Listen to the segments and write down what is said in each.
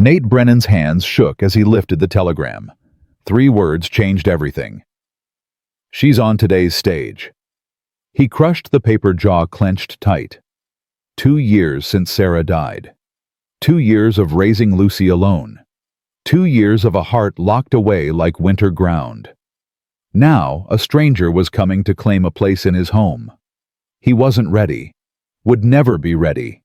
Nate Brennan's hands shook as he lifted the telegram. 3 words changed everything. She's on today's stage. He crushed the paper, jaw clenched tight. 2 years since Sarah died. 2 years of raising Lucy alone. 2 years of a heart locked away like winter ground. Now, a stranger was coming to claim a place in his home. He wasn't ready. Would never be ready.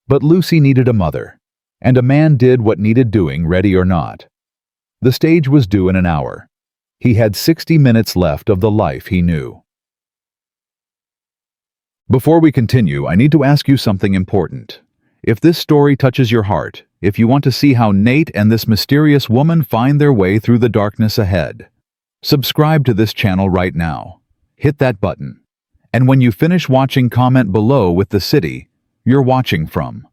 But Lucy needed a mother, and a man did what needed doing, ready or not. The stage was due in an hour. He had 60 minutes left of the life he knew. Before we continue, I need to ask you something important. If this story touches your heart, if you want to see how Nate and this mysterious woman find their way through the darkness ahead, subscribe to this channel right now. Hit that button. And when you finish watching, comment below with the city you're watching from.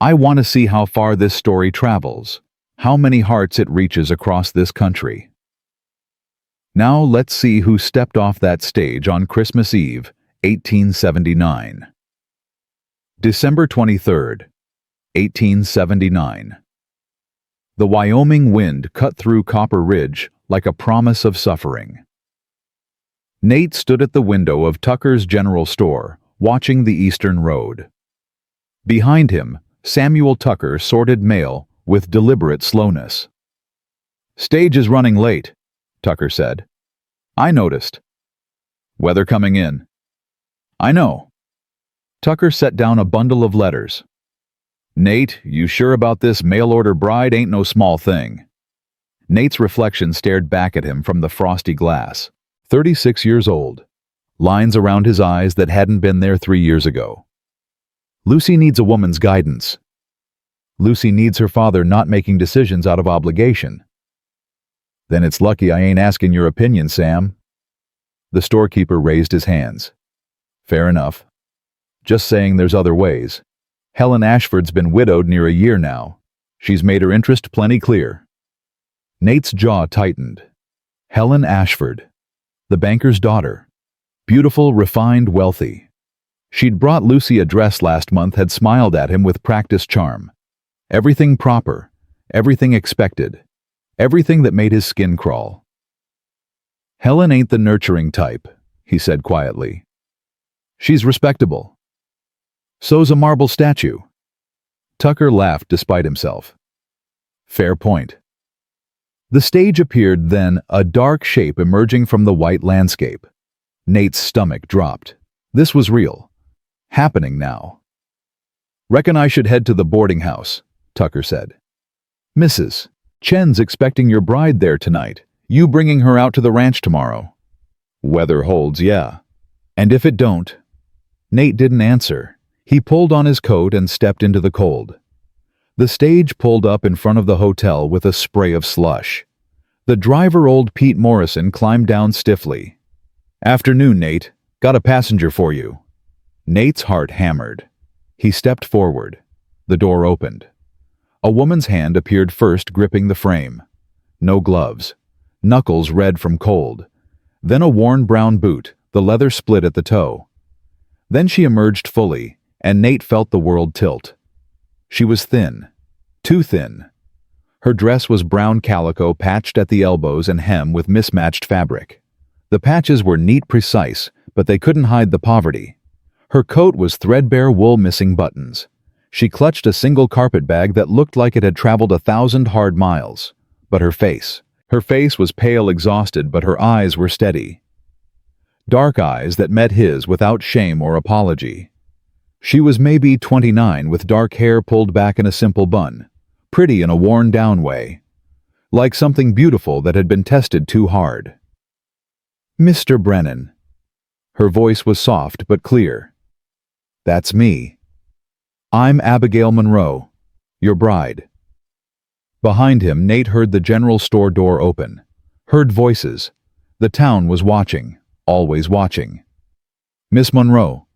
I want to see how far this story travels, how many hearts it reaches across this country. Now let's see who stepped off that stage on Christmas Eve, 1879. December 23rd, 1879. The Wyoming wind cut through Copper Ridge like a promise of suffering. Nate stood at the window of Tucker's General Store, watching the eastern road. Behind him, Samuel Tucker sorted mail with deliberate slowness. "Stage is running late," Tucker said. "I noticed." "Weather coming in." "I know." Tucker set down a bundle of letters. "Nate, you sure about this mail-order bride? Ain't no small thing." Nate's reflection stared back at him from the frosty glass. 36 years old. Lines around his eyes that hadn't been there 3 years ago. Lucy needs a woman's guidance. Lucy needs her father not making decisions out of obligation. "Then it's lucky I ain't asking your opinion, Sam." The storekeeper raised his hands. "Fair enough. Just saying there's other ways. Helen Ashford's been widowed near a year now. She's made her interest plenty clear." Nate's jaw tightened. Helen Ashford. The banker's daughter. Beautiful, refined, wealthy. She'd brought Lucy a dress last month, had smiled at him with practiced charm. Everything proper, everything expected, everything that made his skin crawl. "Helen ain't the nurturing type," he said quietly. "She's respectable. So's a marble statue." Tucker laughed despite himself. "Fair point." The stage appeared then, a dark shape emerging from the white landscape. Nate's stomach dropped. This was real. Happening now. "Reckon I should head to the boarding house," Tucker said. "Mrs. Chen's expecting your bride there tonight. You bringing her out to the ranch tomorrow?" "Weather holds, yeah. And if it don't?" Nate didn't answer. He pulled on his coat and stepped into the cold. The stage pulled up in front of the hotel with a spray of slush. The driver, old Pete Morrison, climbed down stiffly. "Afternoon, Nate. Got a passenger for you." Nate's heart hammered. He stepped forward. The door opened. A woman's hand appeared first, gripping the frame. No gloves. Knuckles red from cold. Then a worn brown boot, the leather split at the toe. Then she emerged fully, and Nate felt the world tilt. She was thin. Too thin. Her dress was brown calico patched at the elbows and hem with mismatched fabric. The patches were neat, precise, but they couldn't hide the poverty. Her coat was threadbare wool missing buttons. She clutched a single carpet bag that looked like it had traveled 1,000 hard miles. But her face was pale, exhausted, but her eyes were steady. Dark eyes that met his without shame or apology. She was maybe 29, with dark hair pulled back in a simple bun, pretty in a worn-down way, like something beautiful that had been tested too hard. "Mr. Brennan." Her voice was soft but clear. "That's me. I'm Abigail Monroe, your bride." Behind him, Nate heard the general store door open, heard voices. The town was watching, always watching. "Miss Monroe."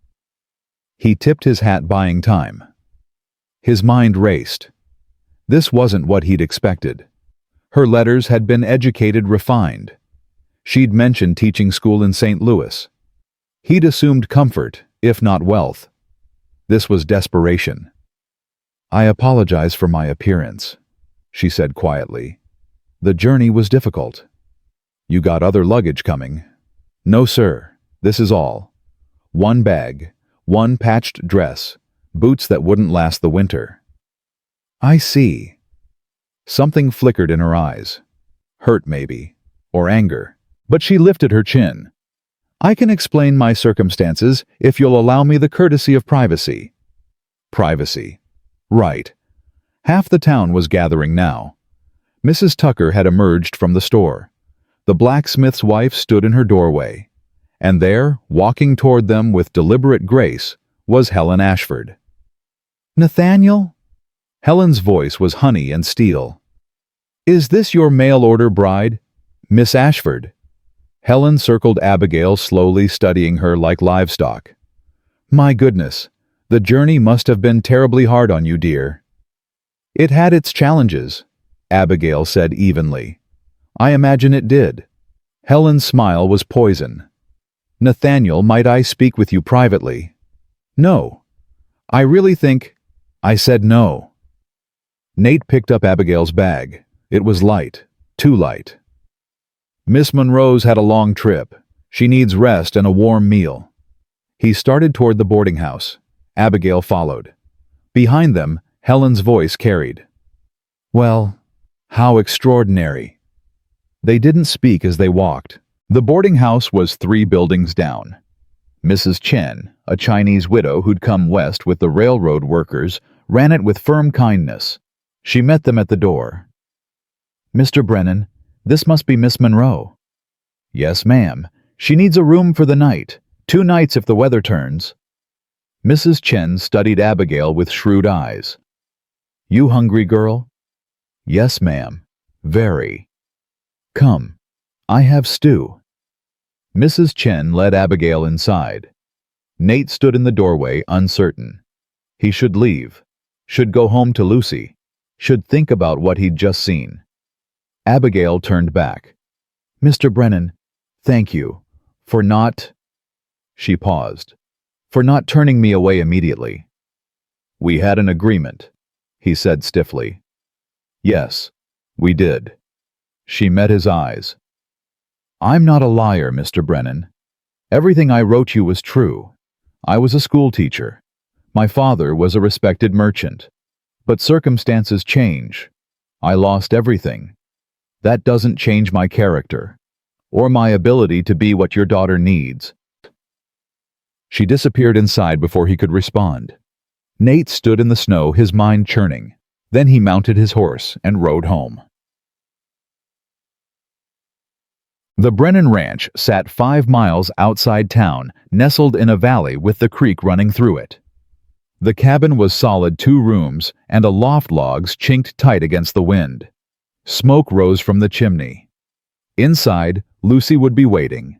He tipped his hat, buying time. His mind raced. This wasn't what he'd expected. Her letters had been educated, refined. She'd mentioned teaching school in St. Louis. He'd assumed comfort, if not wealth. This was desperation. "I apologize for my appearance." she said quietly. The journey was difficult. You got other luggage coming? No, sir. This is all. One bag, one patched dress, boots that wouldn't last the winter. I see. Something flickered in her eyes. Hurt, maybe, or anger. But she lifted her chin. I can explain my circumstances if you'll allow me the courtesy of privacy. Privacy. Right. Half the town was gathering now. Mrs. Tucker had emerged from the store. The blacksmith's wife stood in her doorway. And there, walking toward them with deliberate grace, was Helen Ashford. Nathaniel? Helen's voice was honey and steel. Is this your mail-order bride, Miss Ashford? Helen circled Abigail, slowly studying her like livestock. My goodness, the journey must have been terribly hard on you, dear. It had its challenges, Abigail said evenly. I imagine it did. Helen's smile was poison. Nathaniel, might I speak with you privately? No. I really think... I said no. Nate picked up Abigail's bag. It was light, too light. Miss Monroe's had a long trip. She needs rest and a warm meal. He started toward the boarding house. Abigail followed. Behind them, Helen's voice carried. Well, how extraordinary. They didn't speak as they walked. The boarding house was 3 buildings down. Mrs. Chen, a Chinese widow who'd come west with the railroad workers, ran it with firm kindness. She met them at the door. Mr. Brennan, this must be Miss Monroe. Yes, ma'am. She needs a room for the night. 2 nights if the weather turns. Mrs. Chen studied Abigail with shrewd eyes. You hungry, girl? Yes, ma'am. Very. Come. I have stew. Mrs. Chen led Abigail inside. Nate stood in the doorway, uncertain. He should leave. Should go home to Lucy. Should think about what he'd just seen. Abigail turned back. Mr. Brennan, thank you. For not... She paused. For not turning me away immediately. We had an agreement, he said stiffly. Yes, we did. She met his eyes. I'm not a liar, Mr. Brennan. Everything I wrote you was true. I was a school teacher. My father was a respected merchant. But circumstances change. I lost everything. That doesn't change my character, or my ability to be what your daughter needs. She disappeared inside before he could respond. Nate stood in the snow, his mind churning. Then he mounted his horse and rode home. The Brennan Ranch sat 5 miles outside town, nestled in a valley with the creek running through it. The cabin was solid 2 rooms, and a loft logs chinked tight against the wind. Smoke rose from the chimney. Inside, Lucy would be waiting.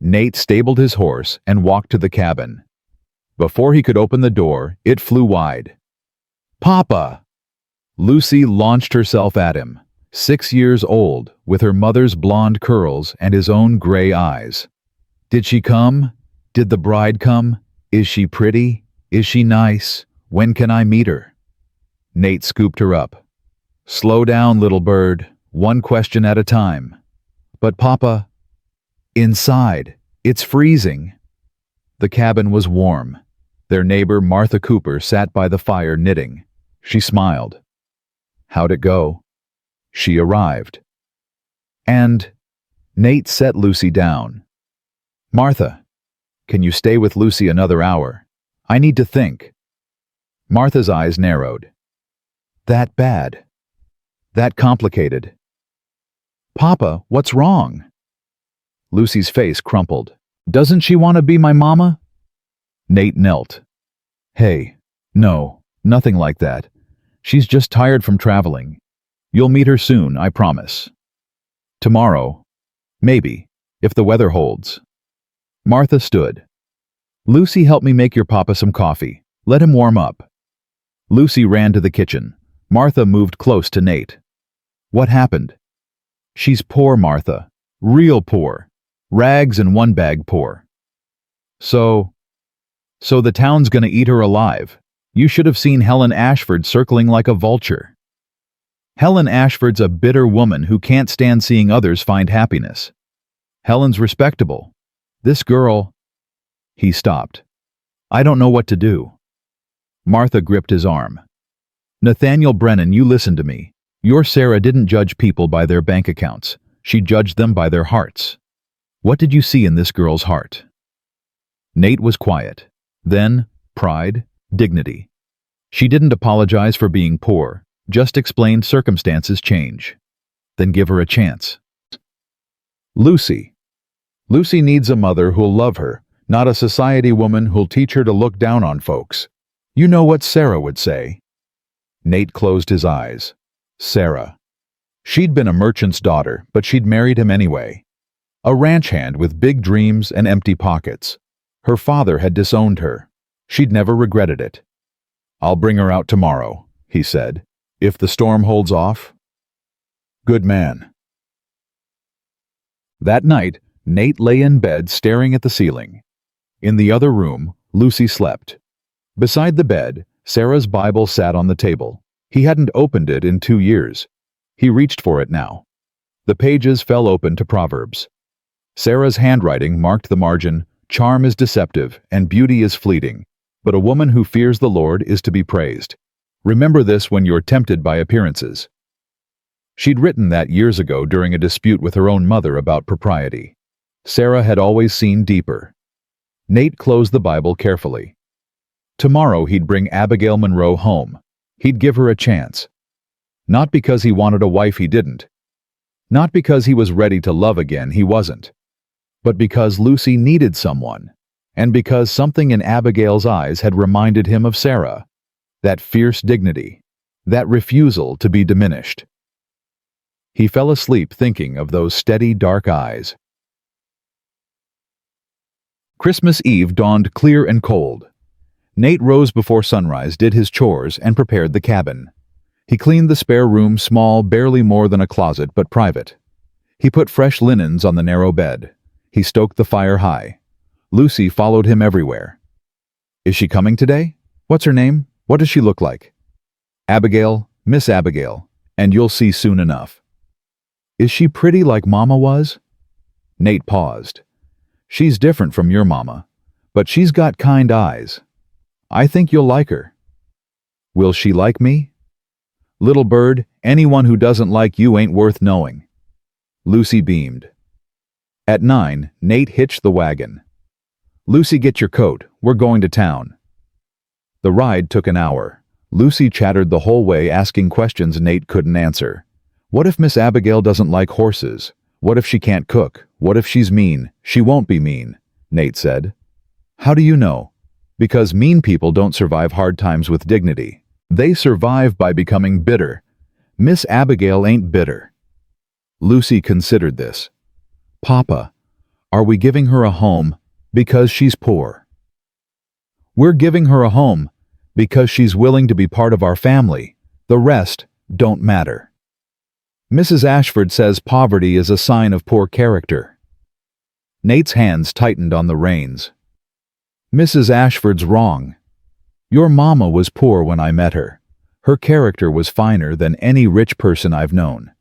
Nate stabled his horse and walked to the cabin. Before he could open the door, it flew wide. Papa! Lucy launched herself at him. 6 years old, with her mother's blonde curls and his own gray eyes. Did she come? Did the bride come? Is she pretty? Is she nice? When can I meet her? Nate scooped her up. Slow down, little bird. 1 question at a time. But Papa... Inside. It's freezing. The cabin was warm. Their neighbor, Martha Cooper, sat by the fire knitting. She smiled. How'd it go? She arrived. And Nate set Lucy down. Martha, can you stay with Lucy another hour? I need to think. Martha's eyes narrowed. That bad? That complicated? Papa, what's wrong? Lucy's face crumpled. Doesn't she want to be my mama? Nate knelt. Hey, no, nothing like that. She's just tired from traveling. You'll meet her soon, I promise. Tomorrow. Maybe, if the weather holds. Martha stood. Lucy, help me make your papa some coffee. Let him warm up. Lucy ran to the kitchen. Martha moved close to Nate. What happened? She's poor, Martha. Real poor. Rags and 1 bag poor. So the town's gonna eat her alive. You should have seen Helen Ashford circling like a vulture. Helen Ashford's a bitter woman who can't stand seeing others find happiness. Helen's respectable. This girl—" He stopped. "I don't know what to do." Martha gripped his arm. "Nathaniel Brennan, you listen to me. Your Sarah didn't judge people by their bank accounts. She judged them by their hearts. What did you see in this girl's heart?" Nate was quiet. Then, pride, dignity. She didn't apologize for being poor, just explained circumstances change. Then give her a chance. Lucy. Lucy needs a mother who'll love her, not a society woman who'll teach her to look down on folks. You know what Sarah would say. Nate closed his eyes. Sarah. She'd been a merchant's daughter, but she'd married him anyway. A ranch hand with big dreams and empty pockets. Her father had disowned her. She'd never regretted it. "I'll bring her out tomorrow," he said, "if the storm holds off." Good man. That night, Nate lay in bed staring at the ceiling. In the other room, Lucy slept. Beside the bed, Sarah's Bible sat on the table. He hadn't opened it in 2 years. He reached for it now. The pages fell open to Proverbs. Sarah's handwriting marked the margin, "Charm is deceptive, and beauty is fleeting, but a woman who fears the Lord is to be praised. Remember this when you're tempted by appearances." She'd written that years ago during a dispute with her own mother about propriety. Sarah had always seen deeper. Nate closed the Bible carefully. Tomorrow he'd bring Abigail Monroe home. He'd give her a chance. Not because he wanted a wife he didn't. Not because he was ready to love again he wasn't. But because Lucy needed someone. And because something in Abigail's eyes had reminded him of Sarah. That fierce dignity. That refusal to be diminished. He fell asleep thinking of those steady, dark eyes. Christmas Eve dawned clear and cold. Nate rose before sunrise, did his chores, and prepared the cabin. He cleaned the spare room, small, barely more than a closet, but private. He put fresh linens on the narrow bed. He stoked the fire high. Lucy followed him everywhere. "Is she coming today? What's her name? What does she look like?" "Abigail, Miss Abigail, and you'll see soon enough." "Is she pretty like Mama was?" Nate paused. "She's different from your Mama, but she's got kind eyes. I think you'll like her." "Will she like me?" "Little bird, anyone who doesn't like you ain't worth knowing." Lucy beamed. At 9, Nate hitched the wagon. "Lucy, get your coat. We're going to town." The ride took an hour. Lucy chattered the whole way, asking questions Nate couldn't answer. What if Miss Abigail doesn't like horses? What if she can't cook? What if she's mean? "She won't be mean," Nate said. "How do you know?" "Because mean people don't survive hard times with dignity. They survive by becoming bitter. Miss Abigail ain't bitter." Lucy considered this. "Papa, are we giving her a home because she's poor?" "We're giving her a home because she's willing to be part of our family. The rest don't matter." "Mrs. Ashford says poverty is a sign of poor character." Nate's hands tightened on the reins. "Mrs. Ashford's wrong. Your Mama was poor when I met her. Her character was finer than any rich person I've known."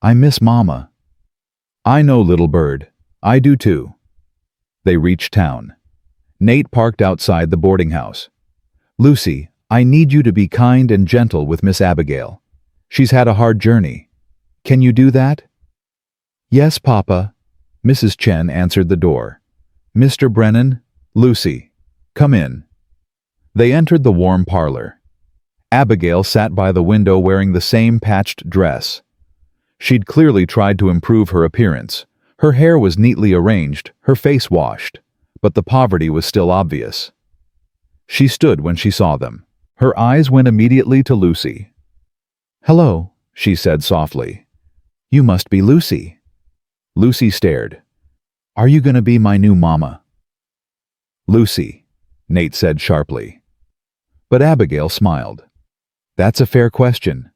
"I miss Mama." "I know, little bird. I do too." They reached town. Nate parked outside the boarding house. "Lucy, I need you to be kind and gentle with Miss Abigail. She's had a hard journey. Can you do that?" "Yes, Papa." Mrs. Chen answered the door. "Mr. Brennan, Lucy, come in." They entered the warm parlor. Abigail sat by the window wearing the same patched dress. She'd clearly tried to improve her appearance. Her hair was neatly arranged, her face washed, but the poverty was still obvious. She stood when she saw them. Her eyes went immediately to Lucy. "Hello," she said softly. "You must be Lucy." Lucy stared. "Are you going to be my new Mama?" "Lucy," Nate said sharply. But Abigail smiled. "That's a fair question."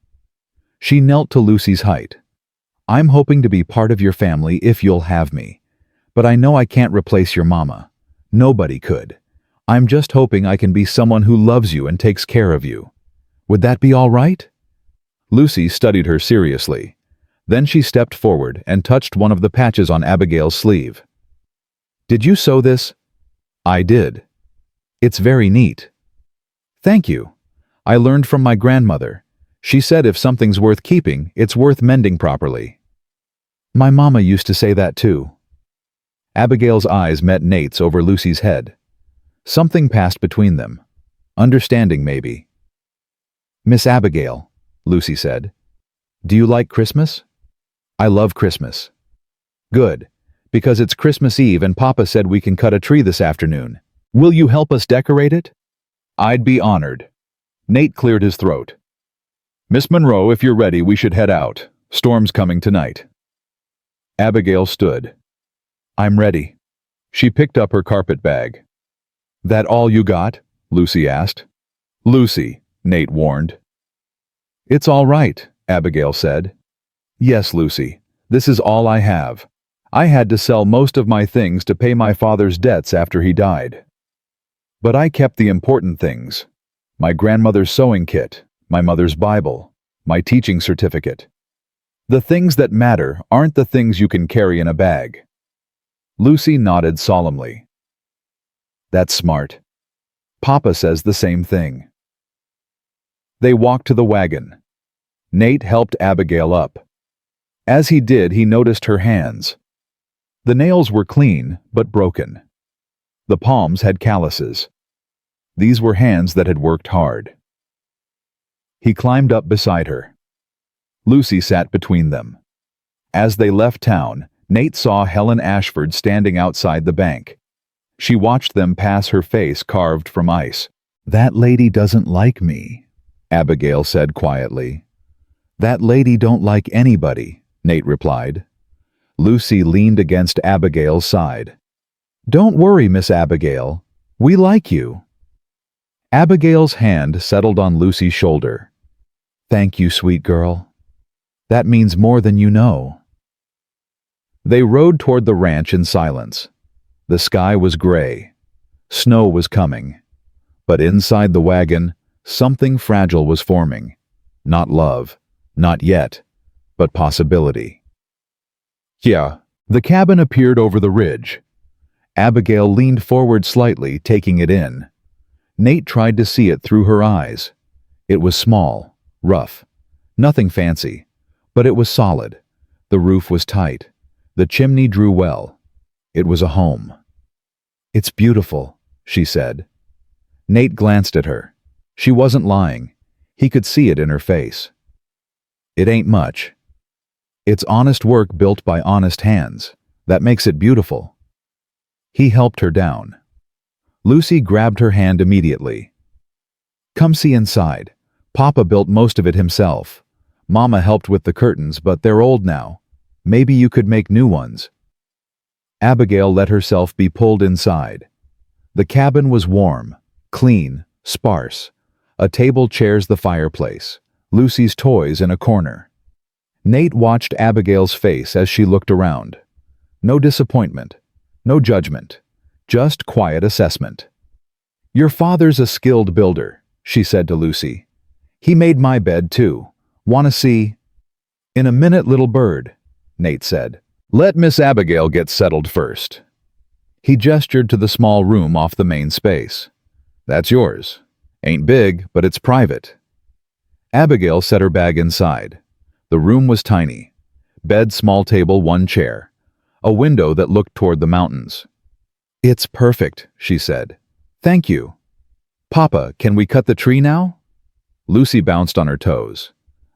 She knelt to Lucy's height. "I'm hoping to be part of your family if you'll have me. But I know I can't replace your Mama. Nobody could. I'm just hoping I can be someone who loves you and takes care of you. Would that be all right?" Lucy studied her seriously. Then she stepped forward and touched one of the patches on Abigail's sleeve. "Did you sew this?" "I did." "It's very neat." "Thank you. I learned from my grandmother. She said if something's worth keeping, it's worth mending properly." "My mama used to say that too." Abigail's eyes met Nate's over Lucy's head. Something passed between them. Understanding, maybe. "Miss Abigail," Lucy said, "do you like Christmas?" "I love Christmas." "Good, because it's Christmas Eve and Papa said we can cut a tree this afternoon. Will you help us decorate it?" "I'd be honored." Nate cleared his throat. "Miss Monroe, if you're ready, we should head out. Storm's coming tonight." Abigail stood. "I'm ready." She picked up her carpet bag. "That all you got?" Lucy asked. "Lucy," Nate warned. "It's all right," Abigail said. "Yes, Lucy, this is all I have. I had to sell most of my things to pay my father's debts after he died. But I kept the important things. My grandmother's sewing kit, my mother's Bible, my teaching certificate. The things that matter aren't the things you can carry in a bag." Lucy nodded solemnly. "That's smart. Papa says the same thing." They walked to the wagon. Nate helped Abigail up. As he did, he noticed her hands. The nails were clean, but broken. The palms had calluses. These were hands that had worked hard. He climbed up beside her. Lucy sat between them. As they left town, Nate saw Helen Ashford standing outside the bank. She watched them pass, her face carved from ice. "That lady doesn't like me," Abigail said quietly. "That lady don't like anybody," Nate replied. Lucy leaned against Abigail's side. "Don't worry, Miss Abigail. We like you." Abigail's hand settled on Lucy's shoulder. "Thank you, sweet girl. That means more than you know." They rode toward the ranch in silence. The sky was gray. Snow was coming. But inside the wagon, something fragile was forming. Not love, not yet, but possibility. Yeah, the cabin appeared over the ridge. Abigail leaned forward slightly, taking it in. Nate tried to see it through her eyes. It was small, rough, nothing fancy, but it was solid. The roof was tight. The chimney drew well. It was a home. "It's beautiful," she said. Nate glanced at her. She wasn't lying. He could see it in her face. "It ain't much. It's honest work built by honest hands. That makes it beautiful." He helped her down. Lucy grabbed her hand immediately. "Come see inside. Papa built most of it himself. Mama helped with the curtains, but they're old now. Maybe you could make new ones." Abigail let herself be pulled inside. The cabin was warm, clean, sparse. A table, chairs, the fireplace. Lucy's toys in a corner. Nate watched Abigail's face as she looked around. No disappointment, no judgment, just quiet assessment. "Your father's a skilled builder," she said to Lucy. "He made my bed too. Want to see?" "In a minute, little bird," Nate said. "Let Miss Abigail get settled first." He gestured to the small room off the main space. "That's yours. Ain't big, but it's private." Abigail set her bag inside. The room was tiny. Bed, small table, one chair. A window that looked toward the mountains. "It's perfect," she said. "Thank you." "Papa, can we cut the tree now?" Lucy bounced on her toes.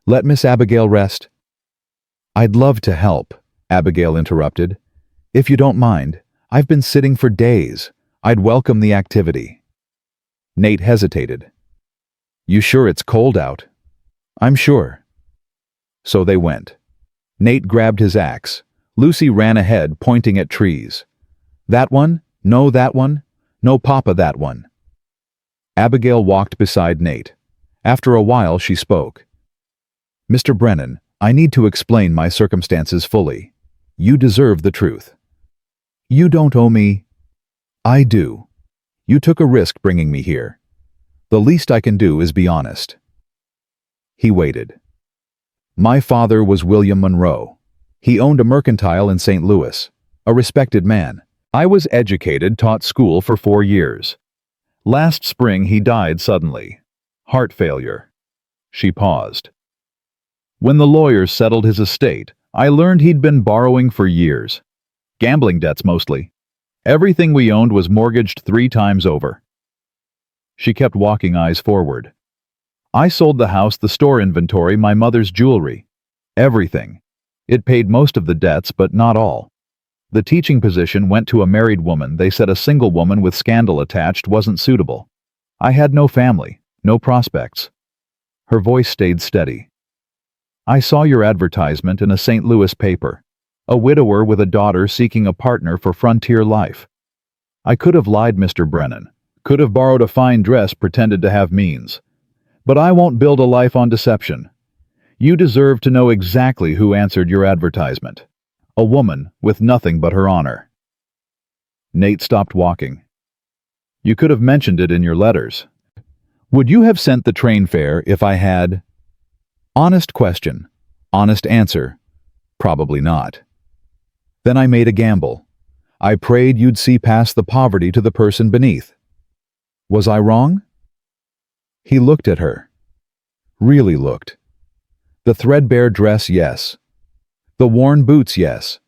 "Let Miss Abigail rest." "I'd love to help," Abigail interrupted. "If you don't mind, I've been sitting for days. I'd welcome the activity." Nate hesitated. "You sure it's cold out?" "I'm sure." So they went. Nate grabbed his axe. Lucy ran ahead, pointing at trees. "That one? No, that one? No, Papa, that one." Abigail walked beside Nate. After a while, she spoke. "Mr. Brennan, I need to explain my circumstances fully. You deserve the truth." "You don't owe me." "I do. You took a risk bringing me here. The least I can do is be honest." He waited. My father was William Monroe. He owned a mercantile in St. Louis, a respected man. I was educated, taught school for 4 years. Last spring he died suddenly. Heart failure. She paused. When the lawyers settled his estate, I learned he'd been borrowing for years. Gambling debts mostly. Everything we owned was mortgaged 3 times over. She kept walking, eyes forward. I sold the house, the store inventory, my mother's jewelry. Everything. It paid most of the debts, but not all. The teaching position went to a married woman. They said a single woman with scandal attached wasn't suitable. I had no family, no prospects. Her voice stayed steady. I saw your advertisement in a St. Louis paper. A widower with a daughter seeking a partner for frontier life. I could have lied, Mr. Brennan. Could have borrowed a fine dress, pretended to have means. But I won't build a life on deception. You deserve to know exactly who answered your advertisement. A woman with nothing but her honor. Nate stopped walking. You could have mentioned it in your letters. Would you have sent the train fare if I had? Honest question. Honest answer. Probably not. Then I made a gamble. I prayed you'd see past the poverty to the person beneath. Was I wrong? He looked at her. Really looked. The threadbare dress, yes. The worn boots, yes.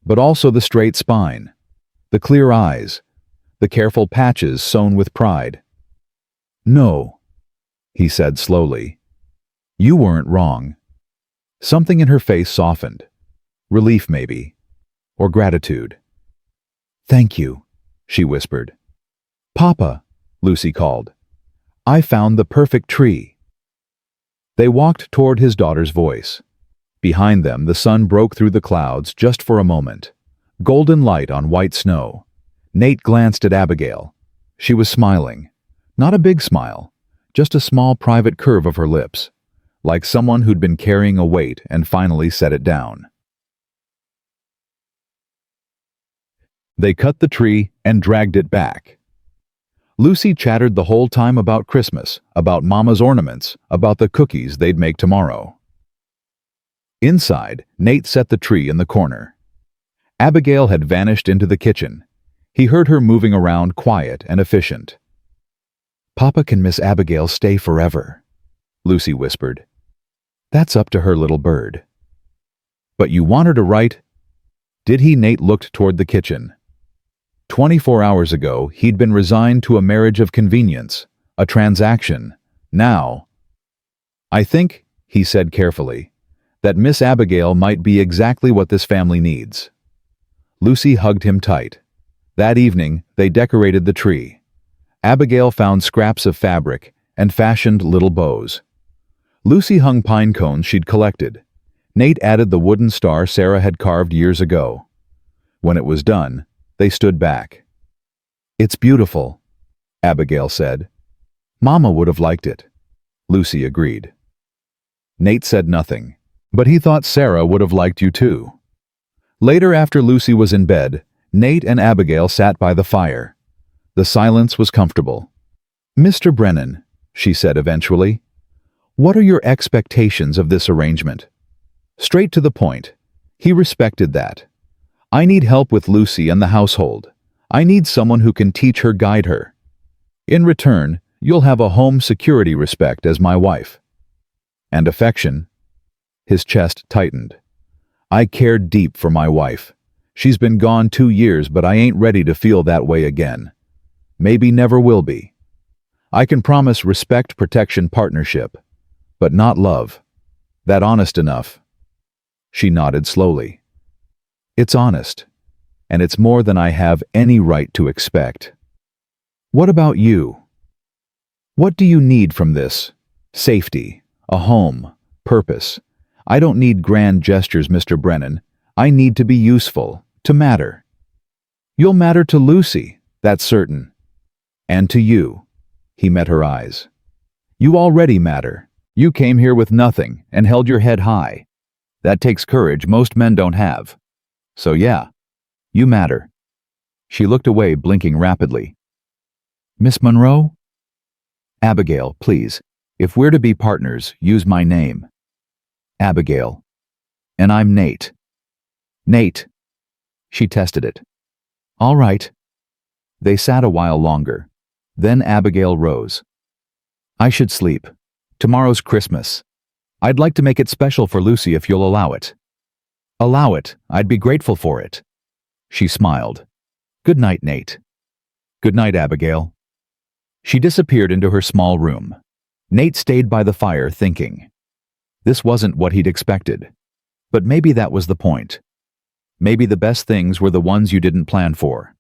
But also the straight spine, the clear eyes, the careful patches sewn with pride. No, he said slowly. You weren't wrong. Something in her face softened. Relief, maybe. Or gratitude. Thank you, she whispered. Papa, Lucy called. I found the perfect tree. They walked toward his daughter's voice. Behind them, the sun broke through the clouds just for a moment. Golden light on white snow. Nate glanced at Abigail. She was smiling. Not a big smile, just a small private curve of her lips, like someone who'd been carrying a weight and finally set it down. They cut the tree and dragged it back. Lucy chattered the whole time about Christmas, about Mama's ornaments, about the cookies they'd make tomorrow. Inside, Nate set the tree in the corner. Abigail had vanished into the kitchen. He heard her moving around, quiet and efficient. Papa can miss Abigail stay forever, Lucy whispered. That's up to her, little bird. But you want her to write? Did he? Nate looked toward the kitchen. 24 hours ago, he'd been resigned to a marriage of convenience, a transaction. Now, I think, he said carefully, that Miss Abigail might be exactly what this family needs. Lucy hugged him tight. That evening, they decorated the tree. Abigail found scraps of fabric and fashioned little bows. Lucy hung pine cones she'd collected. Nate added the wooden star Sarah had carved years ago. When it was done, they stood back. It's beautiful, Abigail said. Mama would have liked it, Lucy agreed. Nate said nothing, but he thought Sarah would have liked you too. Later, after Lucy was in bed, Nate and Abigail sat by the fire. The silence was comfortable. Mr. Brennan, she said eventually, what are your expectations of this arrangement? Straight to the point. He respected that. I need help with Lucy and the household. I need someone who can teach her, guide her. In return, you'll have a home security, respect as my wife. And affection. His chest tightened. I cared deep for my wife. She's been gone 2 years, but I ain't ready to feel that way again. Maybe never will be. I can promise respect, protection, partnership, but not love. That honest enough? She nodded slowly. It's honest, and it's more than I have any right to expect. What about you? What do you need from this? Safety, a home, purpose. I don't need grand gestures, Mr. Brennan. I need to be useful, to matter. You'll matter to Lucy, that's certain. And to you. He met her eyes. You already matter. You came here with nothing and held your head high. That takes courage most men don't have. So yeah, you matter. She looked away, blinking rapidly. Miss Monroe? Abigail, please, if we're to be partners, use my name. Abigail. And I'm Nate. Nate. She tested it. All right. They sat a while longer. Then Abigail rose. I should sleep. Tomorrow's Christmas. I'd like to make it special for Lucy if you'll allow it. Allow it. I'd be grateful for it. She smiled. Good night, Nate. Good night, Abigail. She disappeared into her small room. Nate stayed by the fire thinking. This wasn't what he'd expected. But maybe that was the point. Maybe the best things were the ones you didn't plan for.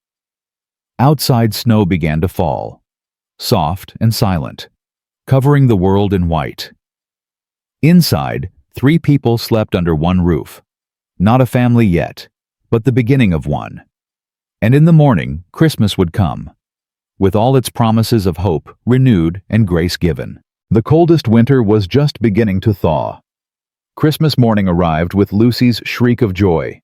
Outside snow began to fall. Soft and silent, covering the world in white. Inside, 3 people slept under one roof. Not a family yet, but the beginning of one. And in the morning, Christmas would come, with all its promises of hope renewed and grace given. The coldest winter was just beginning to thaw. Christmas morning arrived with Lucy's shriek of joy.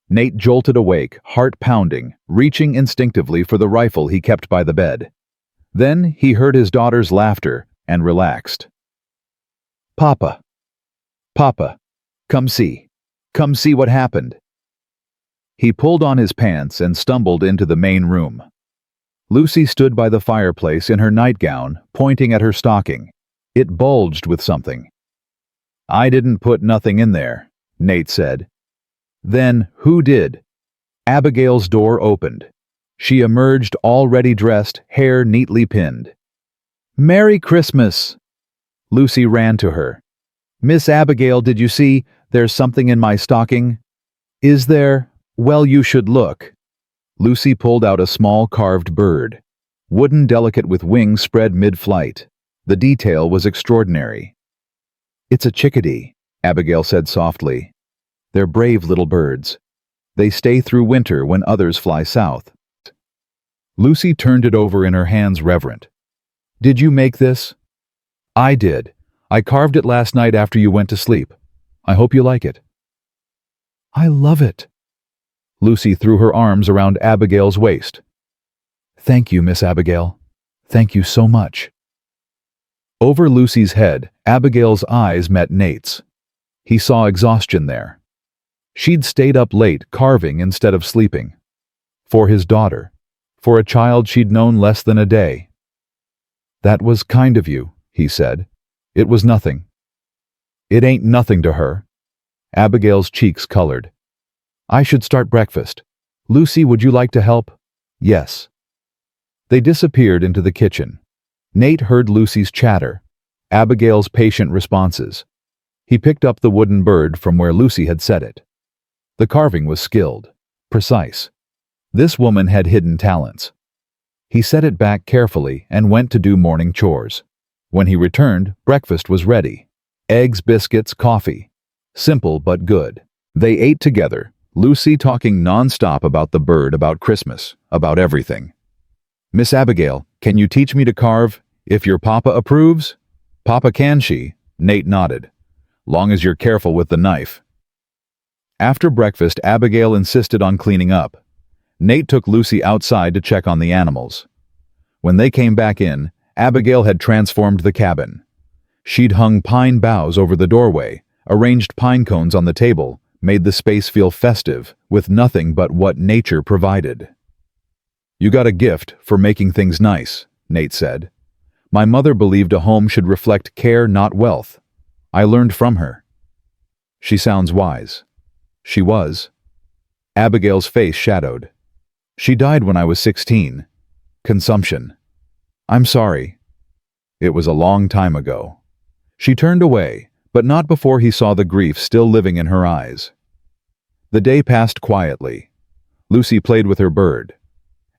Nate jolted awake, heart pounding, reaching instinctively for the rifle he kept by the bed. Then he heard his daughter's laughter and relaxed. Papa. Papa. Come see. Come see what happened. He pulled on his pants and stumbled into the main room. Lucy stood by the fireplace in her nightgown, pointing at her stocking. It bulged with something. I didn't put nothing in there, Nate said. Then who did? Abigail's door opened. She emerged already dressed, hair neatly pinned. Merry Christmas! Lucy ran to her. Miss Abigail, did you see? There's something in my stocking. Is there? Well, you should look. Lucy pulled out a small carved bird. Wooden delicate with wings spread mid-flight. The detail was extraordinary. It's a chickadee, Abigail said softly. They're brave little birds. They stay through winter when others fly south. Lucy turned it over in her hands reverent. Did you make this? I did. I carved it last night after you went to sleep. I hope you like it. I love it. Lucy threw her arms around Abigail's waist. Thank you, Miss Abigail. Thank you so much. Over Lucy's head, Abigail's eyes met Nate's. He saw exhaustion there. She'd stayed up late carving instead of sleeping. For his daughter. For a child she'd known less than a day. That was kind of you, he said. It was nothing. It ain't nothing to her. Abigail's cheeks colored. I should start breakfast. Lucy, would you like to help? Yes. They disappeared into the kitchen. Nate heard Lucy's chatter, Abigail's patient responses. He picked up the wooden bird from where Lucy had set it. The carving was skilled, precise. This woman had hidden talents. He set it back carefully and went to do morning chores. When he returned, breakfast was ready. Eggs, biscuits, coffee. Simple but good. They ate together, Lucy talking non-stop about the bird, about Christmas, about everything. Miss Abigail, can you teach me to carve, if your papa approves? Papa, can she? Nate nodded. Long as you're careful with the knife. After breakfast, Abigail insisted on cleaning up. Nate took Lucy outside to check on the animals. When they came back in, Abigail had transformed the cabin. She'd hung pine boughs over the doorway, arranged pine cones on the table, made the space feel festive, with nothing but what nature provided. You got a gift for making things nice, Nate said. My mother believed a home should reflect care, not wealth. I learned from her. She sounds wise. She was. Abigail's face shadowed. She died when I was 16. Consumption. I'm sorry. It was a long time ago. She turned away, but not before he saw the grief still living in her eyes. The day passed quietly. Lucy played with her bird.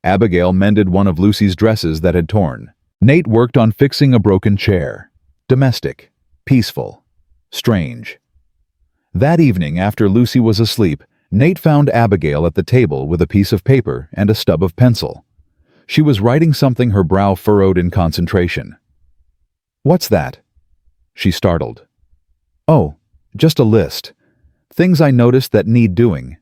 Abigail mended one of Lucy's dresses that had torn. Nate worked on fixing a broken chair. Domestic, peaceful, strange. That evening, after Lucy was asleep, Nate found Abigail at the table with a piece of paper and a stub of pencil. She was writing something, her brow furrowed in concentration. What's that? She startled. Oh, just a list. Things I noticed that need doing.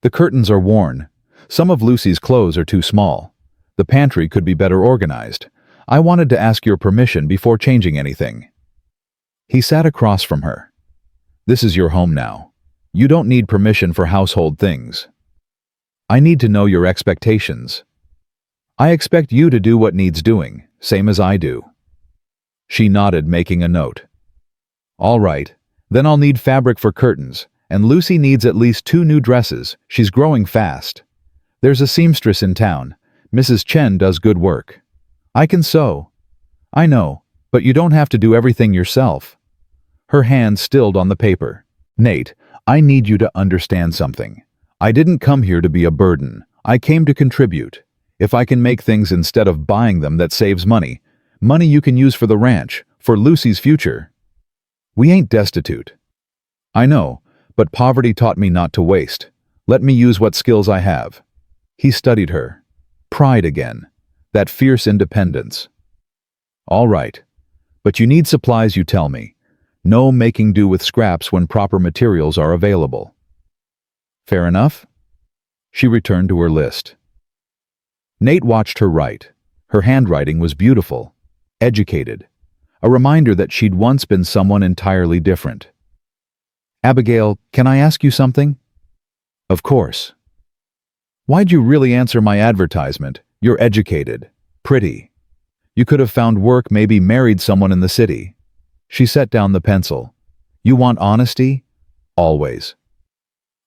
The curtains are worn. Some of Lucy's clothes are too small. The pantry could be better organized. I wanted to ask your permission before changing anything. He sat across from her. This is your home now. You don't need permission for household things. I need to know your expectations. I expect you to do what needs doing, same as I do." She nodded, making a note. "All right, then I'll need fabric for curtains, and Lucy needs at least 2 new dresses. She's growing fast. There's a seamstress in town. Mrs. Chen does good work. I can sew." "I know, but you don't have to do everything yourself." Her hand stilled on the paper. "Nate, I need you to understand something. I didn't come here to be a burden. I came to contribute. If I can make things instead of buying them, that saves money. Money you can use for the ranch, for Lucy's future. We ain't destitute." "I know, but poverty taught me not to waste. Let me use what skills I have." He studied her. Pride again. That fierce independence. "All right, but you need supplies, you tell me. No making do with scraps when proper materials are available." "Fair enough." She returned to her list. Nate watched her write. Her handwriting was beautiful, educated, a reminder that she'd once been someone entirely different. "Abigail, can I ask you something?" "Of course." "Why'd you really answer my advertisement? You're educated, pretty. You could have found work, maybe married someone in the city." She set down the pencil. "You want honesty?" "Always."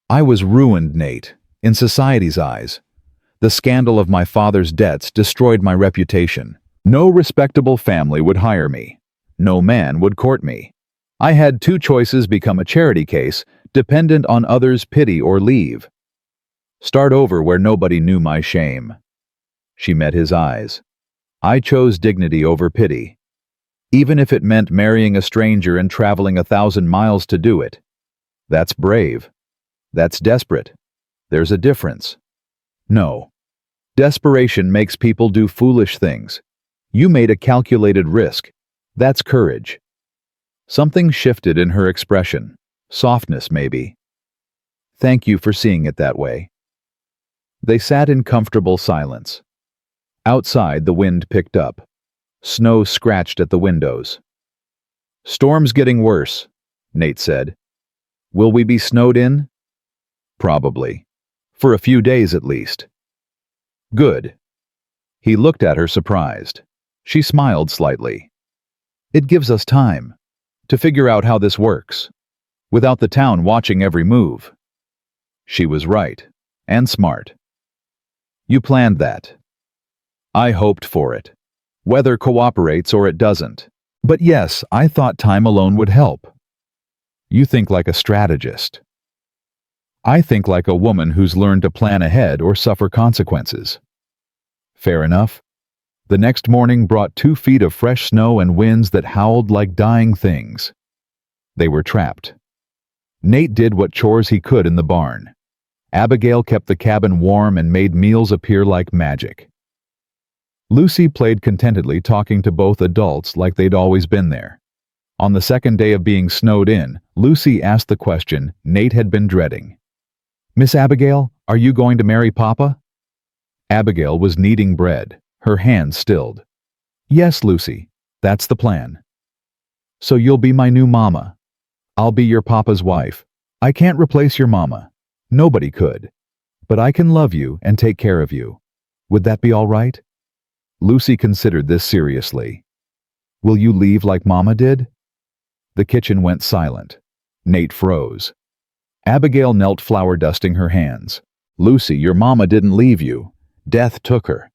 "I was ruined, Nate, in society's eyes. The scandal of my father's debts destroyed my reputation. No respectable family would hire me. No man would court me. I had 2 choices: become a charity case, dependent on others' pity, or leave. Start over where nobody knew my shame." She met his eyes. "I chose dignity over pity. Even if it meant marrying a stranger and traveling 1,000 miles to do it. That's brave. That's desperate. There's a difference. No. Desperation makes people do foolish things. You made a calculated risk. That's courage." Something shifted in her expression. Softness, maybe. "Thank you for seeing it that way." They sat in comfortable silence. Outside, the wind picked up. Snow scratched at the windows. "Storm's getting worse," Nate said. "Will we be snowed in?" "Probably. For a few days at least." "Good." He looked at her, surprised. She smiled slightly. "It gives us time to figure out how this works, without the town watching every move." She was right, and smart. "You planned that." "I hoped for it. Weather cooperates or it doesn't. But yes, I thought time alone would help." "You think like a strategist." "I think like a woman who's learned to plan ahead or suffer consequences." "Fair enough." The next morning brought 2 feet of fresh snow and winds that howled like dying things. They were trapped. Nate did what chores he could in the barn. Abigail kept the cabin warm and made meals appear like magic. Lucy played contentedly, talking to both adults like they'd always been there. On the second day of being snowed in, Lucy asked the question Nate had been dreading. "Miss Abigail, are you going to marry Papa?" Abigail was kneading bread, her hands stilled. "Yes, Lucy, that's the plan." "So you'll be my new mama. I'll be your papa's wife. I can't replace your mama. Nobody could. But I can love you and take care of you. Would that be all right?" Lucy considered this seriously. "Will you leave like Mama did?" The kitchen went silent. Nate froze. Abigail knelt, flour dusting her hands. "Lucy, your mama didn't leave you. Death took her.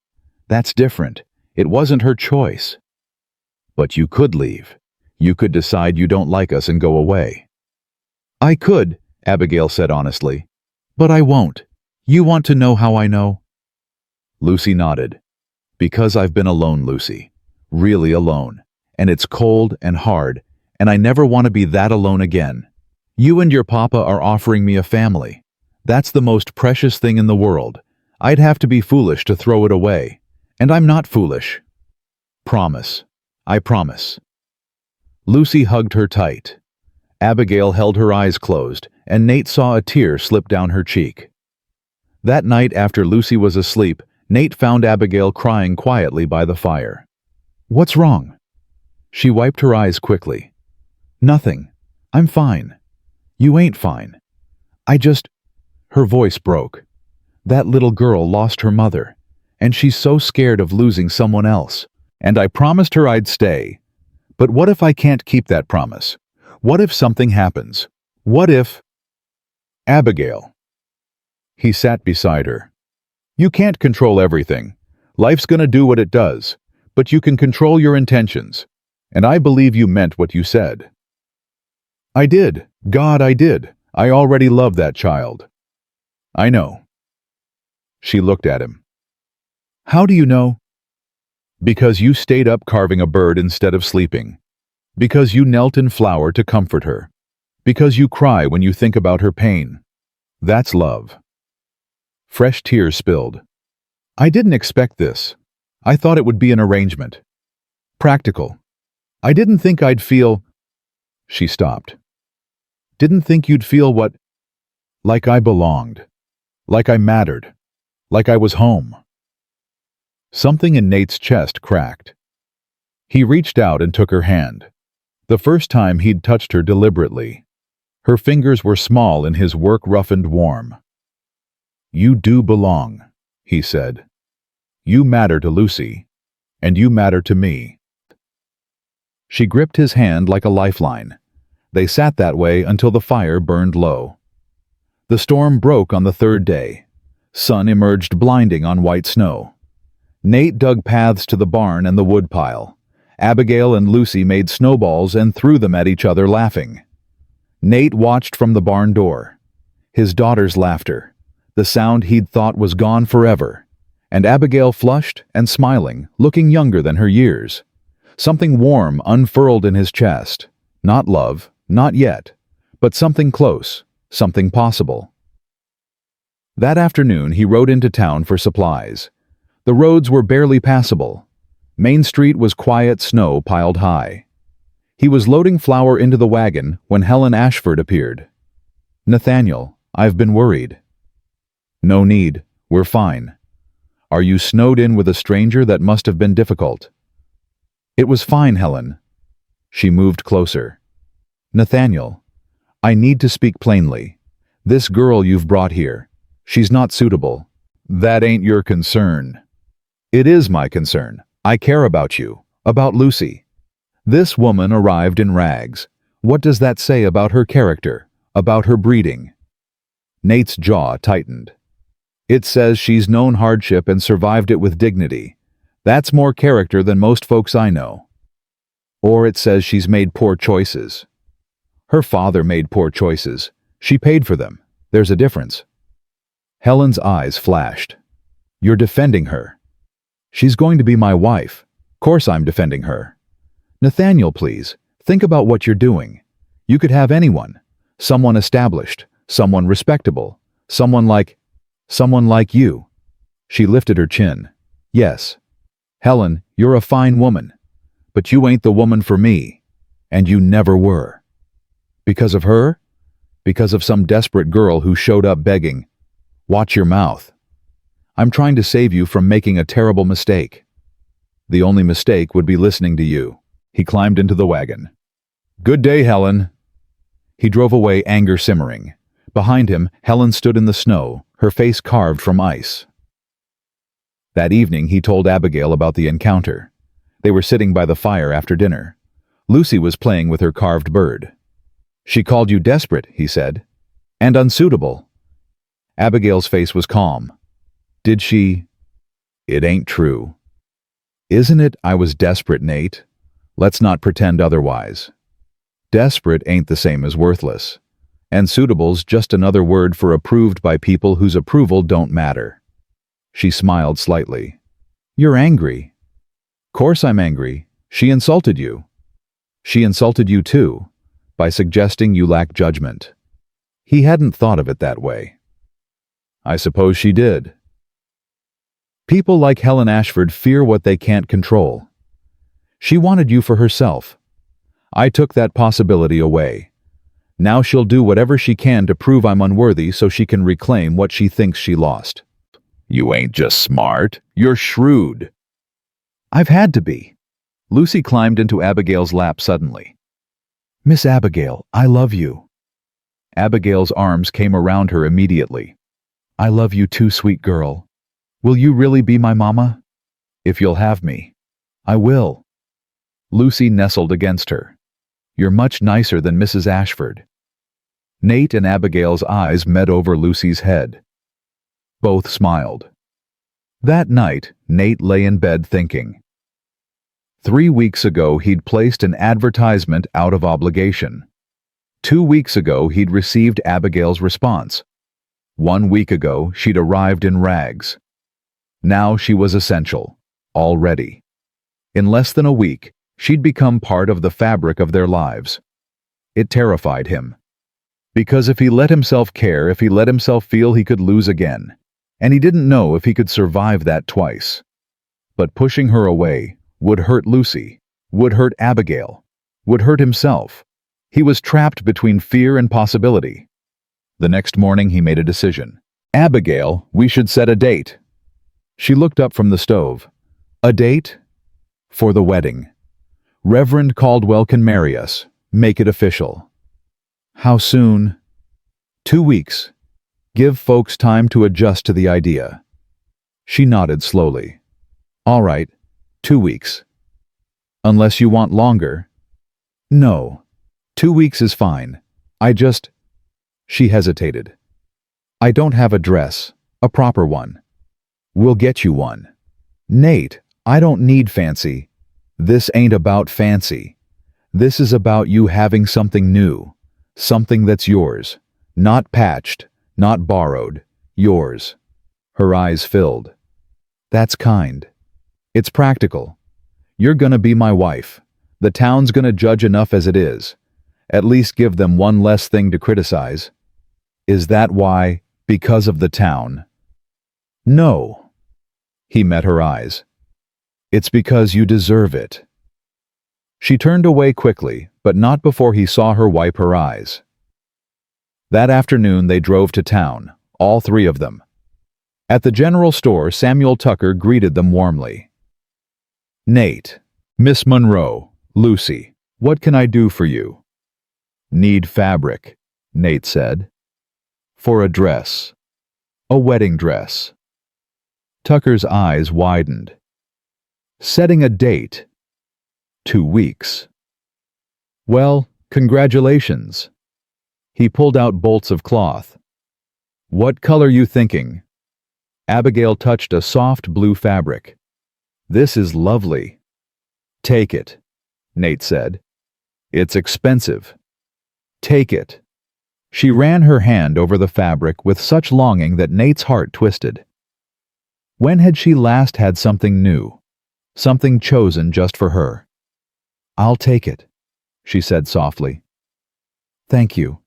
That's different. It wasn't her choice." "But you could leave. You could decide you don't like us and go away." "I could," Abigail said honestly. "But I won't. You want to know how I know?" Lucy nodded. "Because I've been alone, Lucy. Really alone. And it's cold and hard, and I never want to be that alone again. You and your papa are offering me a family. That's the most precious thing in the world. I'd have to be foolish to throw it away. And I'm not foolish. Promise. I promise." Lucy hugged her tight. Abigail held her eyes closed, and Nate saw a tear slip down her cheek. That night, after Lucy was asleep, Nate found Abigail crying quietly by the fire. "What's wrong?" She wiped her eyes quickly. "Nothing. I'm fine." You ain't fine. I just—" Her voice broke. "That little girl lost her mother, and she's so scared of losing someone else. And I promised her I'd stay. But what if I can't keep that promise? What if something happens? What if—" "Abigail." He sat beside her. "You can't control everything. Life's gonna do what it does, but you can control your intentions. And I believe you meant what you said." "I did. God, I did. I already love that child." "I know." She looked at him. "How do you know?" "Because you stayed up carving a bird instead of sleeping. Because you knelt in flour to comfort her. Because you cry when you think about her pain. That's love." Fresh tears spilled. "I didn't expect this. I thought it would be an arrangement. Practical. I didn't think I'd feel—" She stopped. "Didn't think you'd feel what? Like I belonged. Like I mattered. Like I was home." Something in Nate's chest cracked. He reached out and took her hand. The first time he'd touched her deliberately. Her fingers were small in his work-roughened warm. "You do belong," he said. "You matter to Lucy, and you matter to me." She gripped his hand like a lifeline. They sat that way until the fire burned low. The storm broke on the third day. Sun emerged blinding on white snow. Nate dug paths to the barn and the woodpile. Abigail and Lucy made snowballs and threw them at each other, laughing. Nate watched from the barn door. His daughter's laughter, the sound he'd thought was gone forever, and Abigail flushed and smiling, looking younger than her years. Something warm unfurled in his chest. Not love, not yet, but something close, something possible. That afternoon he rode into town for supplies. The roads were barely passable. Main Street was quiet snow piled high. He was loading flour into the wagon when Helen Ashford appeared. "Nathaniel, I've been worried." "No need, we're fine. Are you snowed in with a stranger? That must have been difficult." "It was fine, Helen." She moved closer. "Nathaniel, I need to speak plainly. This girl you've brought here, she's not suitable." "That ain't your concern." "It is my concern. I care about you, about Lucy. This woman arrived in rags. What does that say about her character, about her breeding?" Nate's jaw tightened. "It says she's known hardship and survived it with dignity. That's more character than most folks I know. Or it says she's made poor choices. Her father made poor choices. She paid for them. There's a difference." Helen's eyes flashed. "You're defending her." "She's going to be my wife. Course I'm defending her." "Nathaniel, please, think about what you're doing. You could have anyone. Someone established, someone respectable, someone like you." She lifted her chin. "Yes. Helen, you're a fine woman. But you ain't the woman for me. And you never were." "Because of her? Because of some desperate girl who showed up begging?" "Watch your mouth. I'm trying to save you from making a terrible mistake." "The only mistake would be listening to you." He climbed into the wagon. "Good day, Helen." He drove away, anger simmering. Behind him, Helen stood in the snow, her face carved from ice. That evening he told Abigail about the encounter. They were sitting by the fire after dinner. Lucy was playing with her carved bird. "She called you desperate," he said. "And unsuitable." Abigail's face was calm. "Did she?" "It ain't true." "Isn't it? I was desperate, Nate. Let's not pretend otherwise. Desperate ain't the same as worthless. And suitable's just another word for approved by people whose approval don't matter." She smiled slightly. "You're angry." "Course I'm angry. She insulted you." "She insulted you too, by suggesting you lack judgment." He hadn't thought of it that way. "I suppose she did." People like Helen Ashford fear what they can't control. She wanted you for herself. I took that possibility away. Now she'll do whatever she can to prove I'm unworthy so she can reclaim what she thinks she lost. "You ain't just smart, you're shrewd." "I've had to be." Lucy climbed into Abigail's lap suddenly. "Miss Abigail, I love you." Abigail's arms came around her immediately. I love you too, sweet girl. Will you really be my mama? If you'll have me. I will. Lucy nestled against her. You're much nicer than Mrs. Ashford. Nate and Abigail's eyes met over Lucy's head. Both smiled. That night, Nate lay in bed thinking. 3 weeks ago, he'd placed an advertisement out of obligation. 2 weeks ago, he'd received Abigail's response. 1 week ago, she'd arrived in rags. Now she was essential, already. In less than a week, she'd become part of the fabric of their lives. It terrified him. Because if he let himself care, if he let himself feel, he could lose again. And he didn't know if he could survive that twice. But pushing her away would hurt Lucy, would hurt Abigail, would hurt himself. He was trapped between fear and possibility. The next morning he made a decision. Abigail, we should set a date. She looked up from the stove. A date? For the wedding. Reverend Caldwell can marry us. Make it official. How soon? 2 weeks. Give folks time to adjust to the idea. She nodded slowly. All right, 2 weeks. Unless you want longer. No, 2 weeks is fine. She hesitated. I don't have a dress, a proper one. We'll get you one. Nate, I don't need fancy. This ain't about fancy. This is about you having something new, something that's yours, not patched, not borrowed, yours. Her eyes filled. That's kind. It's practical. You're gonna be my wife. The town's gonna judge enough as it is. At least give them one less thing to criticize. Is that why? Because of the town? No. He met her eyes. It's because you deserve it. She turned away quickly, but not before he saw her wipe her eyes. That afternoon they drove to town, all three of them. At the general store, Samuel Tucker greeted them warmly. Nate, Miss Monroe, Lucy, what can I do for you? Need fabric, Nate said. For a dress. A wedding dress. Tucker's eyes widened. Setting a date. 2 weeks. Well, congratulations. He pulled out bolts of cloth. What color you thinking? Abigail touched a soft blue fabric. This is lovely. Take it, Nate said. It's expensive. Take it. She ran her hand over the fabric with such longing that Nate's heart twisted. When had she last had something new? Something chosen just for her? I'll take it, she said softly. Thank you.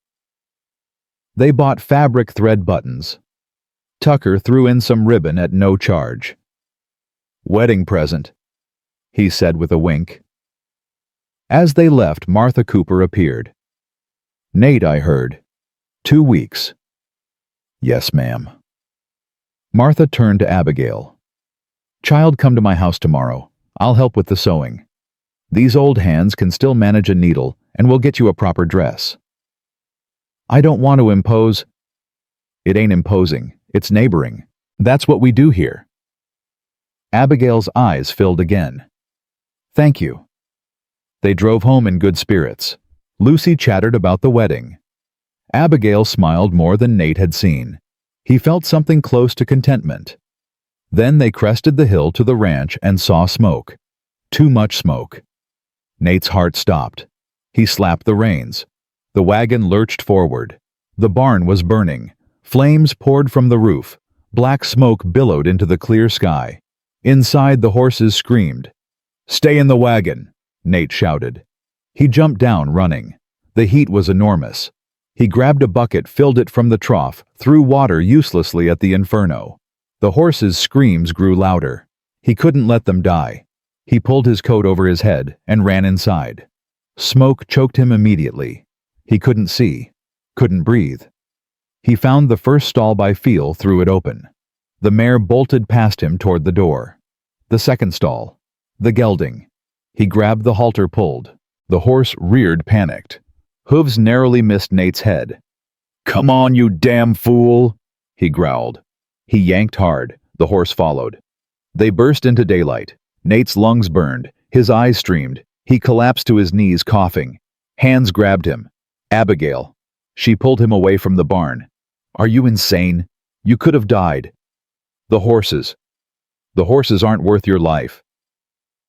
They bought fabric thread buttons. Tucker threw in some ribbon at no charge. Wedding present, he said with a wink. As they left, Martha Cooper appeared. Nate, I heard. 2 weeks. Yes, ma'am. Martha turned to Abigail. Child, come to my house tomorrow. I'll help with the sewing. These old hands can still manage a needle, and we'll get you a proper dress. I don't want to impose. It ain't imposing, it's neighboring. That's what we do here. Abigail's eyes filled again. Thank you. They drove home in good spirits. Lucy chattered about the wedding. Abigail smiled more than Nate had seen. He felt something close to contentment. Then they crested the hill to the ranch and saw smoke. Too much smoke. Nate's heart stopped. He slapped the reins. The wagon lurched forward. The barn was burning. Flames poured from the roof. Black smoke billowed into the clear sky. Inside, the horses screamed. Stay in the wagon, Nate shouted. He jumped down, running. The heat was enormous. He grabbed a bucket, filled it from the trough, threw water uselessly at the inferno. The horses' screams grew louder. He couldn't let them die. He pulled his coat over his head and ran inside. Smoke choked him immediately. He couldn't see, couldn't breathe. He found the first stall by feel, threw it open. The mare bolted past him toward the door. The second stall. The gelding. He grabbed the halter, pulled. The horse reared, panicked. Hooves narrowly missed Nate's head. "Come on, you damn fool," he growled. He yanked hard. The horse followed. They burst into daylight. Nate's lungs burned. His eyes streamed. He collapsed to his knees, coughing. Hands grabbed him. Abigail. She pulled him away from the barn. "Are you insane? You could have died." The horses. "The horses aren't worth your life."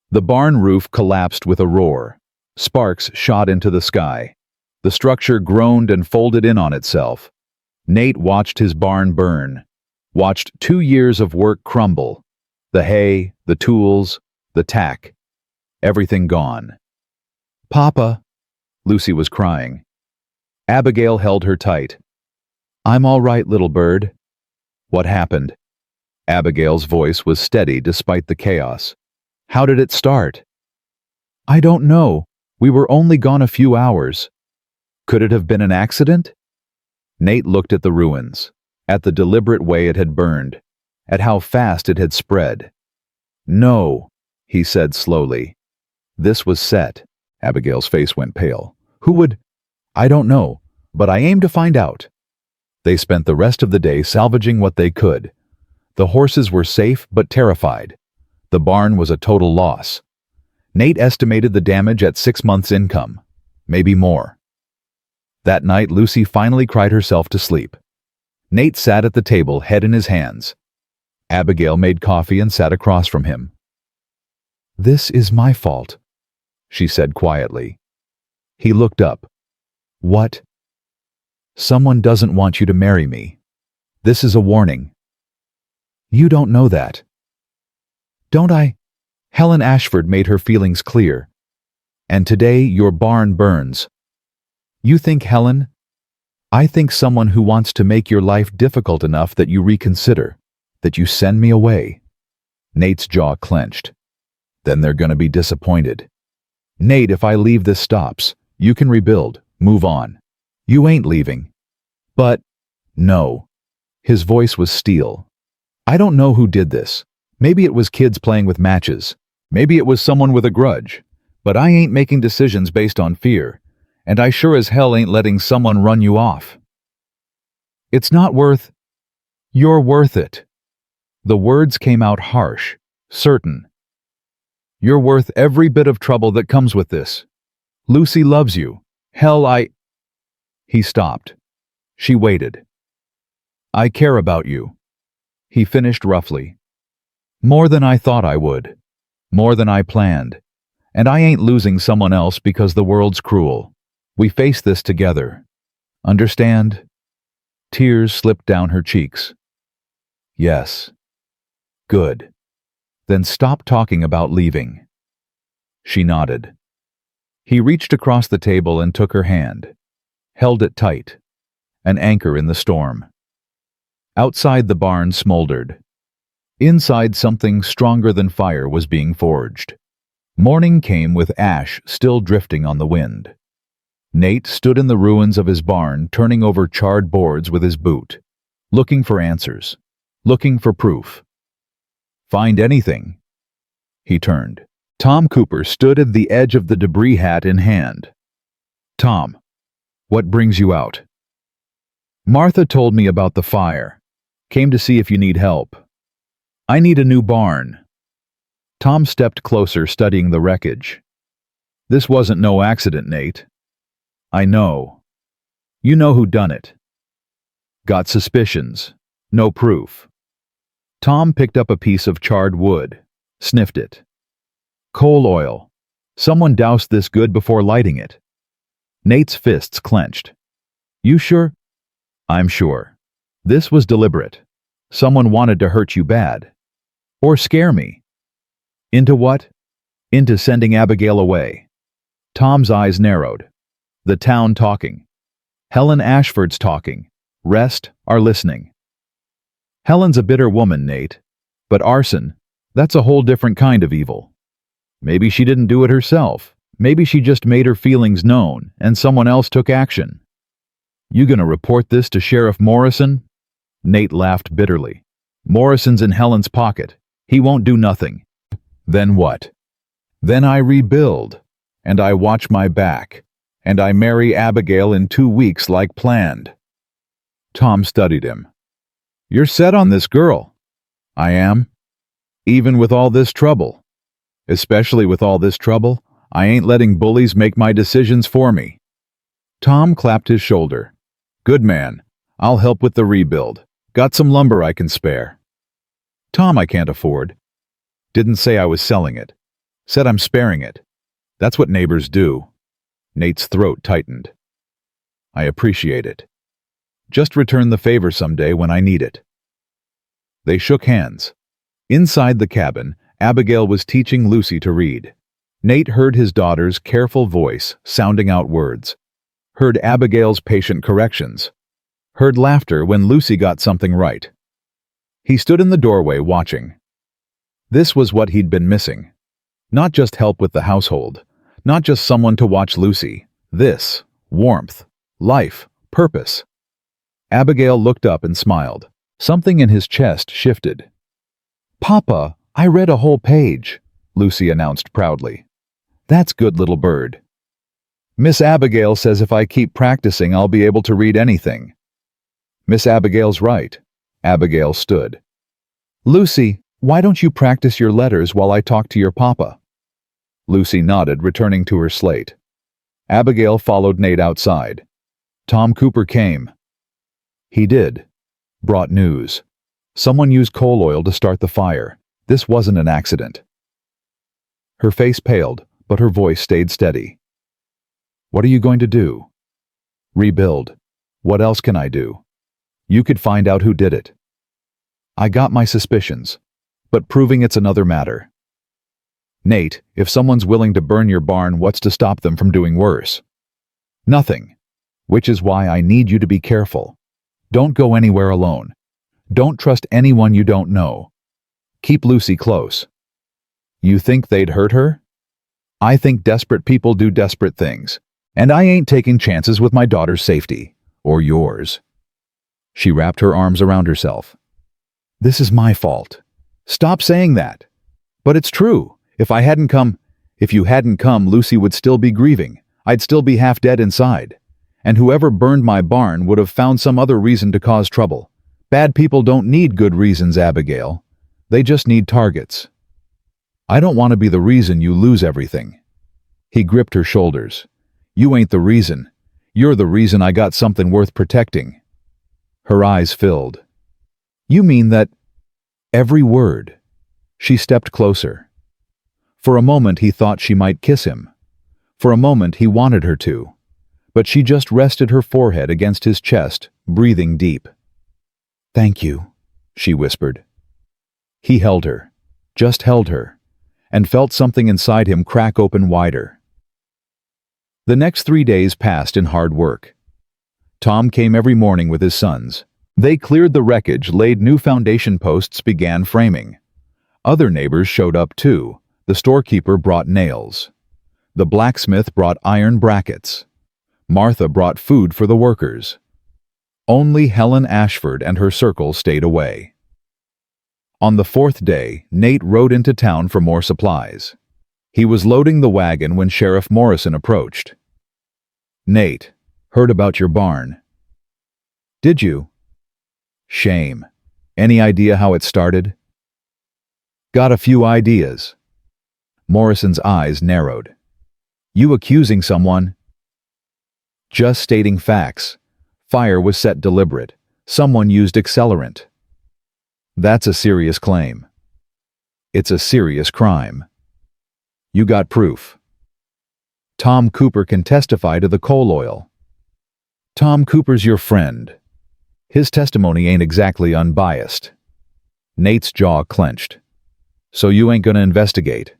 The barn roof collapsed with a roar. Sparks shot into the sky. The structure groaned and folded in on itself. Nate watched his barn burn. Watched 2 years of work crumble. The hay, the tools, the tack. Everything gone. "Papa," Lucy was crying. Abigail held her tight. "I'm all right, little bird." "What happened?" Abigail's voice was steady despite the chaos. "How did it start?" "I don't know. We were only gone a few hours." "Could it have been an accident?" Nate looked at the ruins, at the deliberate way it had burned, at how fast it had spread. "No," he said slowly. "This was set." Abigail's face went pale. "Who would—" "I don't know, but I aim to find out." They spent the rest of the day salvaging what they could. The horses were safe but terrified. The barn was a total loss. Nate estimated the damage at 6 months' income, maybe more. That night, Lucy finally cried herself to sleep. Nate sat at the table, head in his hands. Abigail made coffee and sat across from him. "This is my fault," she said quietly. He looked up. "What?" "Someone doesn't want you to marry me. This is a warning." "You don't know that." "Don't I?" Helen Ashford made her feelings clear. "And today your barn burns." "You think Helen?" "I think someone who wants to make your life difficult enough that you reconsider, that you send me away." Nate's jaw clenched. "Then they're gonna be disappointed." "Nate, if I leave, this stops. You can rebuild, move on. You ain't leaving." "But—" "No." His voice was steel. "I don't know who did this. Maybe it was kids playing with matches. Maybe it was someone with a grudge. But I ain't making decisions based on fear. And I sure as hell ain't letting someone run you off." "It's not worth—" "You're worth it." The words came out harsh, certain. "You're worth every bit of trouble that comes with this. Lucy loves you. Hell, He stopped. She waited. "I care about you." He finished roughly. "More than I thought I would. More than I planned. And I ain't losing someone else because the world's cruel. We face this together. Understand?" Tears slipped down her cheeks. "Yes." "Good. Then stop talking about leaving." She nodded. He reached across the table and took her hand. Held it tight. An anchor in the storm. Outside the barn smoldered. Inside, something stronger than fire was being forged. Morning came with ash still drifting on the wind. Nate stood in the ruins of his barn, turning over charred boards with his boot, looking for answers, looking for proof. "Find anything?" He turned. Tom Cooper stood at the edge of the debris, hat in hand. "Tom, what brings you out?" "Martha told me about the fire. Came to see if you need help." "I need a new barn." Tom stepped closer, studying the wreckage. "This wasn't no accident, Nate." "I know." "You know who done it." "Got suspicions. No proof." Tom picked up a piece of charred wood, sniffed it. "Coal oil. Someone doused this good before lighting it." Nate's fists clenched. "You sure?" "I'm sure. This was deliberate. Someone wanted to hurt you bad. Or scare me." "Into what?" "Into sending Abigail away." Tom's eyes narrowed. "The town talking. Helen Ashford's talking. Rest are listening." "Helen's a bitter woman, Nate. But arson, that's a whole different kind of evil. Maybe she didn't do it herself. Maybe she just made her feelings known, and someone else took action." "You gonna report this to Sheriff Morrison?" Nate laughed bitterly. "Morrison's in Helen's pocket. He won't do nothing." "Then what?" "Then I rebuild, and I watch my back, and I marry Abigail in 2 weeks like planned." Tom studied him. You're set on this girl. I am. Even with all this trouble. Especially with all this trouble, I ain't letting bullies make my decisions for me. Tom clapped his shoulder. Good man. I'll help with the rebuild. Got some lumber I can spare. Tom, I can't afford. Didn't say I was selling it. Said I'm sparing it. That's what neighbors do. Nate's throat tightened. I appreciate it. Just return the favor someday when I need it. They shook hands. Inside the cabin, Abigail was teaching Lucy to read. Nate heard his daughter's careful voice sounding out words. Heard Abigail's patient corrections. Heard laughter when Lucy got something right. He stood in the doorway watching. This was what he'd been missing. Not just help with the household. Not just someone to watch Lucy. This. Warmth. Life. Purpose. Abigail looked up and smiled. Something in his chest shifted. Papa, I read a whole page, Lucy announced proudly. That's good, little bird. Miss Abigail says if I keep practicing, I'll be able to read anything. Miss Abigail's right. Abigail stood. Lucy, why don't you practice your letters while I talk to your papa? Lucy nodded, returning to her slate. Abigail followed Nate outside. Tom Cooper came. He did. Brought news. Someone used coal oil to start the fire. This wasn't an accident. Her face paled, but her voice stayed steady. What are you going to do? Rebuild. What else can I do? You could find out who did it. I got my suspicions, but proving it's another matter. Nate, if someone's willing to burn your barn, what's to stop them from doing worse? Nothing. Which is why I need you to be careful. Don't go anywhere alone. Don't trust anyone you don't know. Keep Lucy close. You think they'd hurt her? I think desperate people do desperate things, and I ain't taking chances with my daughter's safety, or yours. She wrapped her arms around herself. This is my fault. Stop saying that. But it's true. If you hadn't come, Lucy would still be grieving. I'd still be half dead inside. And whoever burned my barn would have found some other reason to cause trouble. Bad people don't need good reasons, Abigail. They just need targets. I don't want to be the reason you lose everything. He gripped her shoulders. You ain't the reason. You're the reason I got something worth protecting. Her eyes filled. You mean that? Every word. She stepped closer. For a moment he thought she might kiss him. For a moment he wanted her to. But she just rested her forehead against his chest, breathing deep. Thank you, she whispered. He held her, just held her, and felt something inside him crack open wider. The next 3 days passed in hard work. Tom came every morning with his sons. They cleared the wreckage, laid new foundation posts, began framing. Other neighbors showed up too. The storekeeper brought nails. The blacksmith brought iron brackets. Martha brought food for the workers. Only Helen Ashford and her circle stayed away. On the 4th day, Nate rode into town for more supplies. He was loading the wagon when Sheriff Morrison approached. Nate, heard about your barn. Did you? Shame. Any idea how it started? Got a few ideas. Morrison's eyes narrowed. You accusing someone? Just stating facts. Fire was set deliberate. Someone used accelerant. That's a serious claim. It's a serious crime. You got proof. Tom Cooper can testify to the coal oil. Tom Cooper's your friend. His testimony ain't exactly unbiased. Nate's jaw clenched. So you ain't gonna investigate?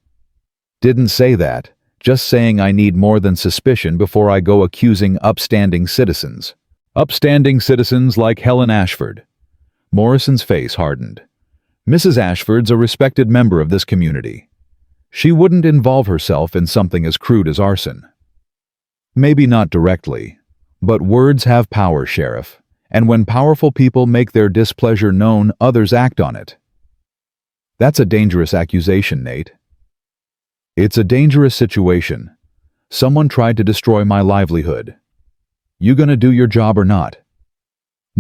Didn't say that. Just saying I need more than suspicion before I go accusing upstanding citizens. Upstanding citizens like Helen Ashford. Morrison's face hardened. Mrs. Ashford's a respected member of this community. She wouldn't involve herself in something as crude as arson. Maybe not directly, but words have power, Sheriff, and when powerful people make their displeasure known, others act on it. That's a dangerous accusation, Nate. It's a dangerous situation. Someone tried to destroy my livelihood. You gonna do your job or not?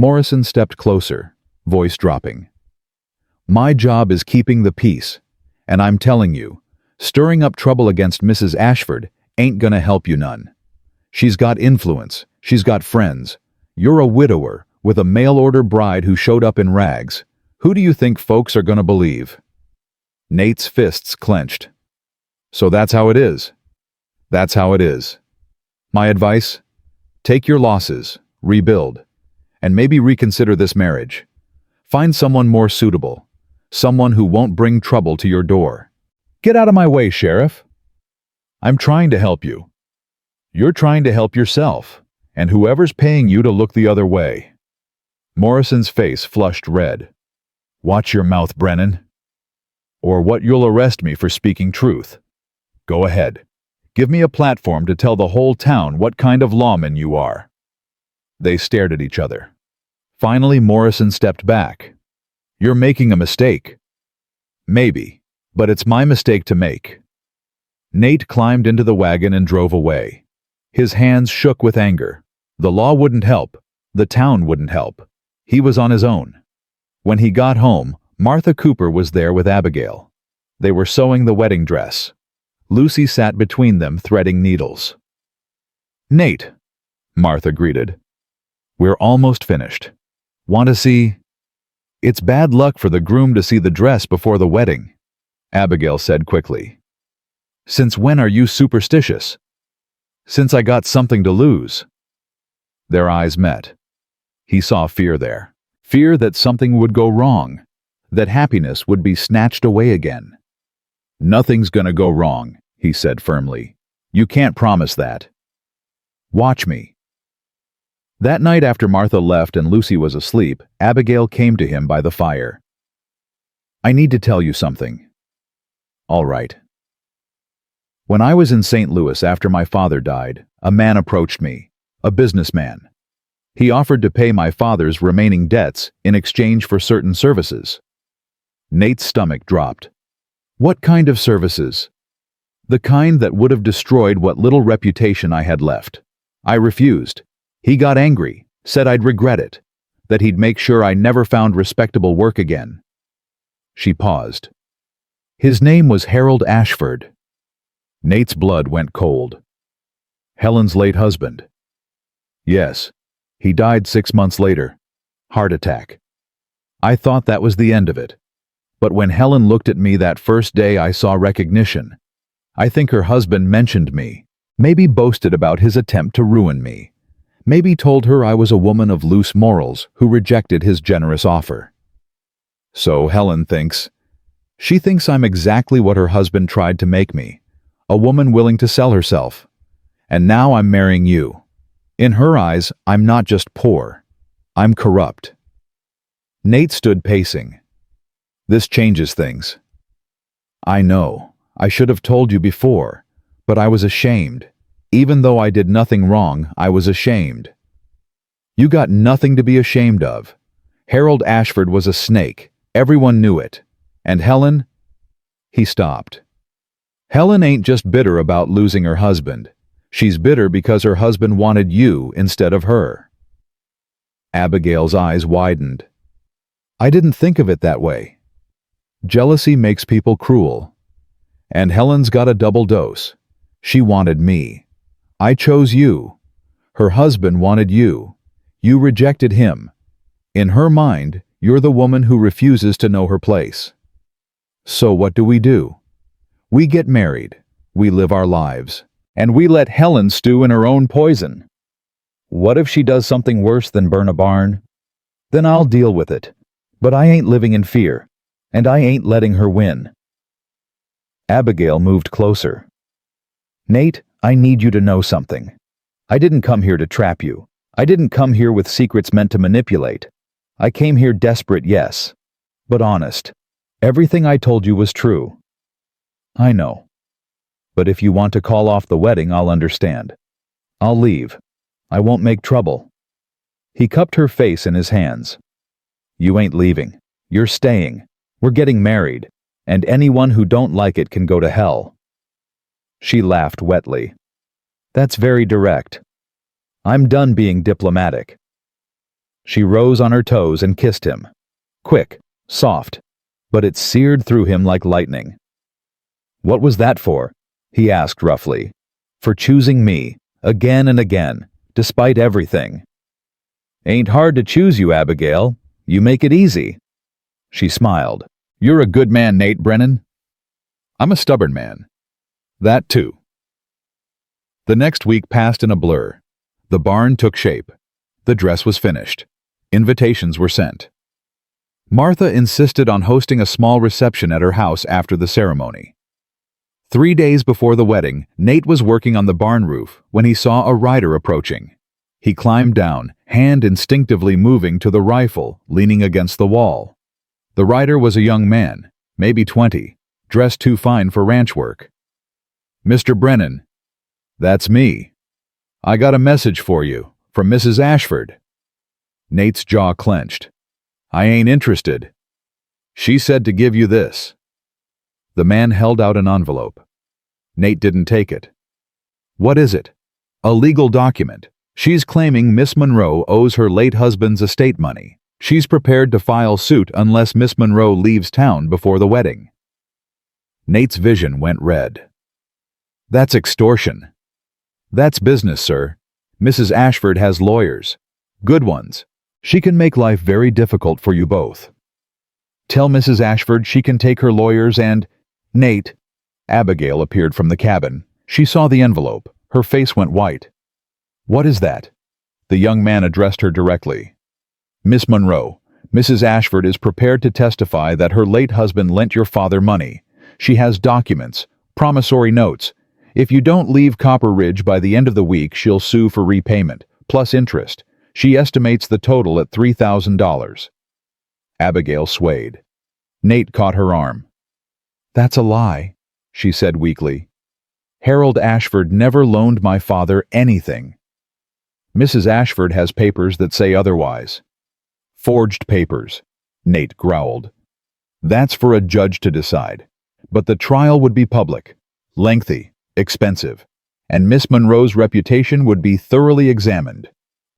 Morrison stepped closer, voice dropping. My job is keeping the peace, and I'm telling you, stirring up trouble against Mrs. Ashford ain't gonna help you none. She's got influence, she's got friends. You're a widower with a mail-order bride who showed up in rags. Who do you think folks are gonna believe? Nate's fists clenched. So that's how it is. That's how it is. My advice? Take your losses, rebuild, and maybe reconsider this marriage. Find someone more suitable, someone who won't bring trouble to your door. Get out of my way, Sheriff. I'm trying to help you. You're trying to help yourself, and whoever's paying you to look the other way. Morrison's face flushed red. Watch your mouth, Brennan. Or what you'll arrest me for speaking truth. Go ahead. Give me a platform to tell the whole town what kind of lawman you are. They stared at each other. Finally, Morrison stepped back. You're making a mistake. Maybe, but it's my mistake to make. Nate climbed into the wagon and drove away. His hands shook with anger. The law wouldn't help. The town wouldn't help. He was on his own. When he got home, Martha Cooper was there with Abigail. They were sewing the wedding dress. Lucy sat between them, threading needles. Nate, Martha greeted. We're almost finished. Want to see? It's bad luck for the groom to see the dress before the wedding, Abigail said quickly. Since when are you superstitious? Since I got something to lose. Their eyes met. He saw fear there. Fear that something would go wrong, that happiness would be snatched away again. Nothing's gonna go wrong, he said firmly. You can't promise that. Watch me. That night after Martha left and Lucy was asleep, Abigail came to him by the fire. I need to tell you something. All right. When I was in St. Louis after my father died, a man approached me, a businessman. He offered to pay my father's remaining debts in exchange for certain services. Nate's stomach dropped. What kind of services? The kind that would have destroyed what little reputation I had left. I refused. He got angry, said I'd regret it, that he'd make sure I never found respectable work again. She paused. His name was Harold Ashford. Nate's blood went cold. Helen's late husband. Yes, he died 6 months later. Heart attack. I thought that was the end of it. But when Helen looked at me that first day, I saw recognition. I think her husband mentioned me, maybe boasted about his attempt to ruin me, maybe told her I was a woman of loose morals who rejected his generous offer. So Helen thinks. She thinks I'm exactly what her husband tried to make me, a woman willing to sell herself. And now I'm marrying you. In her eyes, I'm not just poor. I'm corrupt. Nate stood pacing. This changes things. I know. I should have told you before, but I was ashamed. Even though I did nothing wrong, I was ashamed. You got nothing to be ashamed of. Harold Ashford was a snake. Everyone knew it. And Helen? He stopped. Helen ain't just bitter about losing her husband. She's bitter because her husband wanted you instead of her. Abigail's eyes widened. I didn't think of it that way. Jealousy makes people cruel. And Helen's got a double dose. She wanted me. I chose you. Her husband wanted you. You rejected him. In her mind, you're the woman who refuses to know her place. So what do? We get married. We live our lives. And we let Helen stew in her own poison. What if she does something worse than burn a barn? Then I'll deal with it. But I ain't living in fear. And I ain't letting her win. Abigail moved closer. Nate, I need you to know something. I didn't come here to trap you. I didn't come here with secrets meant to manipulate. I came here desperate, yes, but honest. Everything I told you was true. I know. But if you want to call off the wedding, I'll understand. I'll leave. I won't make trouble. He cupped her face in his hands. You ain't leaving. You're staying. We're getting married, and anyone who don't like it can go to hell. She laughed wetly. That's very direct. I'm done being diplomatic. She rose on her toes and kissed him. Quick, soft, but it seared through him like lightning. "What was that for?" he asked roughly. "For choosing me, again and again, despite everything." "Ain't hard to choose you, Abigail. You make it easy." She smiled. "You're a good man, Nate Brennan." "I'm a stubborn man." "That too." The next week passed in a blur. The barn took shape. The dress was finished. Invitations were sent. Martha insisted on hosting a small reception at her house after the ceremony. 3 days before the wedding, Nate was working on the barn roof when he saw a rider approaching. He climbed down, hand instinctively moving to the rifle, leaning against the wall. The rider was a young man, maybe 20, dressed too fine for ranch work. "Mr. Brennan." "That's me. I got a message for you, from Mrs. Ashford." Nate's jaw clenched. "I ain't interested. She said to give you this." The man held out an envelope. Nate didn't take it. "What is it?" "A legal document. She's claiming Miss Monroe owes her late husband's estate money. She's prepared to file suit unless Miss Monroe leaves town before the wedding." Nate's vision went red. "That's extortion." "That's business, sir. Mrs. Ashford has lawyers. Good ones. She can make life very difficult for you both. Tell Mrs. Ashford she can take her lawyers and—" "Nate." Abigail appeared from the cabin. She saw the envelope. Her face went white. "What is that?" The young man addressed her directly. "Miss Monroe, Mrs. Ashford is prepared to testify that her late husband lent your father money. She has documents, promissory notes. If you don't leave Copper Ridge by the end of the week, she'll sue for repayment, plus interest. She estimates the total at $3,000. Abigail swayed. Nate caught her arm. "That's a lie," she said weakly. "Harold Ashford never loaned my father anything." "Mrs. Ashford has papers that say otherwise." "Forged papers," Nate growled. "That's for a judge to decide. But the trial would be public, lengthy, expensive, and Miss Monroe's reputation would be thoroughly examined.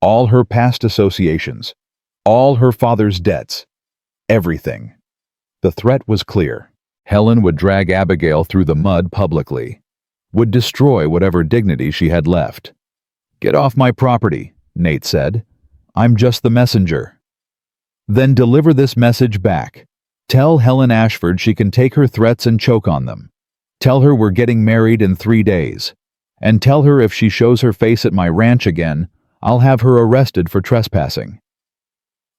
All her past associations, all her father's debts, everything." The threat was clear. Helen would drag Abigail through the mud publicly, would destroy whatever dignity she had left. "Get off my property," Nate said. "I'm just the messenger." "Then deliver this message back. Tell Helen Ashford she can take her threats and choke on them. Tell her we're getting married in 3 days. And tell her if she shows her face at my ranch again, I'll have her arrested for trespassing."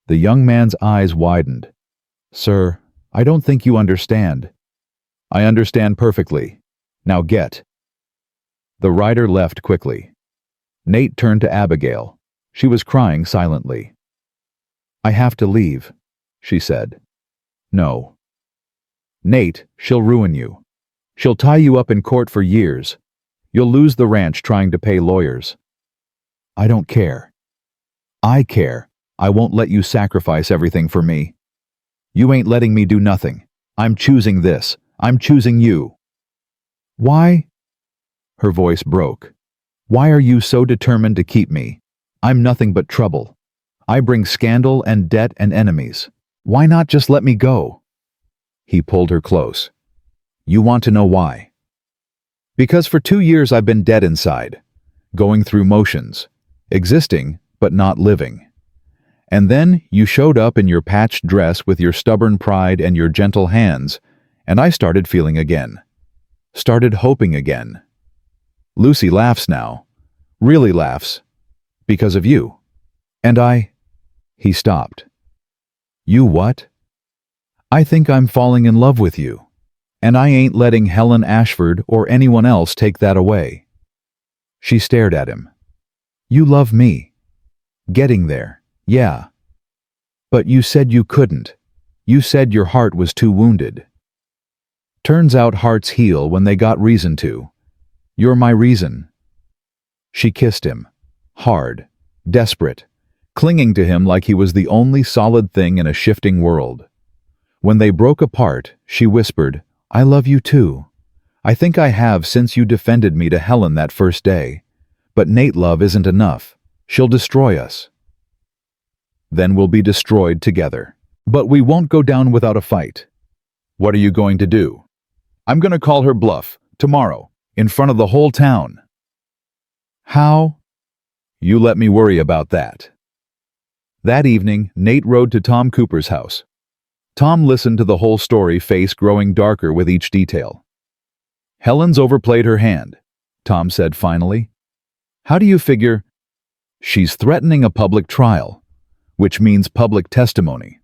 The young man's eyes widened. "Sir, I don't think you understand." "I understand perfectly. Now get." The rider left quickly. Nate turned to Abigail. She was crying silently. "I have to leave," she said. "No." "Nate, she'll ruin you. She'll tie you up in court for years. You'll lose the ranch trying to pay lawyers." "I don't care." "I care. I won't let you sacrifice everything for me. You ain't letting me do nothing. I'm choosing this. I'm choosing you." "Why?" Her voice broke. "Why are you so determined to keep me? I'm nothing but trouble. I bring scandal and debt and enemies. Why not just let me go?" He pulled her close. "You want to know why?" "Because for 2 years I've been dead inside, going through motions, existing but not living. And then you showed up in your patched dress with your stubborn pride and your gentle hands, and I started feeling again. Started hoping again. Lucy laughs now. Really laughs. Because of you. And I—" He stopped. "You what?" "I think I'm falling in love with you. And I ain't letting Helen Ashford or anyone else take that away." She stared at him. "You love me. Getting there, yeah. But you said you couldn't. You said your heart was too wounded. Turns out hearts heal when they got reason to. You're my reason." She kissed him, hard, desperate, clinging to him like he was the only solid thing in a shifting world. When they broke apart, she whispered, "I love you too. I think I have since you defended me to Helen that first day. But Nate love isn't enough. She'll destroy us." Then we'll be destroyed together. But we won't go down without a fight. What are you going to do? I'm going to call her bluff, tomorrow, in front of the whole town. How? You let me worry about that. That evening, Nate rode to Tom Cooper's house. Tom listened to the whole story, face growing darker with each detail. Helen's overplayed her hand, Tom said finally. How do you figure? She's threatening a public trial, which means public testimony,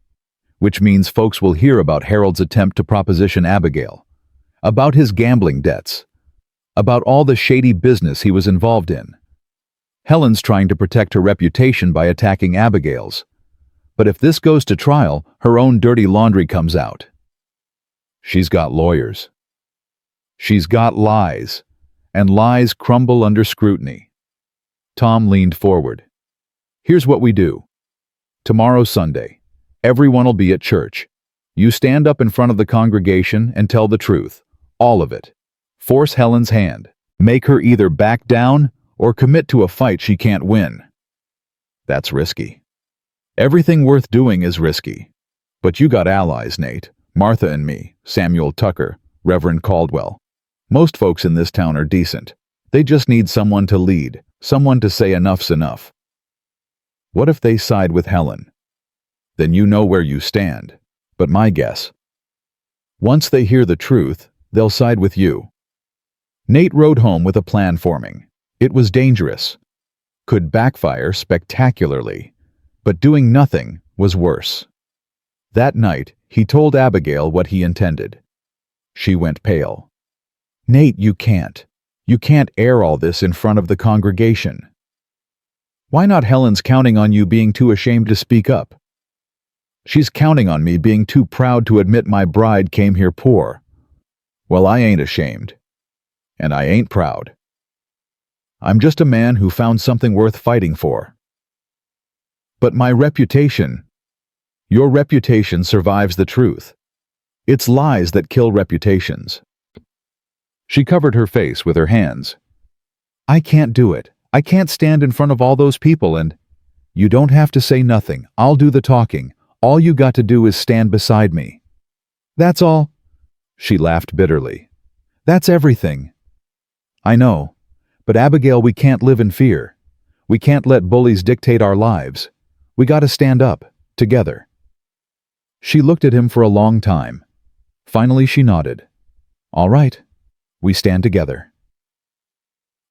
which means folks will hear about Harold's attempt to proposition Abigail, about his gambling debts, about all the shady business he was involved in. Helen's trying to protect her reputation by attacking Abigail's. But if this goes to trial, her own dirty laundry comes out. She's got lawyers. She's got lies, and lies crumble under scrutiny. Tom leaned forward. Here's what we do. Tomorrow's Sunday. Everyone'll be at church. You stand up in front of the congregation and tell the truth. All of it. Force Helen's hand. Make her either back down or commit to a fight she can't win. That's risky. Everything worth doing is risky. But you got allies, Nate. Martha and me, Samuel Tucker, Reverend Caldwell. Most folks in this town are decent. They just need someone to lead, someone to say enough's enough. What if they side with Helen? Then you know where you stand. But my guess. Once they hear the truth, they'll side with you. Nate rode home with a plan forming. It was dangerous. Could backfire spectacularly. But doing nothing was worse. That night, he told Abigail what he intended. She went pale. Nate, you can't. You can't air all this in front of the congregation. Why not? Helen's counting on you being too ashamed to speak up. She's counting on me being too proud to admit my bride came here poor. Well, I ain't ashamed. And I ain't proud. I'm just a man who found something worth fighting for. But my reputation, your reputation survives the truth. It's lies that kill reputations. She covered her face with her hands. I can't do it. I can't stand in front of all those people and... You don't have to say nothing. I'll do the talking. All you got to do is stand beside me. That's all. She laughed bitterly. That's everything. I know. But Abigail, we can't live in fear. We can't let bullies dictate our lives. We gotta stand up, together. She looked at him for a long time. Finally she nodded. All right, we stand together.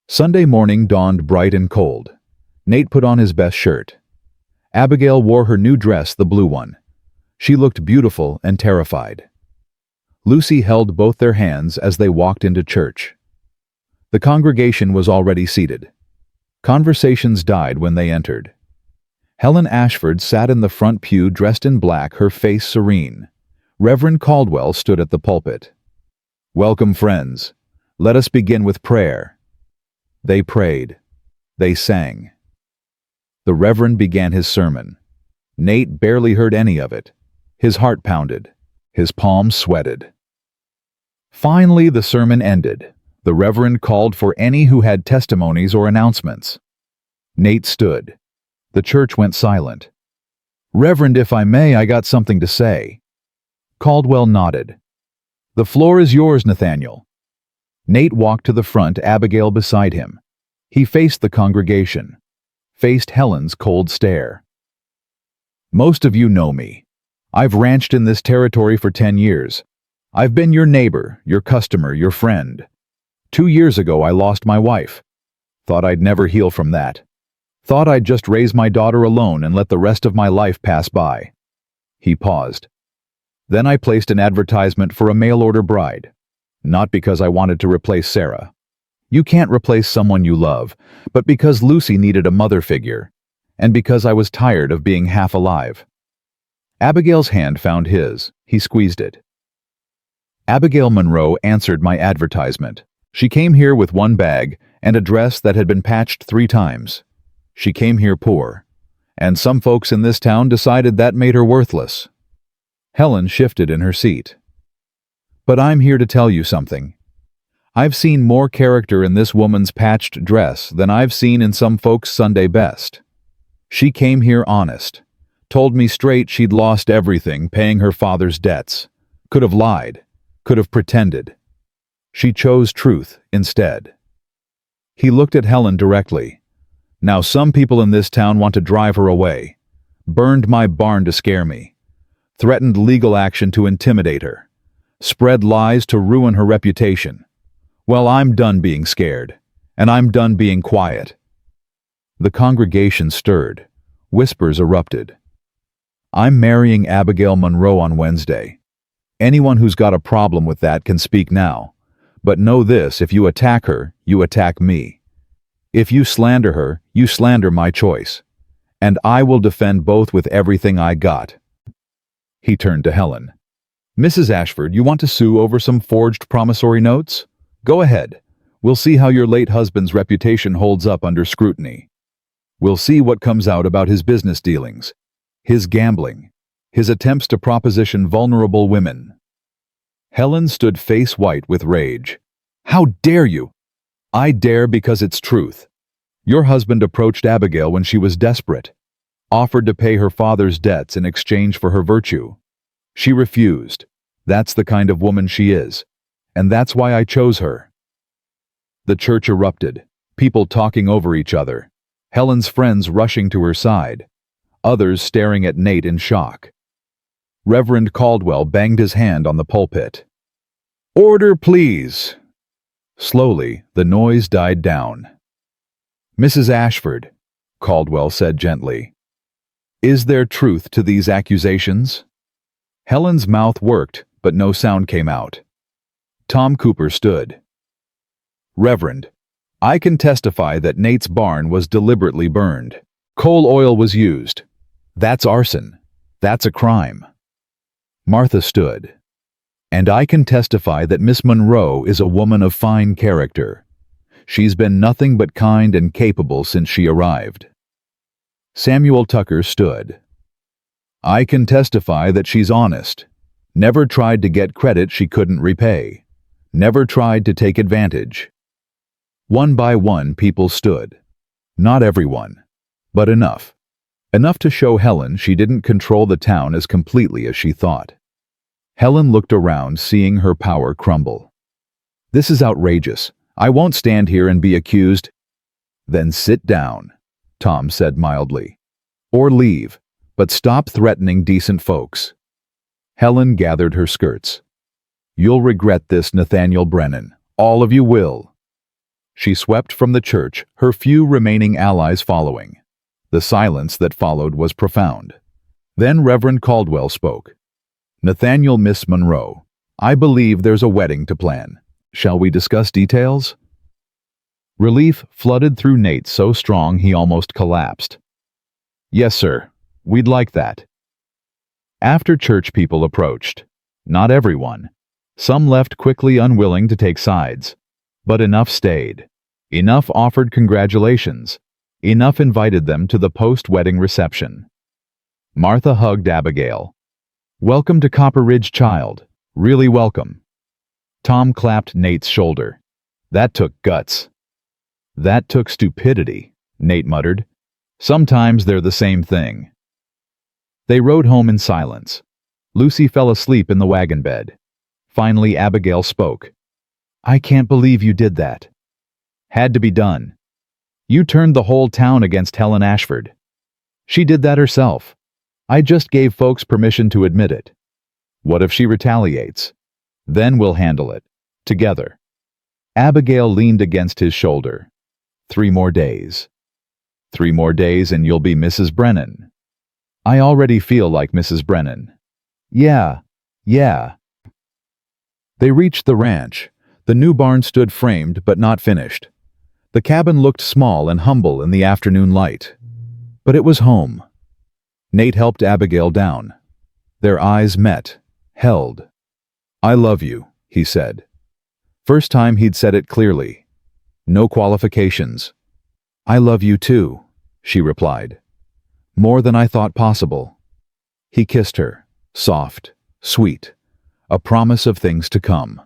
Sunday morning dawned bright and cold. Nate put on his best shirt. Abigail wore her new dress, the blue one. She looked beautiful and terrified. Lucy held both their hands as they walked into church. The congregation was already seated. Conversations died when they entered. Helen Ashford sat in the front pew dressed in black, her face serene. Reverend Caldwell stood at the pulpit. Welcome, friends. Let us begin with prayer. They prayed. They sang. The Reverend began his sermon. Nate barely heard any of it. His heart pounded. His palms sweated. Finally, the sermon ended. The Reverend called for any who had testimonies or announcements. Nate stood. The church went silent. Reverend, if I may, I got something to say. Caldwell nodded. The floor is yours, Nathaniel. Nate walked to the front, Abigail beside him. He faced the congregation, faced Helen's cold stare. Most of you know me. I've ranched in this territory for 10 years. I've been your neighbor, your customer, your friend. 2 years ago, I lost my wife. Thought I'd never heal from that. Thought I'd just raise my daughter alone and let the rest of my life pass by. He paused. Then I placed an advertisement for a mail-order bride. Not because I wanted to replace Sarah. You can't replace someone you love, but because Lucy needed a mother figure, and because I was tired of being half alive. Abigail's hand found his. He squeezed it. Abigail Monroe answered my advertisement. She came here with one bag and a dress that had been patched 3 times. She came here poor, and some folks in this town decided that made her worthless. Helen shifted in her seat. But I'm here to tell you something. I've seen more character in this woman's patched dress than I've seen in some folks' Sunday best. She came here honest, Told me straight she'd lost everything paying her father's debts. Could have lied. Could have pretended. She chose truth instead. He looked at Helen directly. Now some people in this town want to drive her away. Burned my barn to scare me. Threatened legal action to intimidate her. Spread lies to ruin her reputation. Well, I'm done being scared. And I'm done being quiet. The congregation stirred. Whispers erupted. I'm marrying Abigail Monroe on Wednesday. Anyone who's got a problem with that can speak now. But know this, if you attack her, you attack me. If you slander her, you slander my choice. And I will defend both with everything I got. He turned to Helen. Mrs. Ashford, you want to sue over some forged promissory notes? Go ahead. We'll see how your late husband's reputation holds up under scrutiny. We'll see what comes out about his business dealings, his gambling, his attempts to proposition vulnerable women. Helen stood face white with rage. How dare you? I dare because it's truth. Your husband approached Abigail when she was desperate, offered to pay her father's debts in exchange for her virtue. She refused. That's the kind of woman she is, and that's why I chose her. The church erupted, people talking over each other, Helen's friends rushing to her side, others staring at Nate in shock. Reverend Caldwell banged his hand on the pulpit. Order, please. Slowly, the noise died down. Mrs. Ashford, Caldwell said gently, is there truth to these accusations? Helen's mouth worked, but no sound came out. Tom Cooper stood. Reverend, I can testify that Nate's barn was deliberately burned. Coal oil was used. That's arson. That's a crime. Martha stood. And I can testify that Miss Monroe is a woman of fine character. She's been nothing but kind and capable since she arrived. Samuel Tucker stood. I can testify that she's honest. Never tried to get credit she couldn't repay. Never tried to take advantage. One by one, people stood. Not everyone, but enough. Enough to show Helen she didn't control the town as completely as she thought. Helen looked around, seeing her power crumble. This is outrageous. I won't stand here and be accused. Then sit down, Tom said mildly. Or leave, but stop threatening decent folks. Helen gathered her skirts. You'll regret this, Nathaniel Brennan. All of you will. She swept from the church, her few remaining allies following. The silence that followed was profound. Then Reverend Caldwell spoke. Nathaniel, Miss Monroe, I believe there's a wedding to plan. Shall we discuss details? Relief flooded through Nate so strong he almost collapsed. Yes, sir. We'd like that. After church people approached. Not everyone. Some left quickly, unwilling to take sides. But enough stayed. Enough offered congratulations. Enough invited them to the post-wedding reception. Martha hugged Abigail. Welcome to Copper Ridge, child. Really welcome. Tom clapped Nate's shoulder. That took guts. That took stupidity, Nate muttered. Sometimes they're the same thing. They rode home in silence. Lucy fell asleep in the wagon bed. Finally, Abigail spoke. I can't believe you did that. Had to be done. You turned the whole town against Helen Ashford. She did that herself. I just gave folks permission to admit it. What if she retaliates? Then we'll handle it. Together. Abigail leaned against his shoulder. 3 more days. 3 more days and you'll be Mrs. Brennan. I already feel like Mrs. Brennan. Yeah. They reached the ranch. The new barn stood framed but not finished. The cabin looked small and humble in the afternoon light. But it was home. Nate helped Abigail down. Their eyes met, held. I love you, he said. First time he'd said it clearly. No qualifications. I love you too, she replied. More than I thought possible. He kissed her, soft, sweet, a promise of things to come.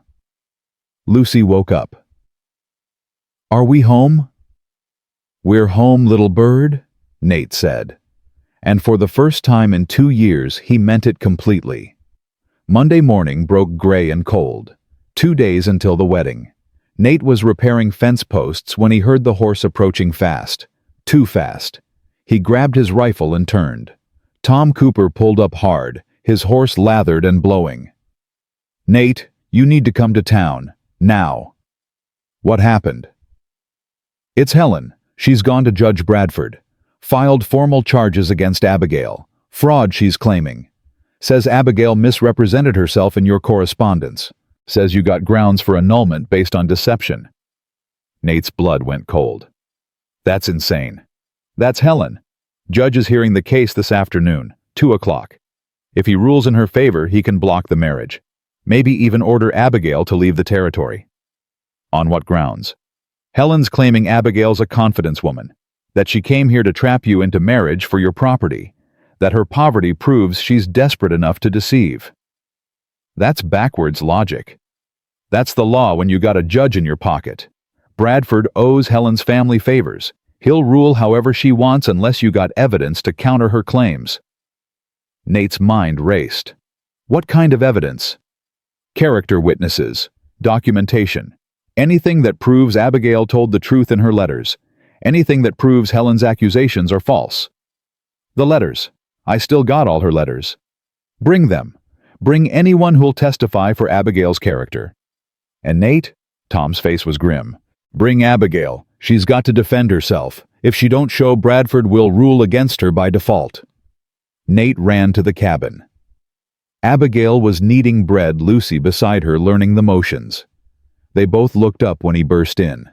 Lucy woke up. Are we home? We're home, little bird, Nate said. And for the first time in 2 years, he meant it completely. Monday morning broke gray and cold. 2 days until the wedding. Nate was repairing fence posts when he heard the horse approaching fast. Too fast. He grabbed his rifle and turned. Tom Cooper pulled up hard, his horse lathered and blowing. "Nate, you need to come to town. Now." "What happened?" "It's Helen. She's gone to Judge Bradford. Filed formal charges against Abigail. Fraud, she's claiming. Says Abigail misrepresented herself in your correspondence. Says you got grounds for annulment based on deception." Nate's blood went cold. "That's insane. That's Helen. Judge is hearing the case this afternoon, 2 o'clock. If he rules in her favor, he can block the marriage. Maybe even order Abigail to leave the territory." "On what grounds?" "Helen's claiming Abigail's a confidence woman. That she came here to trap you into marriage for your property. That her poverty proves she's desperate enough to deceive." "That's backwards logic. That's the law when you got a judge in your pocket. Bradford owes Helen's family favors. He'll rule however she wants unless you got evidence to counter her claims." Nate's mind raced. "What kind of evidence?" "Character witnesses, documentation, anything that proves Abigail told the truth in her letters, anything that proves Helen's accusations are false." "The letters. I still got all her letters." "Bring them. Bring anyone who'll testify for Abigail's character." "And Nate?" Tom's face was grim. "Bring Abigail. She's got to defend herself. If she don't show, Bradford will rule against her by default." Nate ran to the cabin. Abigail was kneading bread, Lucy beside her learning the motions. They both looked up when he burst in.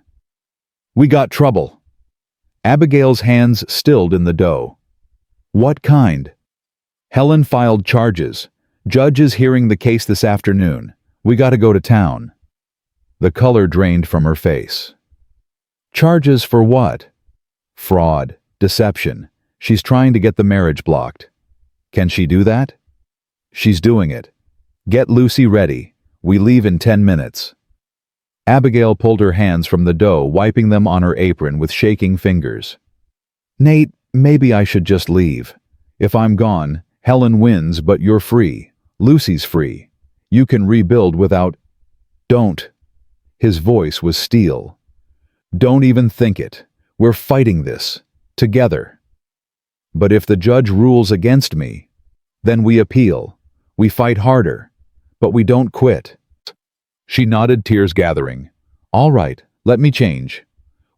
"We got trouble." Abigail's hands stilled in the dough. "What kind?" "Helen filed charges. Judge is hearing the case this afternoon. We gotta go to town." The color drained from her face. "Charges for what?" "Fraud, deception. She's trying to get the marriage blocked." "Can she do that?" "She's doing it. Get Lucy ready. We leave in 10 minutes." Abigail pulled her hands from the dough, wiping them on her apron with shaking fingers. "Nate, maybe I should just leave. If I'm gone, Helen wins, but you're free. Lucy's free. You can rebuild without—" "Don't." His voice was steel. "Don't even think it. We're fighting this. Together. But if the judge rules against me, then we appeal. We fight harder. But we don't quit." She nodded, tears gathering. "All right, let me change.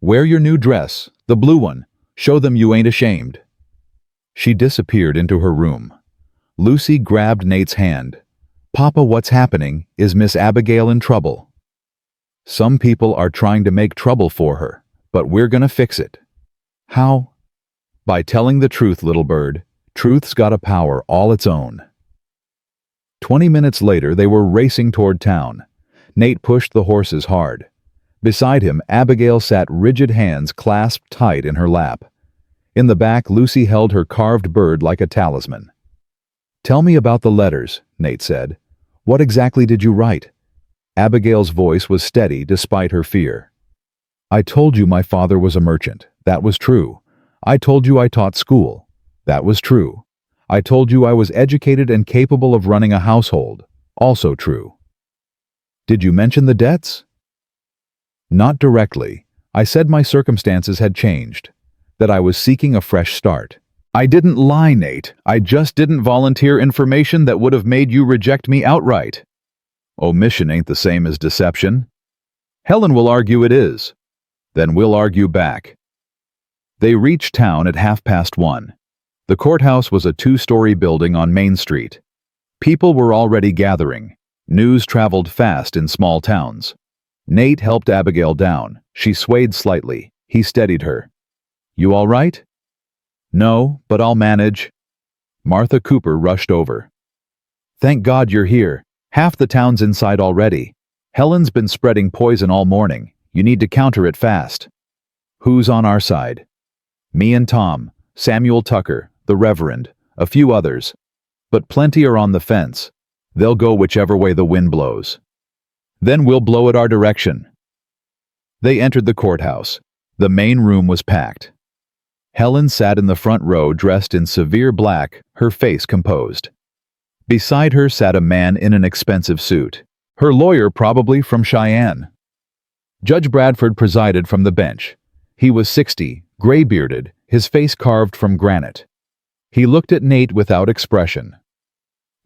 Wear your new dress, the blue one. Show them you ain't ashamed." She disappeared into her room. Lucy grabbed Nate's hand. "Papa, what's happening? Is Miss Abigail in trouble?" "Some people are trying to make trouble for her, but we're gonna fix it." "How?" "By telling the truth, little bird. Truth's got a power all its own." 20 minutes later, they were racing toward town. Nate pushed the horses hard. Beside him, Abigail sat, rigid hands clasped tight in her lap. In the back, Lucy held her carved bird like a talisman. "Tell me about the letters," Nate said. "What exactly did you write?" Abigail's voice was steady despite her fear. "I told you my father was a merchant. That was true. I told you I taught school. That was true. I told you I was educated and capable of running a household. Also true." "Did you mention the debts?" "Not directly. I said my circumstances had changed, that I was seeking a fresh start." "I didn't lie, Nate. I just didn't volunteer information that would have made you reject me outright." "Omission ain't the same as deception." "Helen will argue it is." "Then we'll argue back." They reached town at 1:30. The courthouse was a 2-story building on Main Street. People were already gathering. News traveled fast in small towns. Nate helped Abigail down. She swayed slightly. He steadied her. "You all right?" "No, but I'll manage." Martha Cooper rushed over. "Thank God you're here. Half the town's inside already. Helen's been spreading poison all morning. You need to counter it fast." "Who's on our side?" "Me and Tom, Samuel Tucker, the Reverend, a few others. But plenty are on the fence. They'll go whichever way the wind blows. Then we'll blow it our direction." They entered the courthouse. The main room was packed. Helen sat in the front row dressed in severe black, her face composed. Beside her sat a man in an expensive suit. Her lawyer, probably from Cheyenne. Judge Bradford presided from the bench. He was 60, gray-bearded, his face carved from granite. He looked at Nate without expression.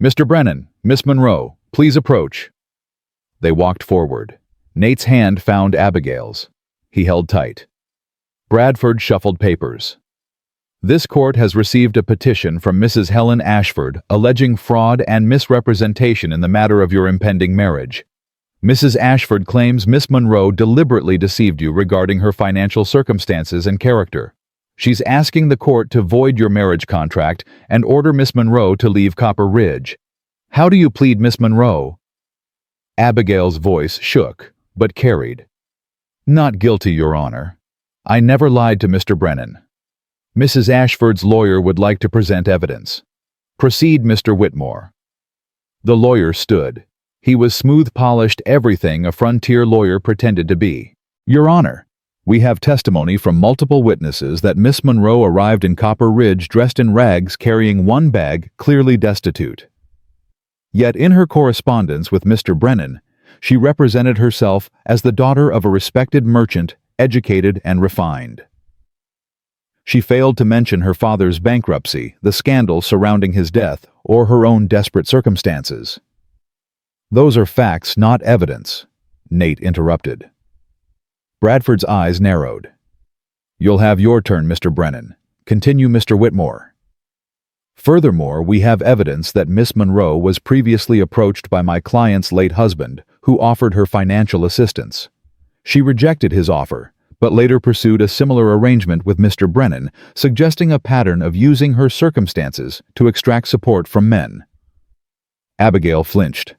"Mr. Brennan, Miss Monroe, please approach." They walked forward. Nate's hand found Abigail's. He held tight. Bradford shuffled papers. "This court has received a petition from Mrs. Helen Ashford alleging fraud and misrepresentation in the matter of your impending marriage. Mrs. Ashford claims Miss Monroe deliberately deceived you regarding her financial circumstances and character. She's asking the court to void your marriage contract and order Miss Monroe to leave Copper Ridge. How do you plead, Miss Monroe?" Abigail's voice shook, but carried. "Not guilty, Your Honor. I never lied to Mr. Brennan. Mrs. Ashford's lawyer would like to present evidence. Proceed, Mr. Whitmore." The lawyer stood. He was smooth-polished everything a frontier lawyer pretended to be. "Your Honor, we have testimony from multiple witnesses that Miss Monroe arrived in Copper Ridge dressed in rags carrying one bag, clearly destitute. Yet in her correspondence with Mr. Brennan, she represented herself as the daughter of a respected merchant, educated and refined. She failed to mention her father's bankruptcy, the scandal surrounding his death, or her own desperate circumstances." "Those are facts, not evidence," Nate interrupted. Bradford's eyes narrowed. "You'll have your turn, Mr. Brennan. Continue, Mr. Whitmore." "Furthermore, we have evidence that Miss Monroe was previously approached by my client's late husband, who offered her financial assistance. She rejected his offer, but later pursued a similar arrangement with Mr. Brennan, suggesting a pattern of using her circumstances to extract support from men." Abigail flinched.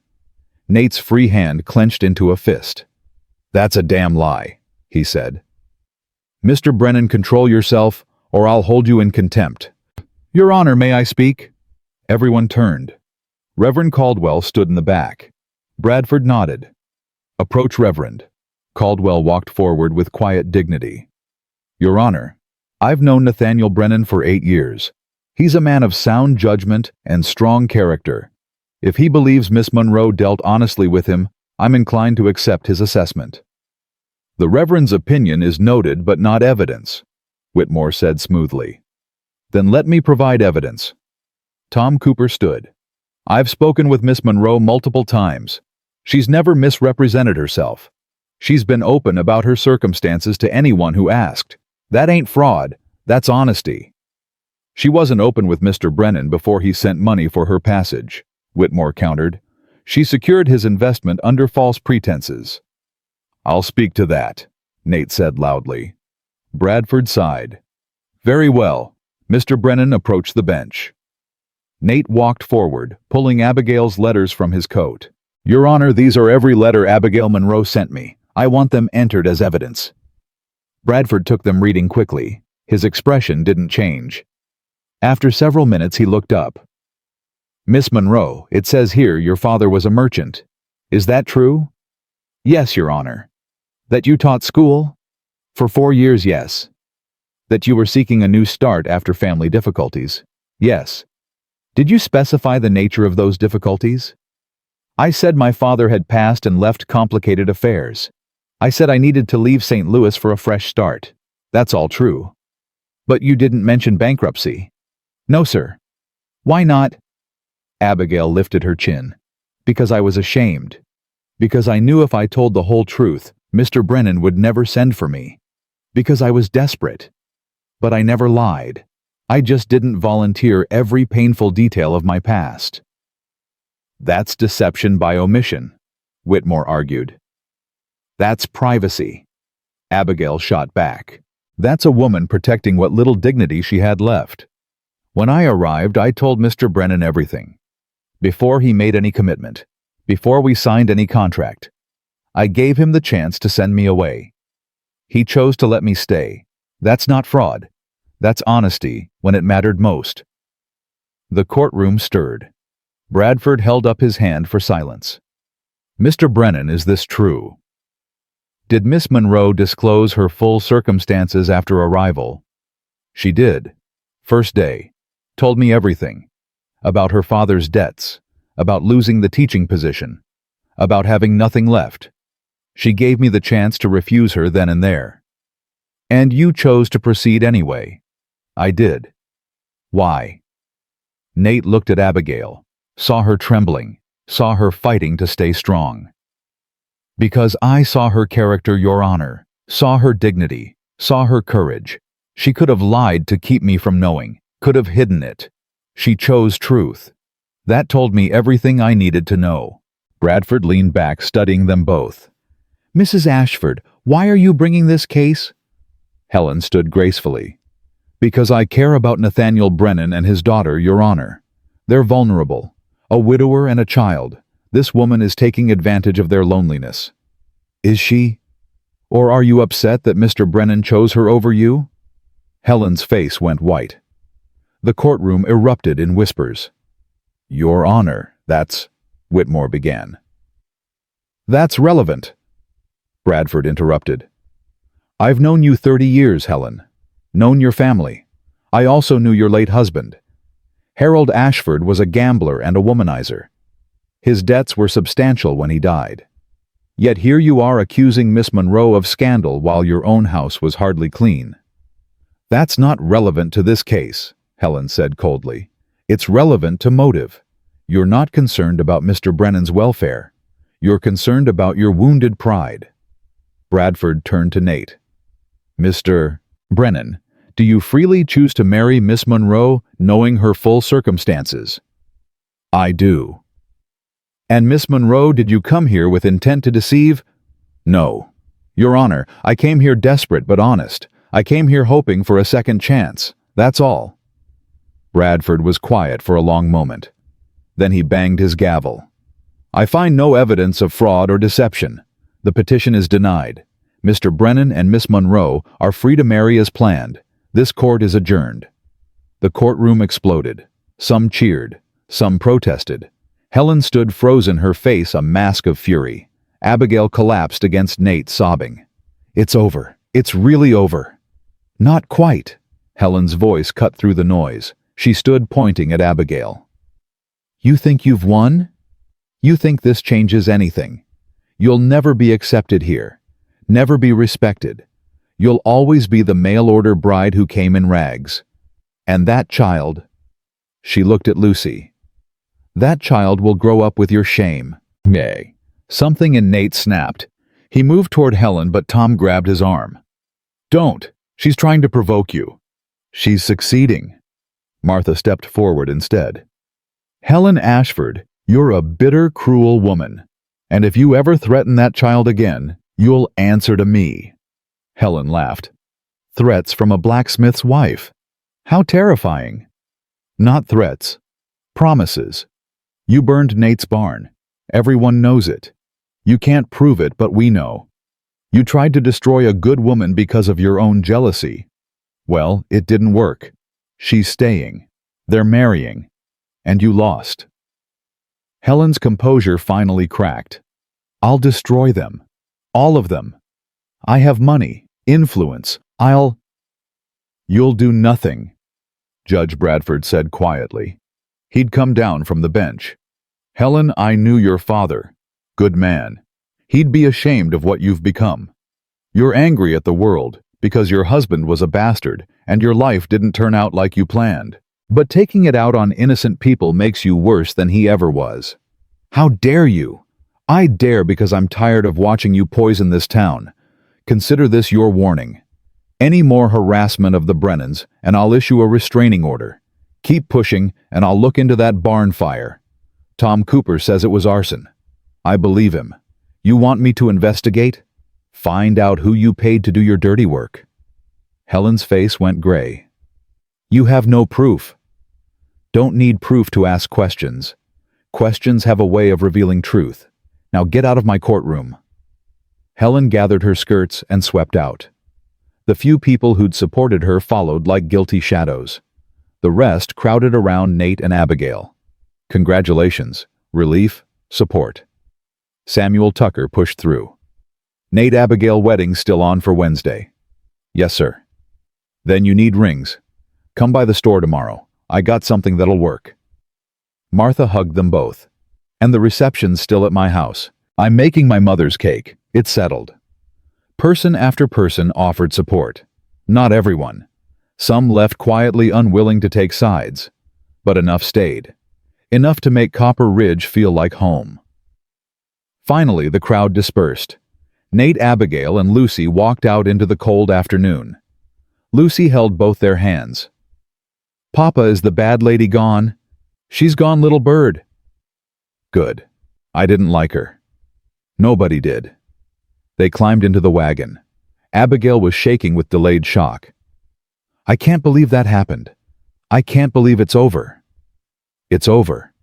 Nate's free hand clenched into a fist. "That's a damn lie," he said. "Mr. Brennan, control yourself, or I'll hold you in contempt." "Your Honor, may I speak?" Everyone turned. Reverend Caldwell stood in the back. Bradford nodded. "Approach, Reverend." Caldwell walked forward with quiet dignity. "Your Honor, I've known Nathaniel Brennan for 8 years. He's a man of sound judgment and strong character. If he believes Miss Monroe dealt honestly with him, I'm inclined to accept his assessment." "The Reverend's opinion is noted but not evidence," Whitmore said smoothly. "Then let me provide evidence." Tom Cooper stood. "I've spoken with Miss Monroe multiple times. She's never misrepresented herself. She's been open about her circumstances to anyone who asked. That ain't fraud, that's honesty." "She wasn't open with Mr. Brennan before he sent money for her passage," Whitmore countered. "She secured his investment under false pretenses." "I'll speak to that," Nate said loudly. Bradford sighed. "Very well." Mr. Brennan approached the bench. Nate walked forward, pulling Abigail's letters from his coat. "Your Honor, these are every letter Abigail Monroe sent me. I want them entered as evidence." Bradford took them, reading quickly. His expression didn't change. After several minutes he looked up. "Miss Monroe, it says here your father was a merchant. Is that true?" "Yes, Your Honor." "That you taught school?" "For 4 years, yes." "That you were seeking a new start after family difficulties?" "Yes." "Did you specify the nature of those difficulties?" "I said my father had passed and left complicated affairs. I said I needed to leave St. Louis for a fresh start. That's all true." "But you didn't mention bankruptcy." "No, sir." "Why not?" Abigail lifted her chin. "Because I was ashamed. Because I knew if I told the whole truth, Mr. Brennan would never send for me. Because I was desperate. But I never lied. I just didn't volunteer every painful detail of my past." "That's deception by omission," Whitmore argued. "That's privacy," Abigail shot back. "That's a woman protecting what little dignity she had left. When I arrived, I told Mr. Brennan everything. Before he made any commitment. Before we signed any contract. I gave him the chance to send me away. He chose to let me stay. That's not fraud. That's honesty when it mattered most." The courtroom stirred. Bradford held up his hand for silence. "Mr. Brennan, is this true? Did Miss Monroe disclose her full circumstances after arrival?" She did. First day. Told me everything. About her father's debts. About losing the teaching position. About having nothing left. She gave me the chance to refuse her then and there. And you chose to proceed anyway. I did. Why? Nate looked at Abigail, saw her trembling, saw her fighting to stay strong. Because I saw her character, Your Honor, saw her dignity, saw her courage. She could have lied to keep me from knowing, could have hidden it. She chose truth. That told me everything I needed to know. Bradford leaned back, studying them both. Mrs. Ashford, why are you bringing this case? Helen stood gracefully. Because I care about Nathaniel Brennan and his daughter, Your Honor. They're vulnerable. A widower and a child. This woman is taking advantage of their loneliness. Is she? Or are you upset that Mr. Brennan chose her over you? Helen's face went white. The courtroom erupted in whispers. Your Honor, that's... Whitmore began. That's relevant, Bradford interrupted. I've known you 30 years, Helen. Known your family. I also knew your late husband. Harold Ashford was a gambler and a womanizer. His debts were substantial when he died. Yet here you are accusing Miss Monroe of scandal while your own house was hardly clean. That's not relevant to this case, Helen said coldly. It's relevant to motive. You're not concerned about Mr. Brennan's welfare. You're concerned about your wounded pride. Bradford turned to Nate. Mr. Brennan, do you freely choose to marry Miss Monroe, knowing her full circumstances? I do. And Miss Monroe, did you come here with intent to deceive? No. Your Honor, I came here desperate but honest. I came here hoping for a second chance. That's all. Bradford was quiet for a long moment. Then he banged his gavel. I find no evidence of fraud or deception. The petition is denied. Mr. Brennan and Miss Monroe are free to marry as planned. This court is adjourned. The courtroom exploded. Some cheered. Some protested. Helen stood frozen, her face a mask of fury. Abigail collapsed against Nate, sobbing. It's over. It's really over. Not quite. Helen's voice cut through the noise. She stood pointing at Abigail. You think you've won? You think this changes anything? You'll never be accepted here. Never be respected. You'll always be the mail-order bride who came in rags. And that child... She looked at Lucy. That child will grow up with your shame. Nay. Something in Nate snapped. He moved toward Helen, but Tom grabbed his arm. Don't. She's trying to provoke you. She's succeeding. Martha stepped forward instead. Helen Ashford, you're a bitter, cruel woman. And if you ever threaten that child again, you'll answer to me. Helen laughed. Threats from a blacksmith's wife. How terrifying. Not threats. Promises. You burned Nate's barn. Everyone knows it. You can't prove it, but we know. You tried to destroy a good woman because of your own jealousy. Well, it didn't work. She's staying. They're marrying. And you lost. Helen's composure finally cracked. I'll destroy them. All of them. I have money, influence. You'll do nothing, Judge Bradford said quietly. He'd come down from the bench. Helen, I knew your father. Good man. He'd be ashamed of what you've become. You're angry at the world because your husband was a bastard and your life didn't turn out like you planned. But taking it out on innocent people makes you worse than he ever was. How dare you? I dare because I'm tired of watching you poison this town. Consider this your warning. Any more harassment of the Brennans, and I'll issue a restraining order. Keep pushing, and I'll look into that barn fire. Tom Cooper says it was arson. I believe him. You want me to investigate? Find out who you paid to do your dirty work. Helen's face went gray. You have no proof. Don't need proof to ask questions. Questions have a way of revealing truth. Now get out of my courtroom. Helen gathered her skirts and swept out. The few people who'd supported her followed like guilty shadows. The rest crowded around Nate and Abigail. Congratulations. Relief. Support. Samuel Tucker pushed through. Nate Abigail wedding still on for Wednesday. Yes, sir. Then you need rings. Come by the store tomorrow. I got something that'll work. Martha hugged them both. And the reception's still at my house. I'm making my mother's cake. It's settled. Person after person offered support. Not everyone. Some left quietly unwilling to take sides. But enough stayed. Enough to make Copper Ridge feel like home. Finally, the crowd dispersed. Nate, Abigail, and Lucy walked out into the cold afternoon. Lucy held both their hands. Papa, is the bad lady gone? She's gone, little bird. Good. I didn't like her. Nobody did. They climbed into the wagon. Abigail was shaking with delayed shock. I can't believe that happened. I can't believe it's over. It's over.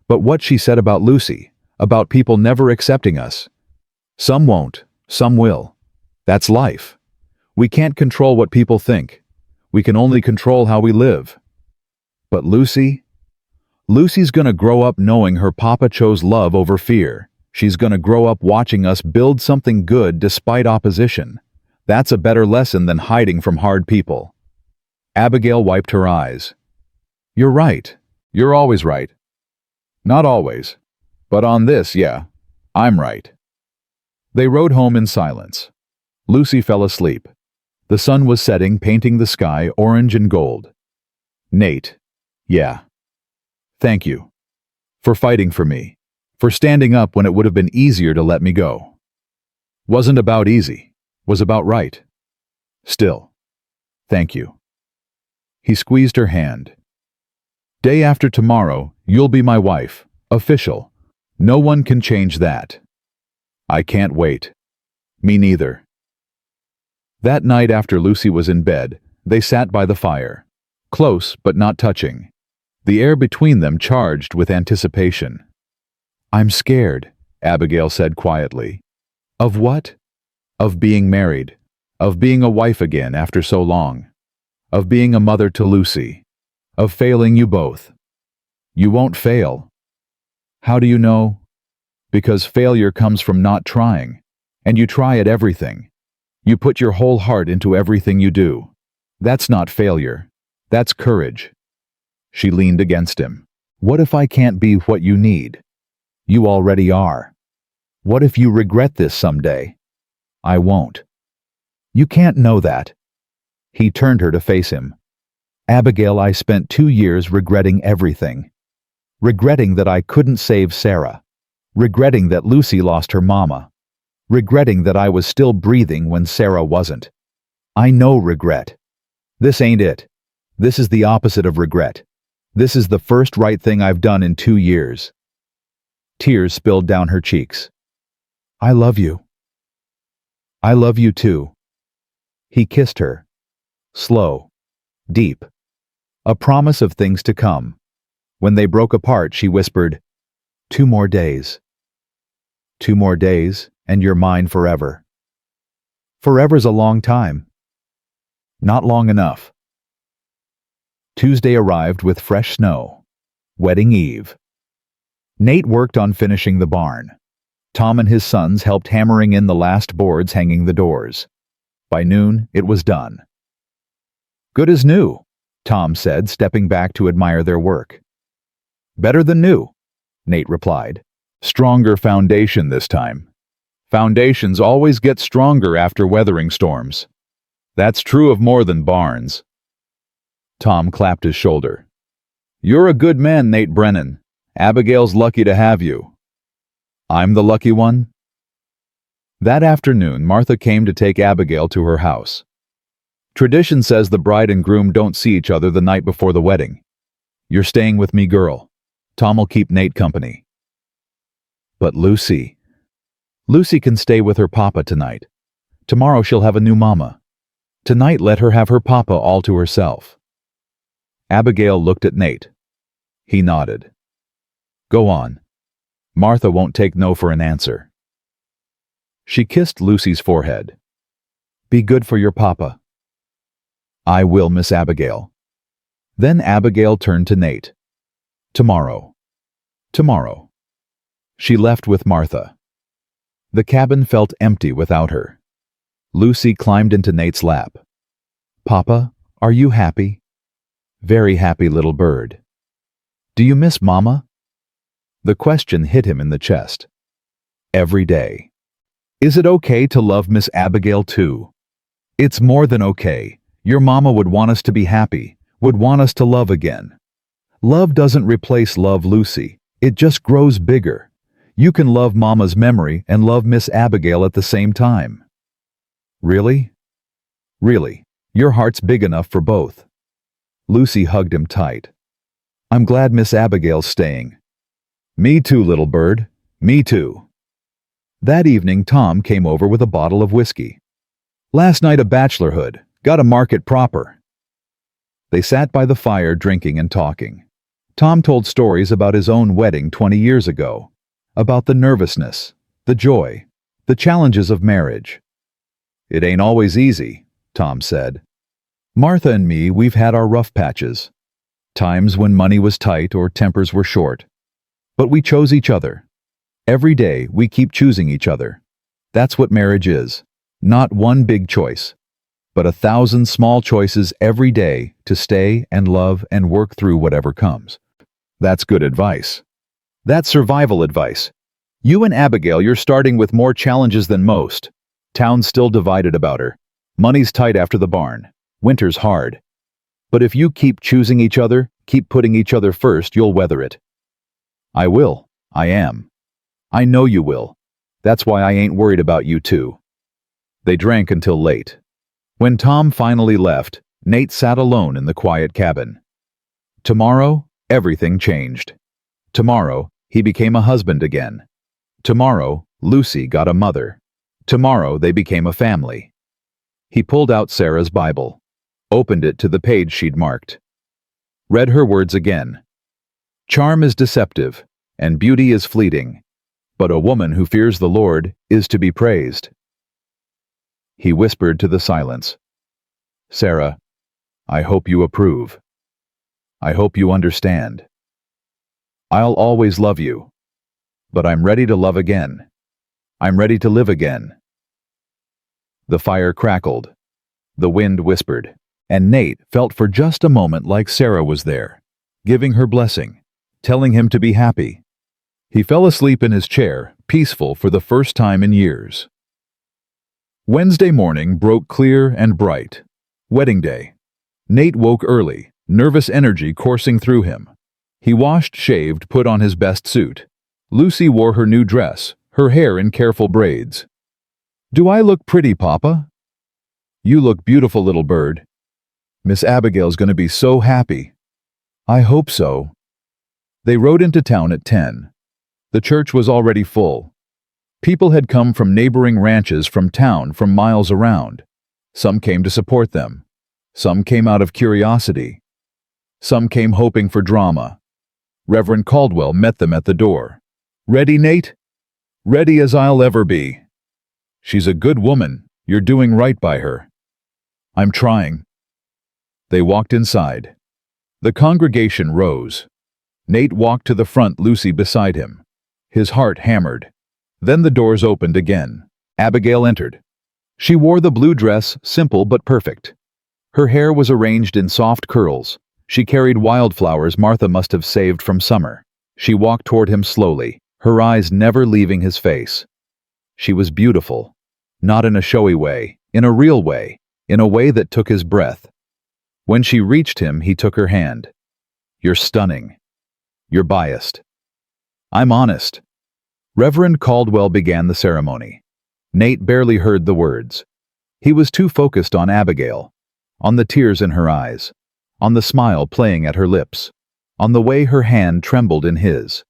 But what she said about Lucy, about people never accepting us. Some won't, some will. That's life. We can't control what people think. We can only control how we live. But Lucy? Lucy's gonna grow up knowing her papa chose love over fear. She's gonna grow up watching us build something good despite opposition. That's a better lesson than hiding from hard people. Abigail wiped her eyes. You're right. You're always right. Not always. But on this, yeah, I'm right. They rode home in silence. Lucy fell asleep. The sun was setting, painting the sky orange and gold. Nate. Yeah. Thank you. For fighting for me. For standing up when it would have been easier to let me go. Wasn't about easy. Was about right. Still. Thank you. He squeezed her hand. Day after tomorrow, you'll be my wife. Official. No one can change that. I can't wait. Me neither. That night after Lucy was in bed, they sat by the fire. Close, but not touching. The air between them charged with anticipation. I'm scared, Abigail said quietly. Of what? Of being married. Of being a wife again after so long. Of being a mother to Lucy. Of failing you both. You won't fail. How do you know? Because failure comes from not trying. And you try at everything. You put your whole heart into everything you do. That's not failure. That's courage. She leaned against him. What if I can't be what you need? You already are. What if you regret this someday? I won't. You can't know that. He turned her to face him. Abigail, I spent 2 years regretting everything. Regretting that I couldn't save Sarah. Regretting that Lucy lost her mama. Regretting that I was still breathing when Sarah wasn't. I know regret. This ain't it. This is the opposite of regret. This is the first right thing I've done in 2 years. Tears spilled down her cheeks. I love you. I love you too. He kissed her. Slow. Deep. A promise of things to come. When they broke apart, she whispered, 2 more days. 2 more days, and you're mine forever. Forever's a long time. Not long enough. Tuesday arrived with fresh snow. Wedding Eve. Nate worked on finishing the barn. Tom and his sons helped hammering in the last boards hanging the doors. By noon, it was done. Good as new, Tom said, stepping back to admire their work. Better than new, Nate replied. Stronger foundation this time. Foundations always get stronger after weathering storms. That's true of more than barns. Tom clapped his shoulder. You're a good man, Nate Brennan. Abigail's lucky to have you. I'm the lucky one? That afternoon, Martha came to take Abigail to her house. Tradition says the bride and groom don't see each other the night before the wedding. You're staying with me, girl. Tom'll keep Nate company. But Lucy. Lucy can stay with her papa tonight. Tomorrow she'll have a new mama. Tonight let her have her papa all to herself. Abigail looked at Nate. He nodded. Go on. Martha won't take no for an answer. She kissed Lucy's forehead. Be good for your papa. I will, Miss Abigail. Then Abigail turned to Nate. Tomorrow. Tomorrow. She left with Martha. The cabin felt empty without her. Lucy climbed into Nate's lap. Papa, are you happy? Very happy little bird. Do you miss Mama? The question hit him in the chest. Every day. Is it okay to love Miss Abigail too? It's more than okay. Your mama would want us to be happy, would want us to love again. Love doesn't replace love, Lucy. It just grows bigger. You can love Mama's memory and love Miss Abigail at the same time. Really? Really, your heart's big enough for both. Lucy hugged him tight. I'm glad Miss Abigail's staying. Me too, little bird. Me too. That evening, Tom came over with a bottle of whiskey. Last night a bachelorhood. Got to mark it proper. They sat by the fire drinking and talking. Tom told stories about his own wedding 20 years ago, about the nervousness, the joy, the challenges of marriage. It ain't always easy, Tom said. Martha and me, we've had our rough patches. Times when money was tight or tempers were short. But we chose each other. Every day we keep choosing each other. That's what marriage is. Not one big choice, but 1,000 small choices every day to stay and love and work through whatever comes. That's good advice. That's survival advice. You and Abigail, you're starting with more challenges than most. Town's still divided about her. Money's tight after the barn. Winter's hard. But if you keep choosing each other, keep putting each other first, you'll weather it. I will. I am. I know you will. That's why I ain't worried about you too. They drank until late. When Tom finally left, Nate sat alone in the quiet cabin. Tomorrow, everything changed. Tomorrow, he became a husband again. Tomorrow, Lucy got a mother. Tomorrow, they became a family. He pulled out Sarah's Bible, opened it to the page she'd marked. Read her words again. Charm is deceptive, and beauty is fleeting, but a woman who fears the Lord is to be praised. He whispered to the silence, Sarah, I hope you approve. I hope you understand. I'll always love you, but I'm ready to love again. I'm ready to live again. The fire crackled. The wind whispered, and Nate felt for just a moment like Sarah was there, giving her blessing, telling him to be happy. He fell asleep in his chair, peaceful for the first time in years. Wednesday morning broke clear and bright. Wedding day. Nate woke early, nervous energy coursing through him. He washed, shaved, put on his best suit. Lucy wore her new dress, her hair in careful braids. Do I look pretty, Papa? You look beautiful, little bird. Miss Abigail's going to be so happy. I hope so. They rode into town at 10. The church was already full. People had come from neighboring ranches from town from miles around. Some came to support them. Some came out of curiosity. Some came hoping for drama. Reverend Caldwell met them at the door. Ready, Nate? Ready as I'll ever be. She's a good woman. You're doing right by her. I'm trying. They walked inside. The congregation rose. Nate walked to the front, Lucy beside him. His heart hammered. Then the doors opened again. Abigail entered. She wore the blue dress, simple but perfect. Her hair was arranged in soft curls. She carried wildflowers Martha must have saved from summer. She walked toward him slowly, her eyes never leaving his face. She was beautiful. Not in a showy way, in a real way, in a way that took his breath. When she reached him, he took her hand. You're stunning. You're biased. I'm honest. Reverend Caldwell began the ceremony. Nate barely heard the words. He was too focused on Abigail, on the tears in her eyes, on the smile playing at her lips, on the way her hand trembled in his.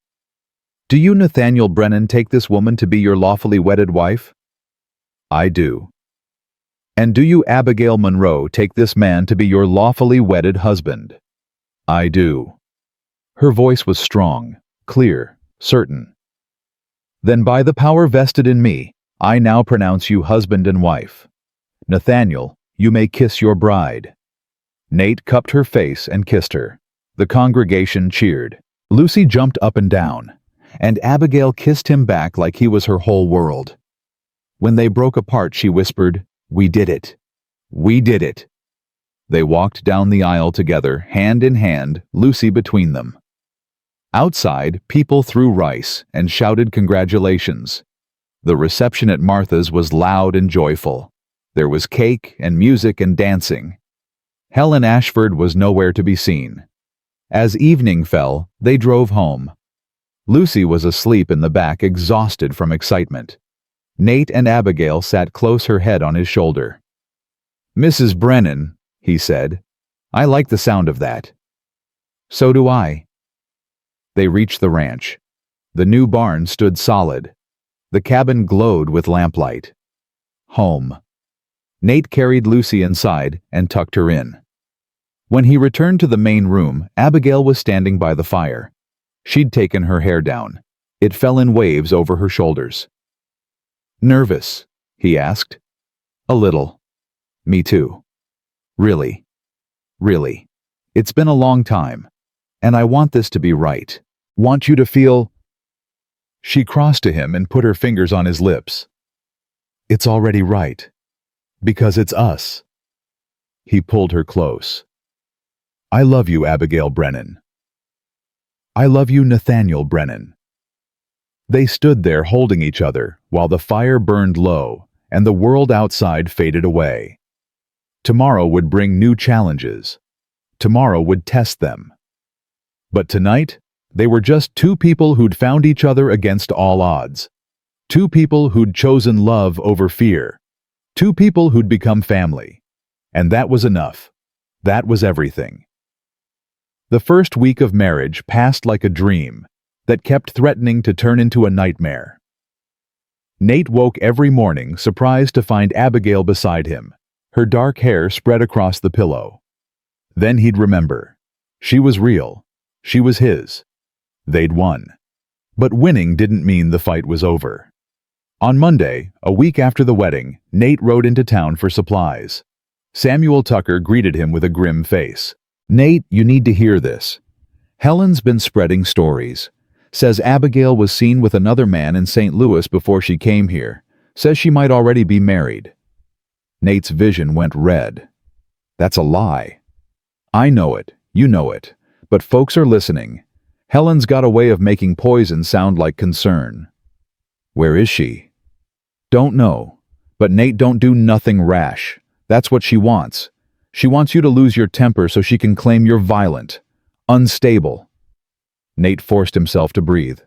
Do you, Nathaniel Brennan, take this woman to be your lawfully wedded wife? I do. And do you, Abigail Monroe, take this man to be your lawfully wedded husband? I do. Her voice was strong, clear, certain. Then by the power vested in me, I now pronounce you husband and wife. Nathaniel, you may kiss your bride. Nate cupped her face and kissed her. The congregation cheered. Lucy jumped up and down, and Abigail kissed him back like he was her whole world. When they broke apart, she whispered, We did it. We did it. They walked down the aisle together, hand in hand, Lucy between them. Outside, people threw rice and shouted congratulations. The reception at Martha's was loud and joyful. There was cake and music and dancing. Helen Ashford was nowhere to be seen. As evening fell, they drove home. Lucy was asleep in the back, exhausted from excitement. Nate and Abigail sat close, her head on his shoulder. "Mrs. Brennan," he said, "I like the sound of that." "So do I." They reached the ranch. The new barn stood solid. The cabin glowed with lamplight. Home. Nate carried Lucy inside and tucked her in. When he returned to the main room, Abigail was standing by the fire. She'd taken her hair down. It fell in waves over her shoulders. "Nervous?" he asked. "A little. Me too. Really. Really. It's been a long time. And I want this to be right. Want you to feel—" She crossed to him and put her fingers on his lips. "It's already right. Because it's us." He pulled her close. "I love you, Abigail Brennan. I love you, Nathaniel Brennan." They stood there holding each other while the fire burned low and the world outside faded away. Tomorrow would bring new challenges. Tomorrow would test them. But tonight, they were just two people who'd found each other against all odds. Two people who'd chosen love over fear. Two people who'd become family. And that was enough. That was everything. The first week of marriage passed like a dream that kept threatening to turn into a nightmare. Nate woke every morning surprised to find Abigail beside him, her dark hair spread across the pillow. Then he'd remember. She was real. She was his. They'd won. But winning didn't mean the fight was over. On Monday, a week after the wedding, Nate rode into town for supplies. Samuel Tucker greeted him with a grim face. "Nate, you need to hear this. Helen's been spreading stories. Says Abigail was seen with another man in St. Louis before she came here. Says she might already be married." Nate's vision went red. "That's a lie." "I know it. You know it. But folks are listening. Helen's got a way of making poison sound like concern." "Where is she?" "Don't know. But Nate, don't do nothing rash. That's what she wants. She wants you to lose your temper so she can claim you're violent. Unstable." Nate forced himself to breathe.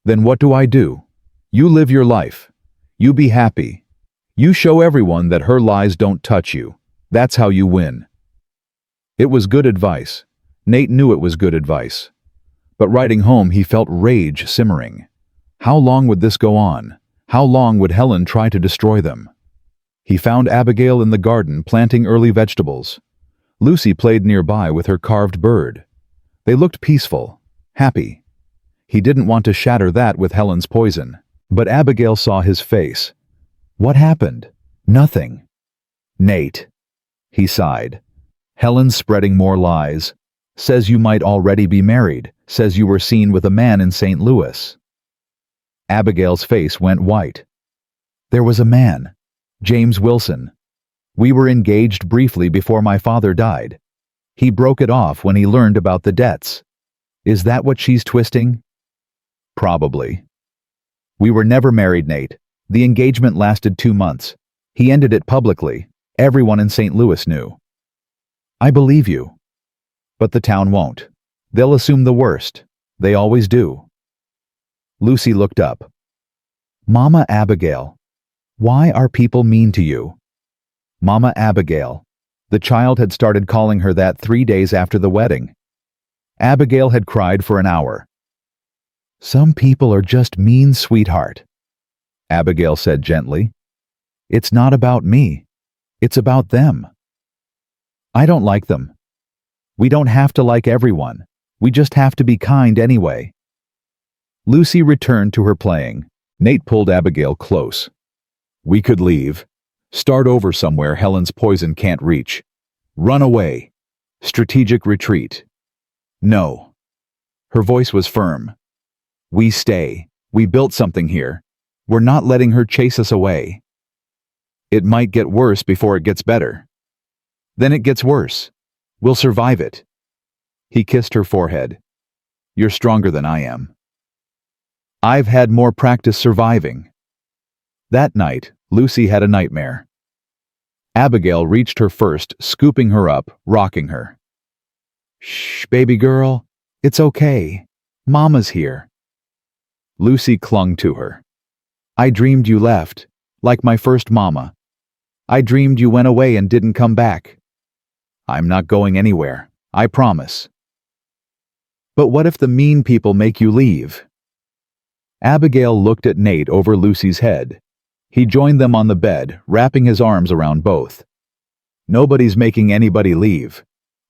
"Then what do I do? You live your life. You be happy. You show everyone that her lies don't touch you. That's how you win." It was good advice. Nate knew it was good advice. But riding home, he felt rage simmering. How long would this go on? How long would Helen try to destroy them? He found Abigail in the garden planting early vegetables. Lucy played nearby with her carved bird. They looked peaceful, happy. He didn't want to shatter that with Helen's poison. But Abigail saw his face. "What happened?" "Nothing." "Nate," he sighed. "Helen's spreading more lies. Says you might already be married. Says you were seen with a man in St. Louis." Abigail's face went white. "There was a man. James Wilson. We were engaged briefly before my father died. He broke it off when he learned about the debts. Is that what she's twisting?" "Probably." "We were never married, Nate. The engagement lasted 2 months. He ended it publicly. Everyone in St. Louis knew." "I believe you. But the town won't. They'll assume the worst. They always do." Lucy looked up. "Mama Abigail. Why are people mean to you?" Mama Abigail. The child had started calling her that 3 days after the wedding. Abigail had cried for an hour. "Some people are just mean, sweetheart," Abigail said gently. "It's not about me. It's about them. I don't like them. We don't have to like everyone. We just have to be kind anyway." Lucy returned to her playing. Nate pulled Abigail close. "We could leave. Start over somewhere Helen's poison can't reach. Run away. Strategic retreat." "No." Her voice was firm. "We stay. We built something here. We're not letting her chase us away. It might get worse before it gets better." Then it gets worse. We'll survive it. He kissed her forehead. You're stronger than I am. I've had more practice surviving. That night, Lucy had a nightmare. Abigail reached her first, scooping her up, rocking her. Shh, baby girl. It's okay. Mama's here. Lucy clung to her. I dreamed you left, like my first mama. I dreamed you went away and didn't come back. I'm not going anywhere, I promise. But what if the mean people make you leave? Abigail looked at Nate over Lucy's head. He joined them on the bed, wrapping his arms around both. Nobody's making anybody leave.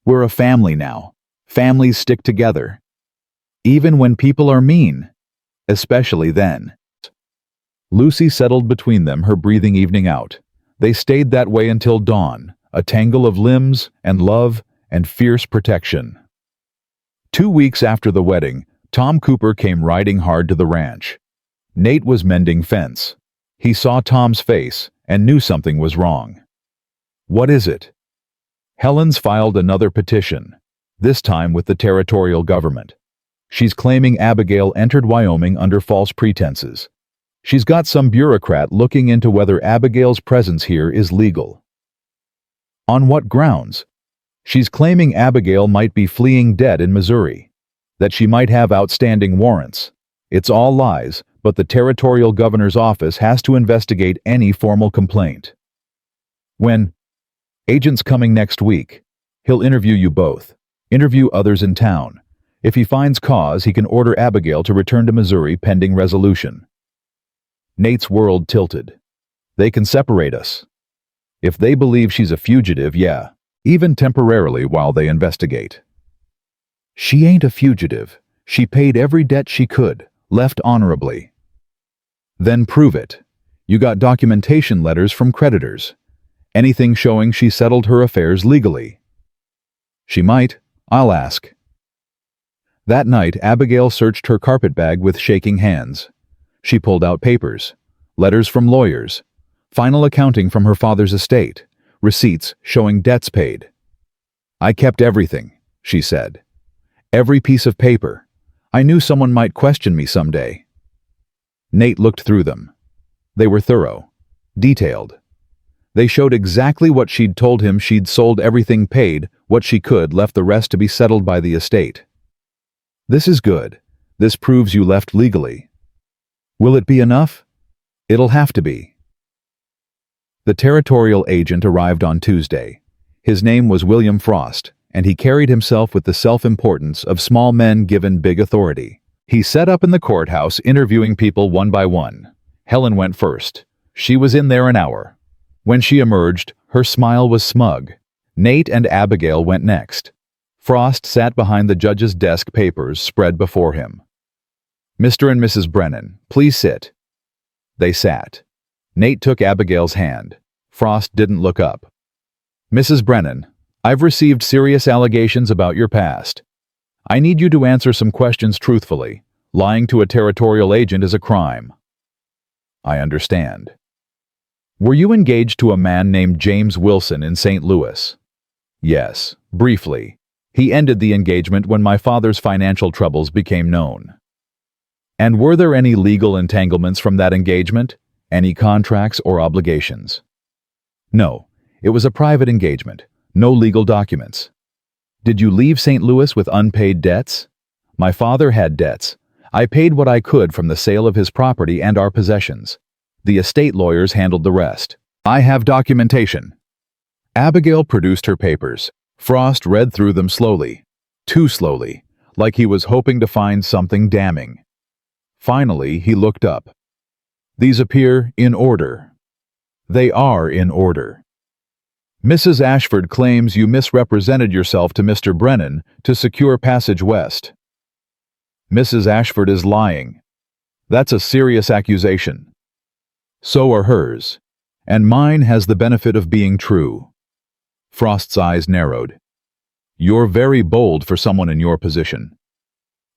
We're a family now. Families stick together. Even when people are mean. Especially then. Lucy settled between them, her breathing evening out. They stayed that way until dawn, a tangle of limbs and love and fierce protection. 2 weeks after the wedding, Tom Cooper came riding hard to the ranch. Nate was mending fence. He saw Tom's face and knew something was wrong. What is it? Helen's filed another petition, this time with the territorial government. She's claiming Abigail entered Wyoming under false pretenses. She's got some bureaucrat looking into whether Abigail's presence here is legal. On what grounds? She's claiming Abigail might be fleeing debt in Missouri, that she might have outstanding warrants. It's all lies, but the territorial governor's office has to investigate any formal complaint. When agent's coming next week, he'll interview you both, interview others in town. If he finds cause, he can order Abigail to return to Missouri pending resolution. Nate's world tilted. They can separate us. If they believe she's a fugitive, yeah, even temporarily while they investigate. She ain't a fugitive. She paid every debt she could, left honorably. Then prove it. You got documentation letters from creditors. Anything showing she settled her affairs legally. She might. I'll ask. That night, Abigail searched her carpetbag with shaking hands. She pulled out papers, letters from lawyers, final accounting from her father's estate, receipts showing debts paid. I kept everything, she said. Every piece of paper. I knew someone might question me someday. Nate looked through them. They were thorough, detailed. They showed exactly what she'd told him. She'd sold everything, paid what she could, left the rest to be settled by the estate. This is good. This proves you left legally. Will it be enough? It'll have to be. The territorial agent arrived on Tuesday. His name was William Frost, and he carried himself with the self-importance of small men given big authority. He set up in the courthouse, interviewing people one by one. Helen went first. She was in there an hour. When she emerged, her smile was smug. Nate and Abigail went next. Frost sat behind the judge's desk, papers spread before him. Mr. and Mrs. Brennan, please sit. They sat. Nate took Abigail's hand. Frost didn't look up. Mrs. Brennan, I've received serious allegations about your past. I need you to answer some questions truthfully. Lying to a territorial agent is a crime. I understand. Were you engaged to a man named James Wilson in St. Louis? Yes, briefly. He ended the engagement when my father's financial troubles became known. And were there any legal entanglements from that engagement? Any contracts or obligations? No, it was a private engagement. No legal documents. Did you leave St. Louis with unpaid debts? My father had debts. I paid what I could from the sale of his property and our possessions. The estate lawyers handled the rest. I have documentation. Abigail produced her papers. Frost read through them slowly. Too slowly, like he was hoping to find something damning. Finally, he looked up. These appear in order. They are in order. Mrs. Ashford claims you misrepresented yourself to Mr. Brennan to secure passage west. Mrs. Ashford is lying. That's a serious accusation. So are hers, and mine has the benefit of being true. Frost's eyes narrowed. You're very bold for someone in your position.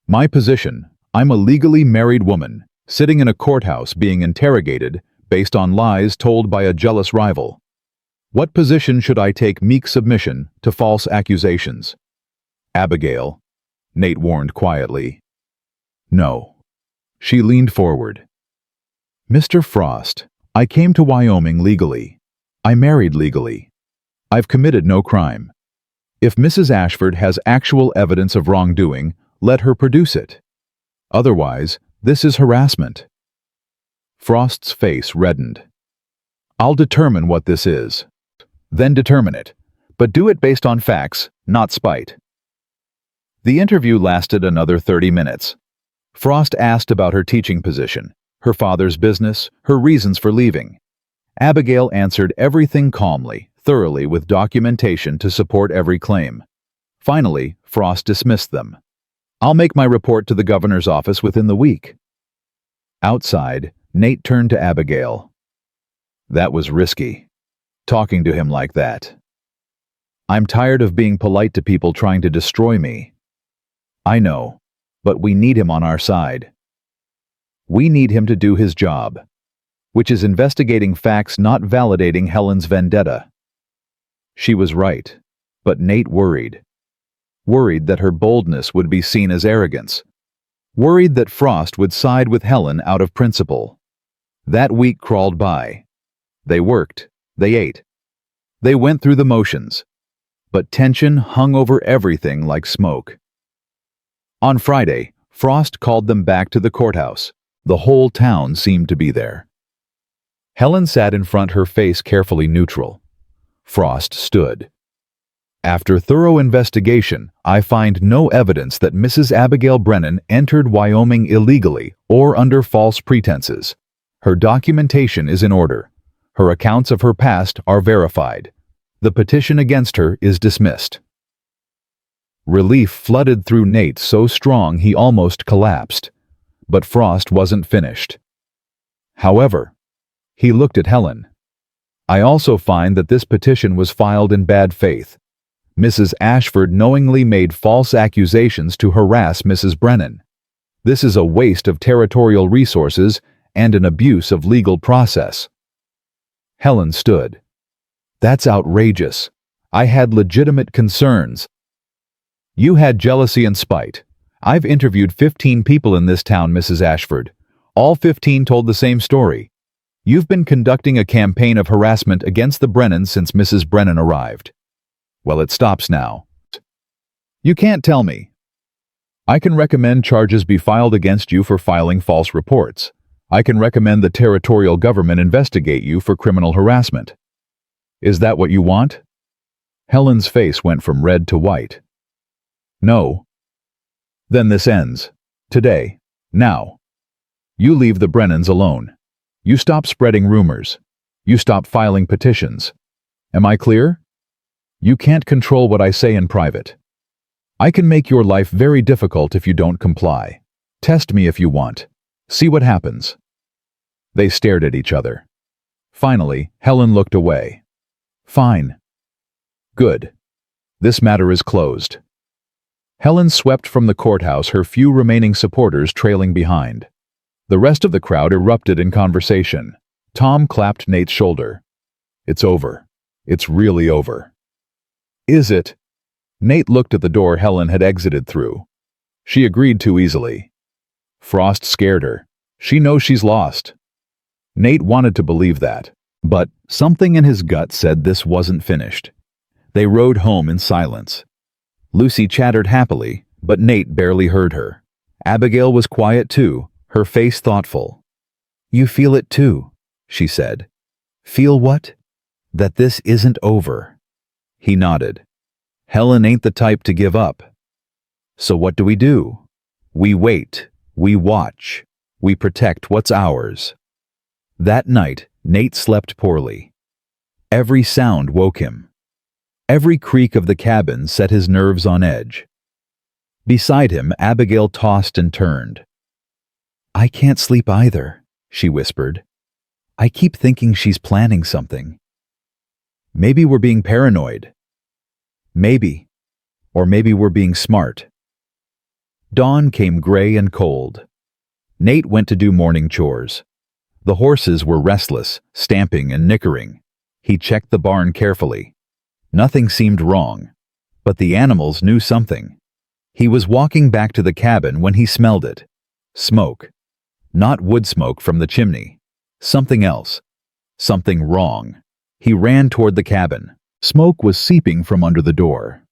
My position, I'm a legally married woman, sitting in a courthouse being interrogated based on lies told by a jealous rival. What position should I take meek submission to false accusations? Abigail, Nate warned quietly. No. She leaned forward. Mr. Frost, I came to Wyoming legally. I married legally. I've committed no crime. If Mrs. Ashford has actual evidence of wrongdoing, let her produce it. Otherwise, this is harassment. Frost's face reddened. I'll determine what this is. Then determine it, but do it based on facts, not spite. The interview lasted another 30 minutes. Frost asked about her teaching position, her father's business, her reasons for leaving. Abigail answered everything calmly, thoroughly, with documentation to support every claim. Finally, Frost dismissed them. I'll make my report to the governor's office within the week. Outside, Nate turned to Abigail. That was risky, talking to him like that. I'm tired of being polite to people trying to destroy me. I know, but we need him on our side. We need him to do his job, which is investigating facts, not validating Helen's vendetta. She was right, but Nate worried. Worried that her boldness would be seen as arrogance. Worried that Frost would side with Helen out of principle. That week crawled by. They worked, they ate. They went through the motions. But tension hung over everything like smoke. On Friday, Frost called them back to the courthouse. The whole town seemed to be there. Helen sat in front, her face carefully neutral. Frost stood. After thorough investigation, I find no evidence that Mrs. Abigail Brennan entered Wyoming illegally or under false pretenses. Her documentation is in order. Her accounts of her past are verified. The petition against her is dismissed. Relief flooded through Nate so strong he almost collapsed. But Frost wasn't finished. However, he looked at Helen. I also find that this petition was filed in bad faith. Mrs. Ashford knowingly made false accusations to harass Mrs. Brennan. This is a waste of territorial resources and an abuse of legal process. Helen stood. That's outrageous. I had legitimate concerns. You had jealousy and spite. I've interviewed 15 people in this town, Mrs. Ashford. All 15 told the same story. You've been conducting a campaign of harassment against the Brennans since Mrs. Brennan arrived. Well, it stops now. You can't tell me. I can recommend charges be filed against you for filing false reports. I can recommend the territorial government investigate you for criminal harassment. Is that what you want? Helen's face went from red to white. No. Then this ends. Today. Now. You leave the Brennans alone. You stop spreading rumors. You stop filing petitions. Am I clear? You can't control what I say in private. I can make your life very difficult if you don't comply. Test me if you want. See what happens. They stared at each other. Finally, Helen looked away. Fine. Good. This matter is closed. Helen swept from the courthouse, her few remaining supporters trailing behind. The rest of the crowd erupted in conversation. Tom clapped Nate's shoulder. It's over. It's really over. Is it? Nate looked at the door Helen had exited through. She agreed too easily. Frost scared her. She knows she's lost. Nate wanted to believe that, but something in his gut said this wasn't finished. They rode home in silence. Lucy chattered happily, but Nate barely heard her. Abigail was quiet too, her face thoughtful. You feel it too, she said. Feel what? That this isn't over. He nodded. Helen ain't the type to give up. So what do? We wait, we watch, we protect what's ours. That night, Nate slept poorly. Every sound woke him. Every creak of the cabin set his nerves on edge. Beside him, Abigail tossed and turned. I can't sleep either, she whispered. I keep thinking she's planning something. Maybe we're being paranoid. Maybe. Or maybe we're being smart. Dawn came gray and cold. Nate went to do morning chores. The horses were restless, stamping and nickering. He checked the barn carefully. Nothing seemed wrong, but the animals knew something. He was walking back to the cabin when he smelled it. Smoke. Not wood smoke from the chimney. Something else. Something wrong. He ran toward the cabin. Smoke was seeping from under the door.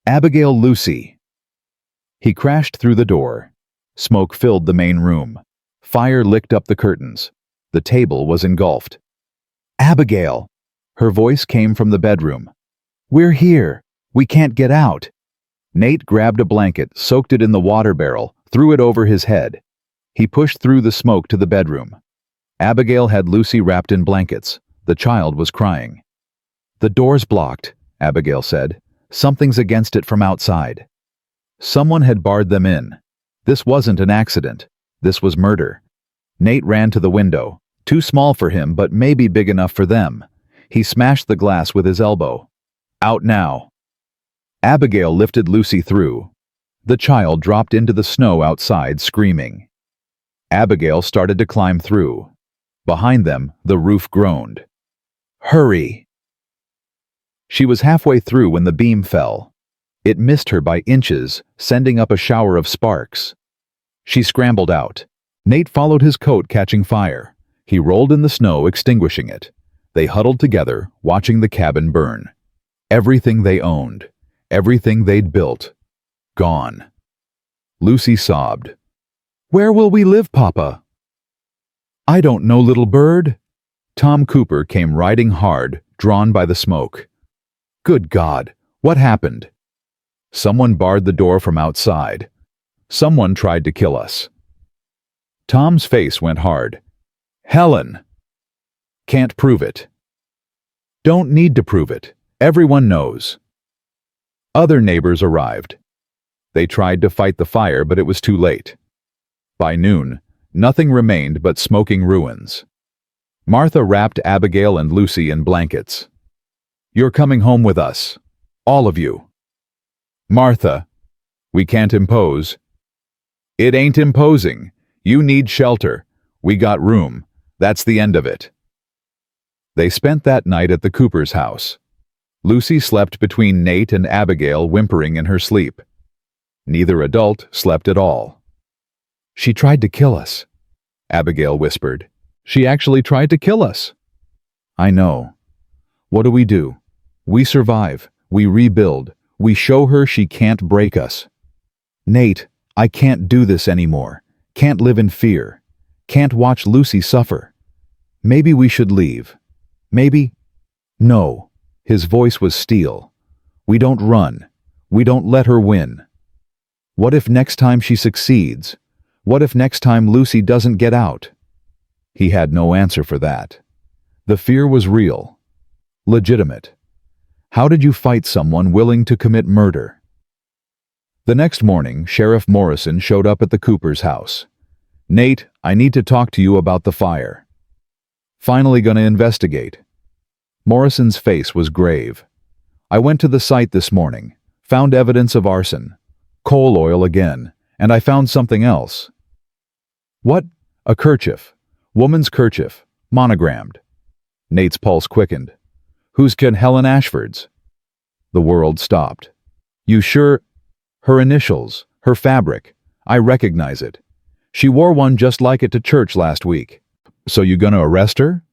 Abigail, Lucy. He crashed through the door. Smoke filled the main room. Fire licked up the curtains. The table was engulfed. Abigail! Her voice came from the bedroom. We're here. We can't get out. Nate grabbed a blanket, soaked it in the water barrel, threw it over his head. He pushed through the smoke to the bedroom. Abigail had Lucy wrapped in blankets. The child was crying. The door's blocked, Abigail said. Something's against it from outside. Someone had barred them in. This wasn't an accident. This was murder. Nate ran to the window. Too small for him, but maybe big enough for them. He smashed the glass with his elbow. Out now. Abigail lifted Lucy through. The child dropped into the snow outside, screaming. Abigail started to climb through. Behind them, the roof groaned. Hurry! She was halfway through when the beam fell. It missed her by inches, sending up a shower of sparks. She scrambled out. Nate followed his coat, catching fire. He rolled in the snow, extinguishing it. They huddled together, watching the cabin burn. Everything they owned, everything they'd built, gone. Lucy sobbed. Where will we live, Papa? I don't know, little bird. Tom Cooper came riding hard, drawn by the smoke. Good God, what happened? Someone barred the door from outside. Someone tried to kill us. Tom's face went hard. Helen! Can't prove it. Don't need to prove it. Everyone knows. Other neighbors arrived. They tried to fight the fire, but it was too late. By noon, nothing remained but smoking ruins. Martha wrapped Abigail and Lucy in blankets. You're coming home with us. All of you. Martha, we can't impose. It ain't imposing. You need shelter. We got room. That's the end of it. They spent that night at the Cooper's house. Lucy slept between Nate and Abigail, whimpering in her sleep. Neither adult slept at all. She tried to kill us, Abigail whispered. She actually tried to kill us. I know. What do? We survive. We rebuild. We show her she can't break us. Nate, I can't do this anymore. Can't live in fear. Can't watch Lucy suffer. Maybe we should leave. Maybe? No. His voice was steel. We don't run. We don't let her win. What if next time she succeeds? What if next time Lucy doesn't get out? He had no answer for that. The fear was real. Legitimate. How did you fight someone willing to commit murder? The next morning, Sheriff Morrison showed up at the Cooper's house. Nate, I need to talk to you about the fire. Finally gonna investigate. Morrison's face was grave. I went to the site this morning, found evidence of arson, coal oil again, and I found something else. What? A kerchief. Woman's kerchief, monogrammed. Nate's pulse quickened. Whose kid? Helen Ashford's? The world stopped. You sure? Her initials, her fabric. I recognize it. She wore one just like it to church last week. So you gonna arrest her?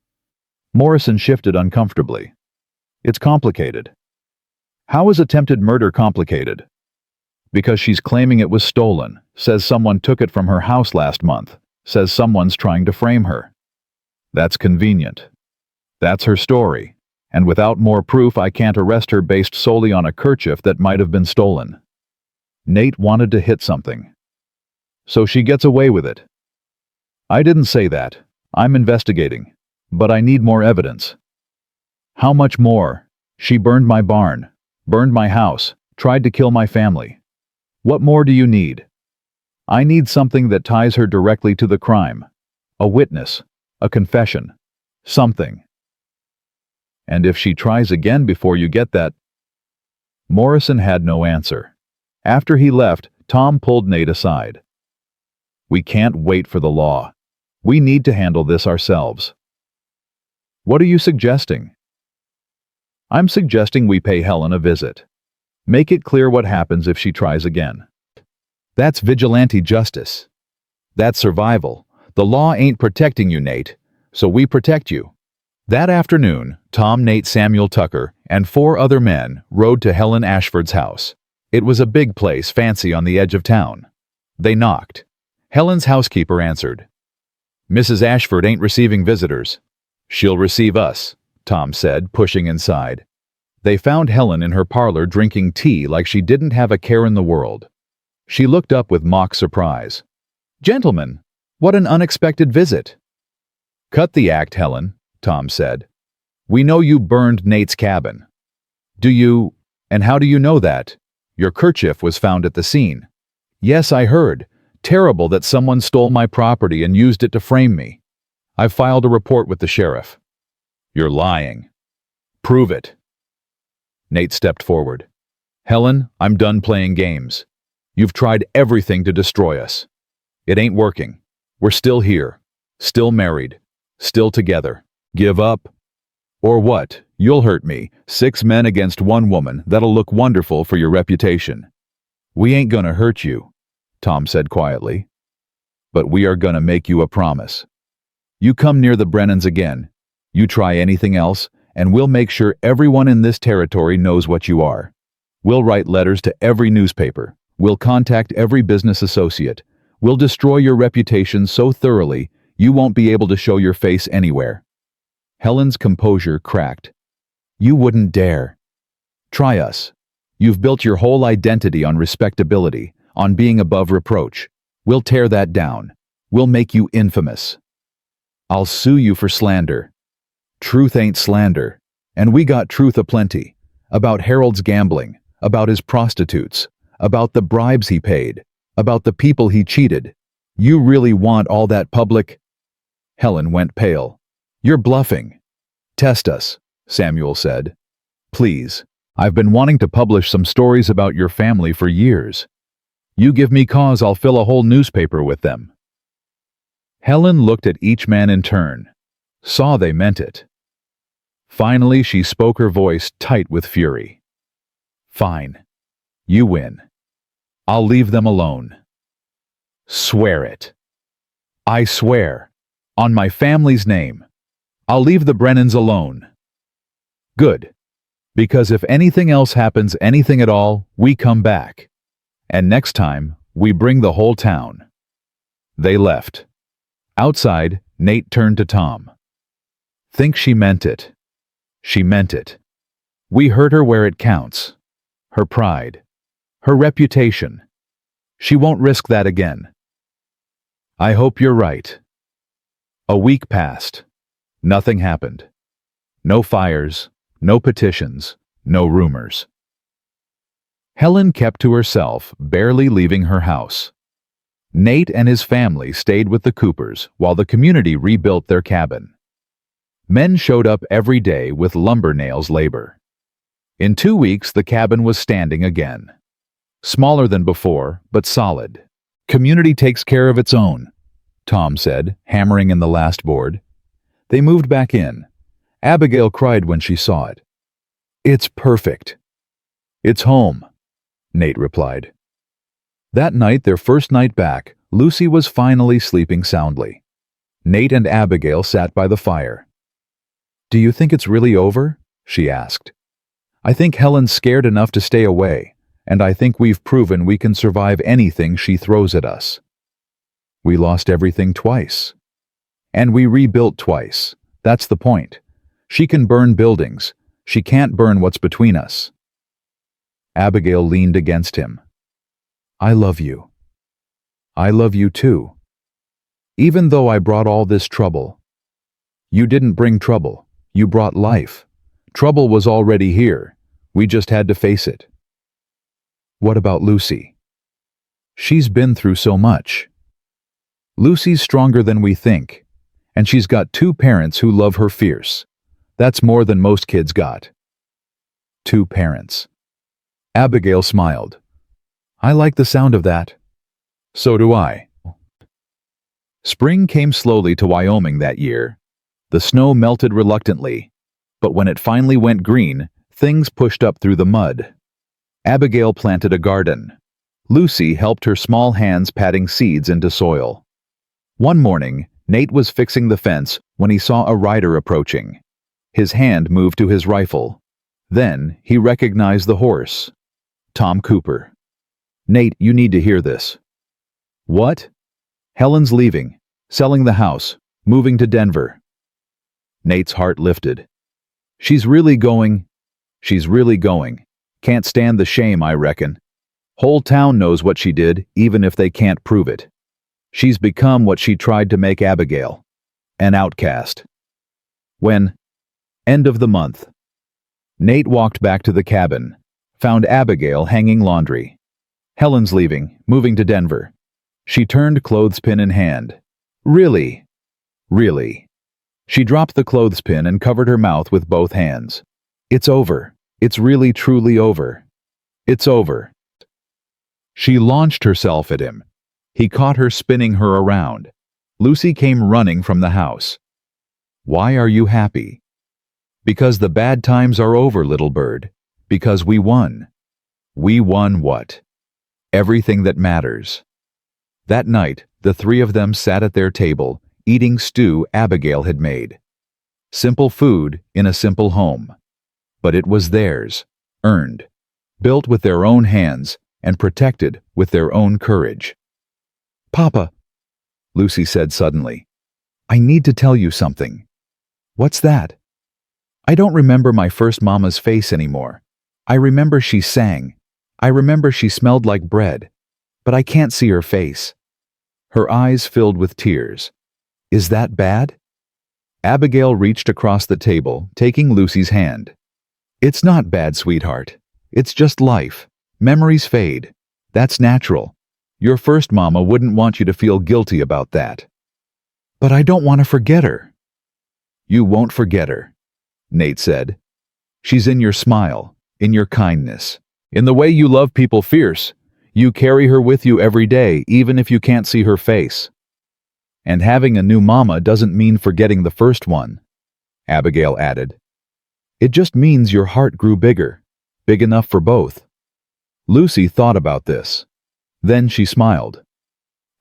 Morrison shifted uncomfortably. It's complicated. How is attempted murder complicated? Because she's claiming it was stolen, says someone took it from her house last month, says someone's trying to frame her. That's convenient. That's her story, and without more proof I can't arrest her based solely on a kerchief that might have been stolen. Nate wanted to hit something. So she gets away with it. I didn't say that. I'm investigating. But I need more evidence. How much more? She burned my barn, burned my house, tried to kill my family. What more do you need? I need something that ties her directly to the crime. A witness, a confession, something. And if she tries again before you get that? Morrison had no answer. After he left, Tom pulled Nate aside. We can't wait for the law. We need to handle this ourselves. What are you suggesting? I'm suggesting we pay Helen a visit. Make it clear what happens if she tries again. That's vigilante justice. That's survival. The law ain't protecting you, Nate, so we protect you. That afternoon, Tom, Nate, Samuel Tucker, and 4 other men rode to Helen Ashford's house. It was a big place, fancy on the edge of town. They knocked. Helen's housekeeper answered. "Mrs. Ashford ain't receiving visitors." "She'll receive us," Tom said, pushing inside. They found Helen in her parlor drinking tea like she didn't have a care in the world. She looked up with mock surprise. "Gentlemen, what an unexpected visit." "Cut the act, Helen," Tom said. "We know you burned Nate's cabin." "Do you? And how do you know that? Your kerchief was found at the scene." "Yes, I heard. Terrible that someone stole my property and used it to frame me. I've filed a report with the sheriff." "You're lying." "Prove it." Nate stepped forward. "Helen, I'm done playing games. You've tried everything to destroy us. It ain't working. We're still here, still married, still together. Give up? Or what? You'll hurt me. 6 men against 1 woman. That'll look wonderful for your reputation." "We ain't gonna hurt you," Tom said quietly. "But we are gonna make you a promise. You come near the Brennans again, you try anything else, and we'll make sure everyone in this territory knows what you are. We'll write letters to every newspaper. We'll contact every business associate. We'll destroy your reputation so thoroughly you won't be able to show your face anywhere." Helen's composure cracked. "You wouldn't dare. Try us. You've built your whole identity on respectability, on being above reproach. We'll tear that down. We'll make you infamous. I'll sue you for slander. Truth ain't slander. And we got truth aplenty. About Harold's gambling, about his prostitutes, about the bribes he paid, about the people he cheated. You really want all that public?" Helen went pale. "You're bluffing." "Test us," Samuel said. "Please. I've been wanting to publish some stories about your family for years. You give me cause, I'll fill a whole newspaper with them." Helen looked at each man in turn, saw they meant it. Finally, she spoke, her voice tight with fury. "Fine. You win. I'll leave them alone." "Swear it." "I swear. On my family's name. I'll leave the Brennans alone." "Good. Because if anything else happens, anything at all, we come back. And next time, we bring the whole town." They left. Outside, Nate turned to Tom. "Think she meant it." "She meant it. We hurt her where it counts. Her pride. Her reputation. She won't risk that again." "I hope you're right." A week passed. Nothing happened. No fires, no petitions, no rumors. Helen kept to herself, barely leaving her house. Nate and his family stayed with the Coopers while the community rebuilt their cabin. Men showed up every day with lumber nails labor. In 2 weeks, the cabin was standing again. Smaller than before, but solid. "Community takes care of its own," Tom said, hammering in the last board. They moved back in. Abigail cried when she saw it. "It's perfect." "It's home," Nate replied. That night, their first night back, Lucy was finally sleeping soundly. Nate and Abigail sat by the fire. "Do you think it's really over?" she asked. "I think Helen's scared enough to stay away, and I think we've proven we can survive anything she throws at us. We lost everything twice. And we rebuilt twice. That's the point. She can burn buildings. She can't burn what's between us." Abigail leaned against him. "I love you. I love you too. Even though I brought all this trouble." "You didn't bring trouble. You brought life. Trouble was already here. We just had to face it." "What about Lucy?" "She's been through so much. Lucy's stronger than we think, and she's got 2 parents who love her fierce. That's more than most kids got." 2 parents. Abigail smiled. "I like the sound of that." "So do I." Spring came slowly to Wyoming that year. The snow melted reluctantly, but when it finally went green, Things pushed up through the mud. Abigail planted a garden. Lucy helped her small hands patting seeds into soil. One morning, Nate was fixing the fence when he saw a rider approaching. His hand moved to his rifle. Then he recognized the horse. Tom Cooper. "Nate, you need to hear this." "What?" "Helen's leaving, selling the house, moving to Denver." Nate's heart lifted. She's really going. Can't stand the shame, I reckon. Whole town knows what she did, even if they can't prove it. She's become what she tried to make Abigail. An outcast. When? End of the month. Nate walked back to the cabin, found Abigail hanging laundry. Helen's leaving, moving to Denver. She turned clothespin in hand. Really? Really? She dropped the clothespin and covered her mouth with both hands. It's over. It's really truly over. It's over. She launched herself at him. He caught her spinning her around. Lucy came running from the house. "Why are you happy?" "Because the bad times are over, little bird. Because we won." "We won what?" "Everything that matters." That night, the three of them sat at their table, eating stew Abigail had made. Simple food in a simple home. But it was theirs, earned, built with their own hands, and protected with their own courage. "Papa," Lucy said suddenly, "I need to tell you something." "What's that?" "I don't remember my first mama's face anymore. I remember she sang. I remember she smelled like bread. But I can't see her face." Her eyes filled with tears. "Is that bad?" Abigail reached across the table, taking Lucy's hand. "It's not bad, sweetheart. It's just life. Memories fade. That's natural. Your first mama wouldn't want you to feel guilty about that." "But I don't want to forget her." "You won't forget her," Nate said. "She's in your smile, in your kindness, in the way you love people fierce. You carry her with you every day, even if you can't see her face. And having a new mama doesn't mean forgetting the first one," Abigail added. "It just means your heart grew bigger, big enough for both." Lucy thought about this. Then she smiled.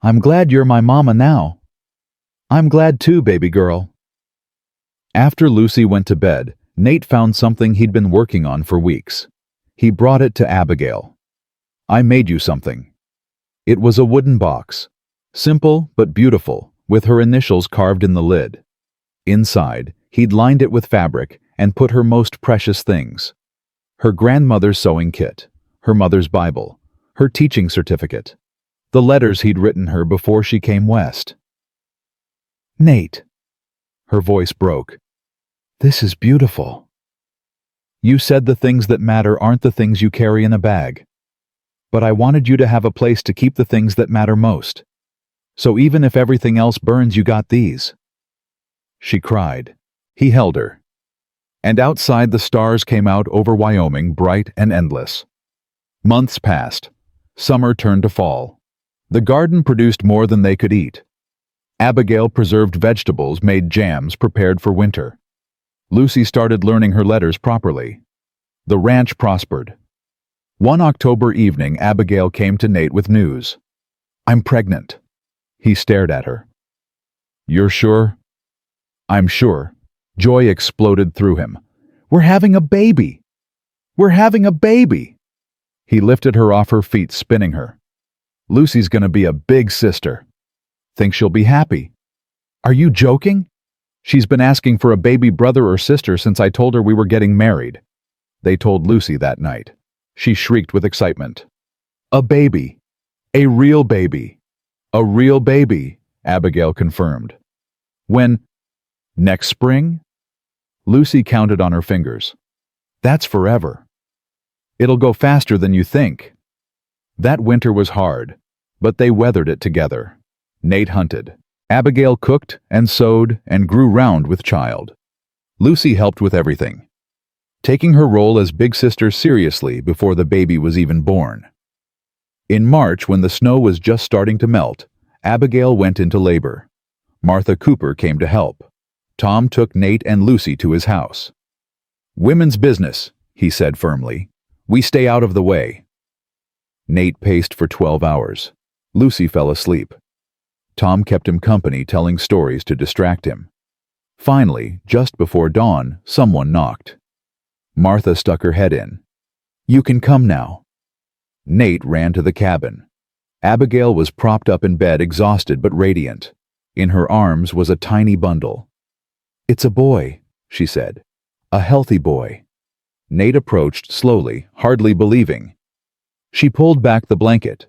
"I'm glad you're my mama now." "I'm glad too, baby girl." After Lucy went to bed, Nate found something he'd been working on for weeks. He brought it to Abigail. "I made you something." It was a wooden box. Simple but beautiful, with her initials carved in the lid. Inside, he'd lined it with fabric and put her most precious things. Her grandmother's sewing kit, her mother's Bible, her teaching certificate, the letters he'd written her before she came west. "Nate," her voice broke, "this is beautiful." "You said the things that matter aren't the things you carry in a bag. But I wanted you to have a place to keep the things that matter most. So even if everything else burns, you got these." She cried. He held her. And outside the stars came out over Wyoming, bright and endless. Months passed. Summer turned to fall. The garden produced more than they could eat. Abigail preserved vegetables, made jams prepared for winter. Lucy started learning her letters properly. The ranch prospered. One October evening, Abigail came to Nate with news. "I'm pregnant." He stared at her. "You're sure?" "I'm sure." Joy exploded through him. "We're having a baby! We're having a baby!" He lifted her off her feet, spinning her. "Lucy's gonna be a big sister. Think she'll be happy." "Are you joking?" "She's been asking for a baby brother or sister since I told her we were getting married." They told Lucy that night. She shrieked with excitement. "A baby. A real baby. A real baby," Abigail confirmed. "When? Next spring?" Lucy counted on her fingers. "That's forever. It'll go faster than you think." That winter was hard, but they weathered it together. Nate hunted. Abigail cooked and sewed and grew round with child. Lucy helped with everything, taking her role as big sister seriously before the baby was even born. In March, when the snow was just starting to melt, Abigail went into labor. Martha Cooper came to help. Tom took Nate and Lucy to his house. "Women's business," he said firmly. "We stay out of the way." Nate paced for 12 hours. Lucy fell asleep. Tom kept him company, telling stories to distract him. Finally, just before dawn, someone knocked. Martha stuck her head in. "You can come now." Nate ran to the cabin. Abigail was propped up in bed, exhausted but radiant. In her arms was a tiny bundle. "It's a boy," she said. "A healthy boy." Nate approached slowly, hardly believing. She pulled back the blanket.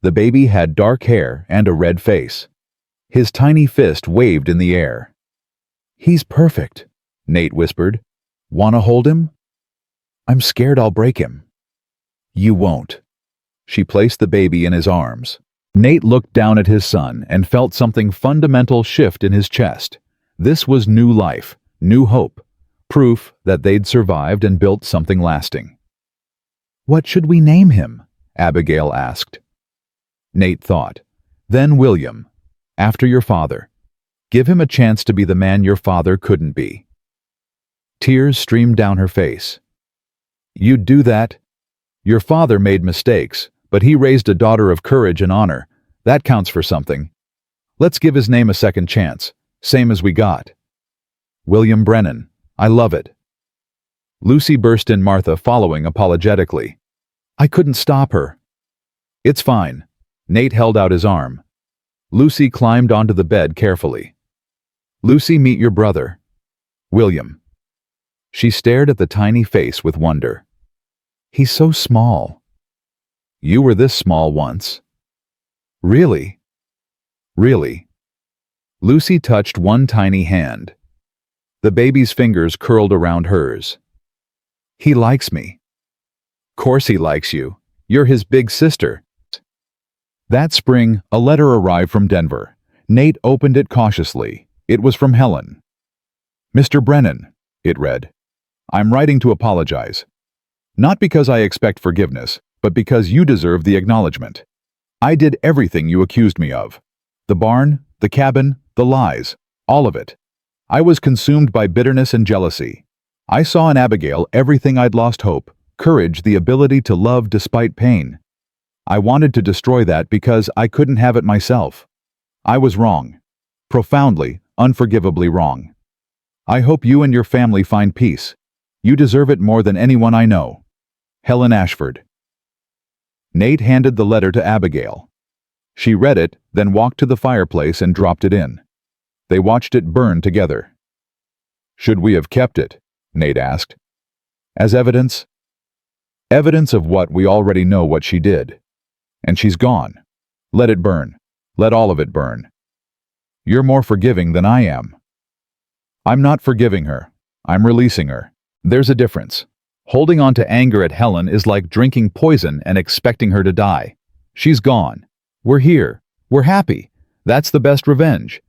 The baby had dark hair and a red face. His tiny fist waved in the air. "He's perfect," Nate whispered. "Wanna hold him?" "I'm scared I'll break him." "You won't." She placed the baby in his arms. Nate looked down at his son and felt something fundamental shift in his chest. This was new life, new hope, proof that they'd survived and built something lasting. "What should we name him?" Abigail asked. Nate thought. "Then William, after your father. Give him a chance to be the man your father couldn't be." Tears streamed down her face. "You'd do that? Your father made mistakes, but he raised a daughter of courage and honor. That counts for something. Let's give his name a second chance, same as we got. William Brennan. I love it." Lucy burst in, Martha following apologetically. "I couldn't stop her." "It's fine." Nate held out his arm. Lucy climbed onto the bed carefully. "Lucy, meet your brother. William." She stared at the tiny face with wonder. "He's so small." "You were this small once." "Really?" "Really." Lucy touched one tiny hand. The baby's fingers curled around hers. "He likes me." "Course he likes you. You're his big sister." That spring, a letter arrived from Denver. Nate opened it cautiously. It was from Helen. "Mr. Brennan," it read, "I'm writing to apologize. Not because I expect forgiveness, but because you deserve the acknowledgement. I did everything you accused me of. The barn, the cabin, the lies, all of it. I was consumed by bitterness and jealousy. I saw in Abigail everything I'd lost: hope, courage, the ability to love despite pain. I wanted to destroy that because I couldn't have it myself. I was wrong. Profoundly, unforgivably wrong. I hope you and your family find peace. You deserve it more than anyone I know. Helen Ashford." Nate handed the letter to Abigail. She read it, then walked to the fireplace and dropped it in. They watched it burn together. "Should we have kept it?" Nate asked. "As evidence?" "Evidence of what? We already know what she did. And she's gone. Let it burn. Let all of it burn. You're more forgiving than I am." "I'm not forgiving her. I'm releasing her. There's a difference. Holding on to anger at Helen is like drinking poison and expecting her to die. She's gone. We're here. We're happy. That's the best revenge."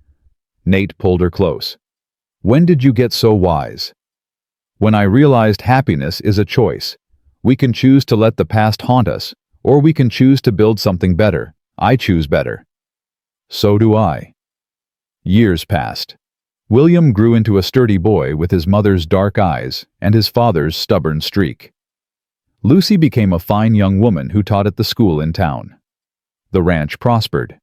Nate pulled her close. "When did you get so wise?" "When I realized happiness is a choice. We can choose to let the past haunt us, or we can choose to build something better. I choose better." "So do I." Years passed. William grew into a sturdy boy with his mother's dark eyes and his father's stubborn streak. Lucy became a fine young woman who taught at the school in town. The ranch prospered.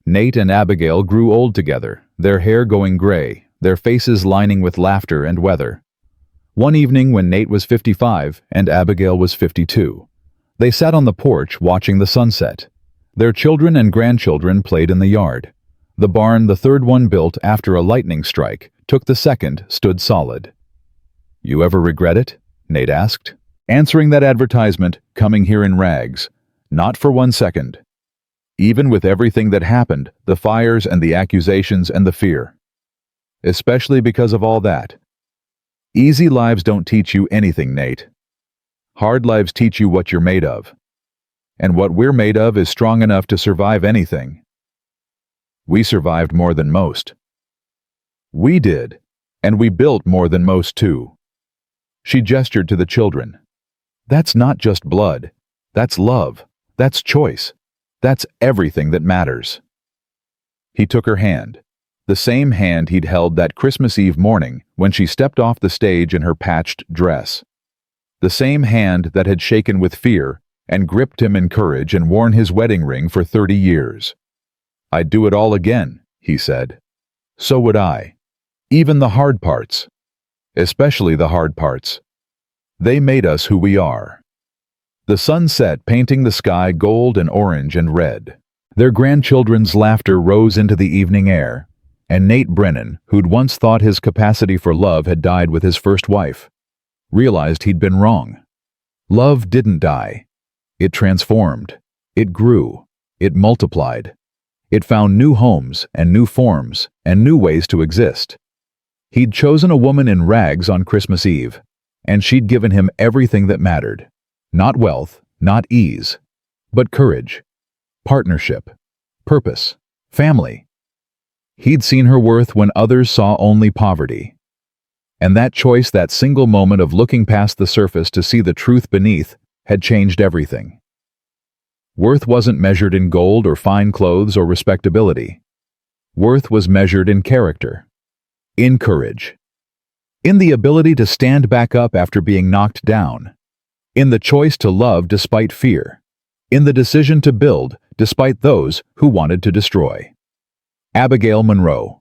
Nate and Abigail grew old together, their hair going gray, their faces lining with laughter and weather. One evening when Nate was 55 and Abigail was 52, they sat on the porch watching the sunset. Their children and grandchildren played in the yard. The barn, the third one built after a lightning strike, took the second, stood solid. "You ever regret it?" Nate asked. "Answering that advertisement, coming here in rags. Not for 1 second. Even with everything that happened, the fires and the accusations and the fear. Especially because of all that. Easy lives don't teach you anything, Nate. Hard lives teach you what you're made of. And what we're made of is strong enough to survive anything. We survived more than most. We did, and we built more than most too." She gestured to the children. "That's not just blood. That's love. That's choice. That's everything that matters." He took her hand, the same hand he'd held that Christmas Eve morning when she stepped off the stage in her patched dress. The same hand that had shaken with fear and gripped him in courage and worn his wedding ring for 30 years. "I'd do it all again," he said. "So would I. Even the hard parts. Especially the hard parts. They made us who we are." The sun set, painting the sky gold and orange and red. Their grandchildren's laughter rose into the evening air, and Nate Brennan, who'd once thought his capacity for love had died with his first wife, realized he'd been wrong. Love didn't die. It transformed. It grew. It multiplied. It found new homes and new forms and new ways to exist. He'd chosen a woman in rags on Christmas Eve, and she'd given him everything that mattered. Not wealth, not ease, but courage, partnership, purpose, family. He'd seen her worth when others saw only poverty. And that choice, that single moment of looking past the surface to see the truth beneath, had changed everything. Worth wasn't measured in gold or fine clothes or respectability. Worth was measured in character, in courage, in the ability to stand back up after being knocked down, in the choice to love despite fear, in the decision to build despite those who wanted to destroy. Abigail Monroe.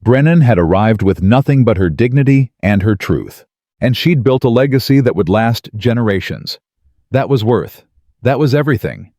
Brennan had arrived with nothing but her dignity and her truth, and she'd built a legacy that would last generations. That was worth. That was everything.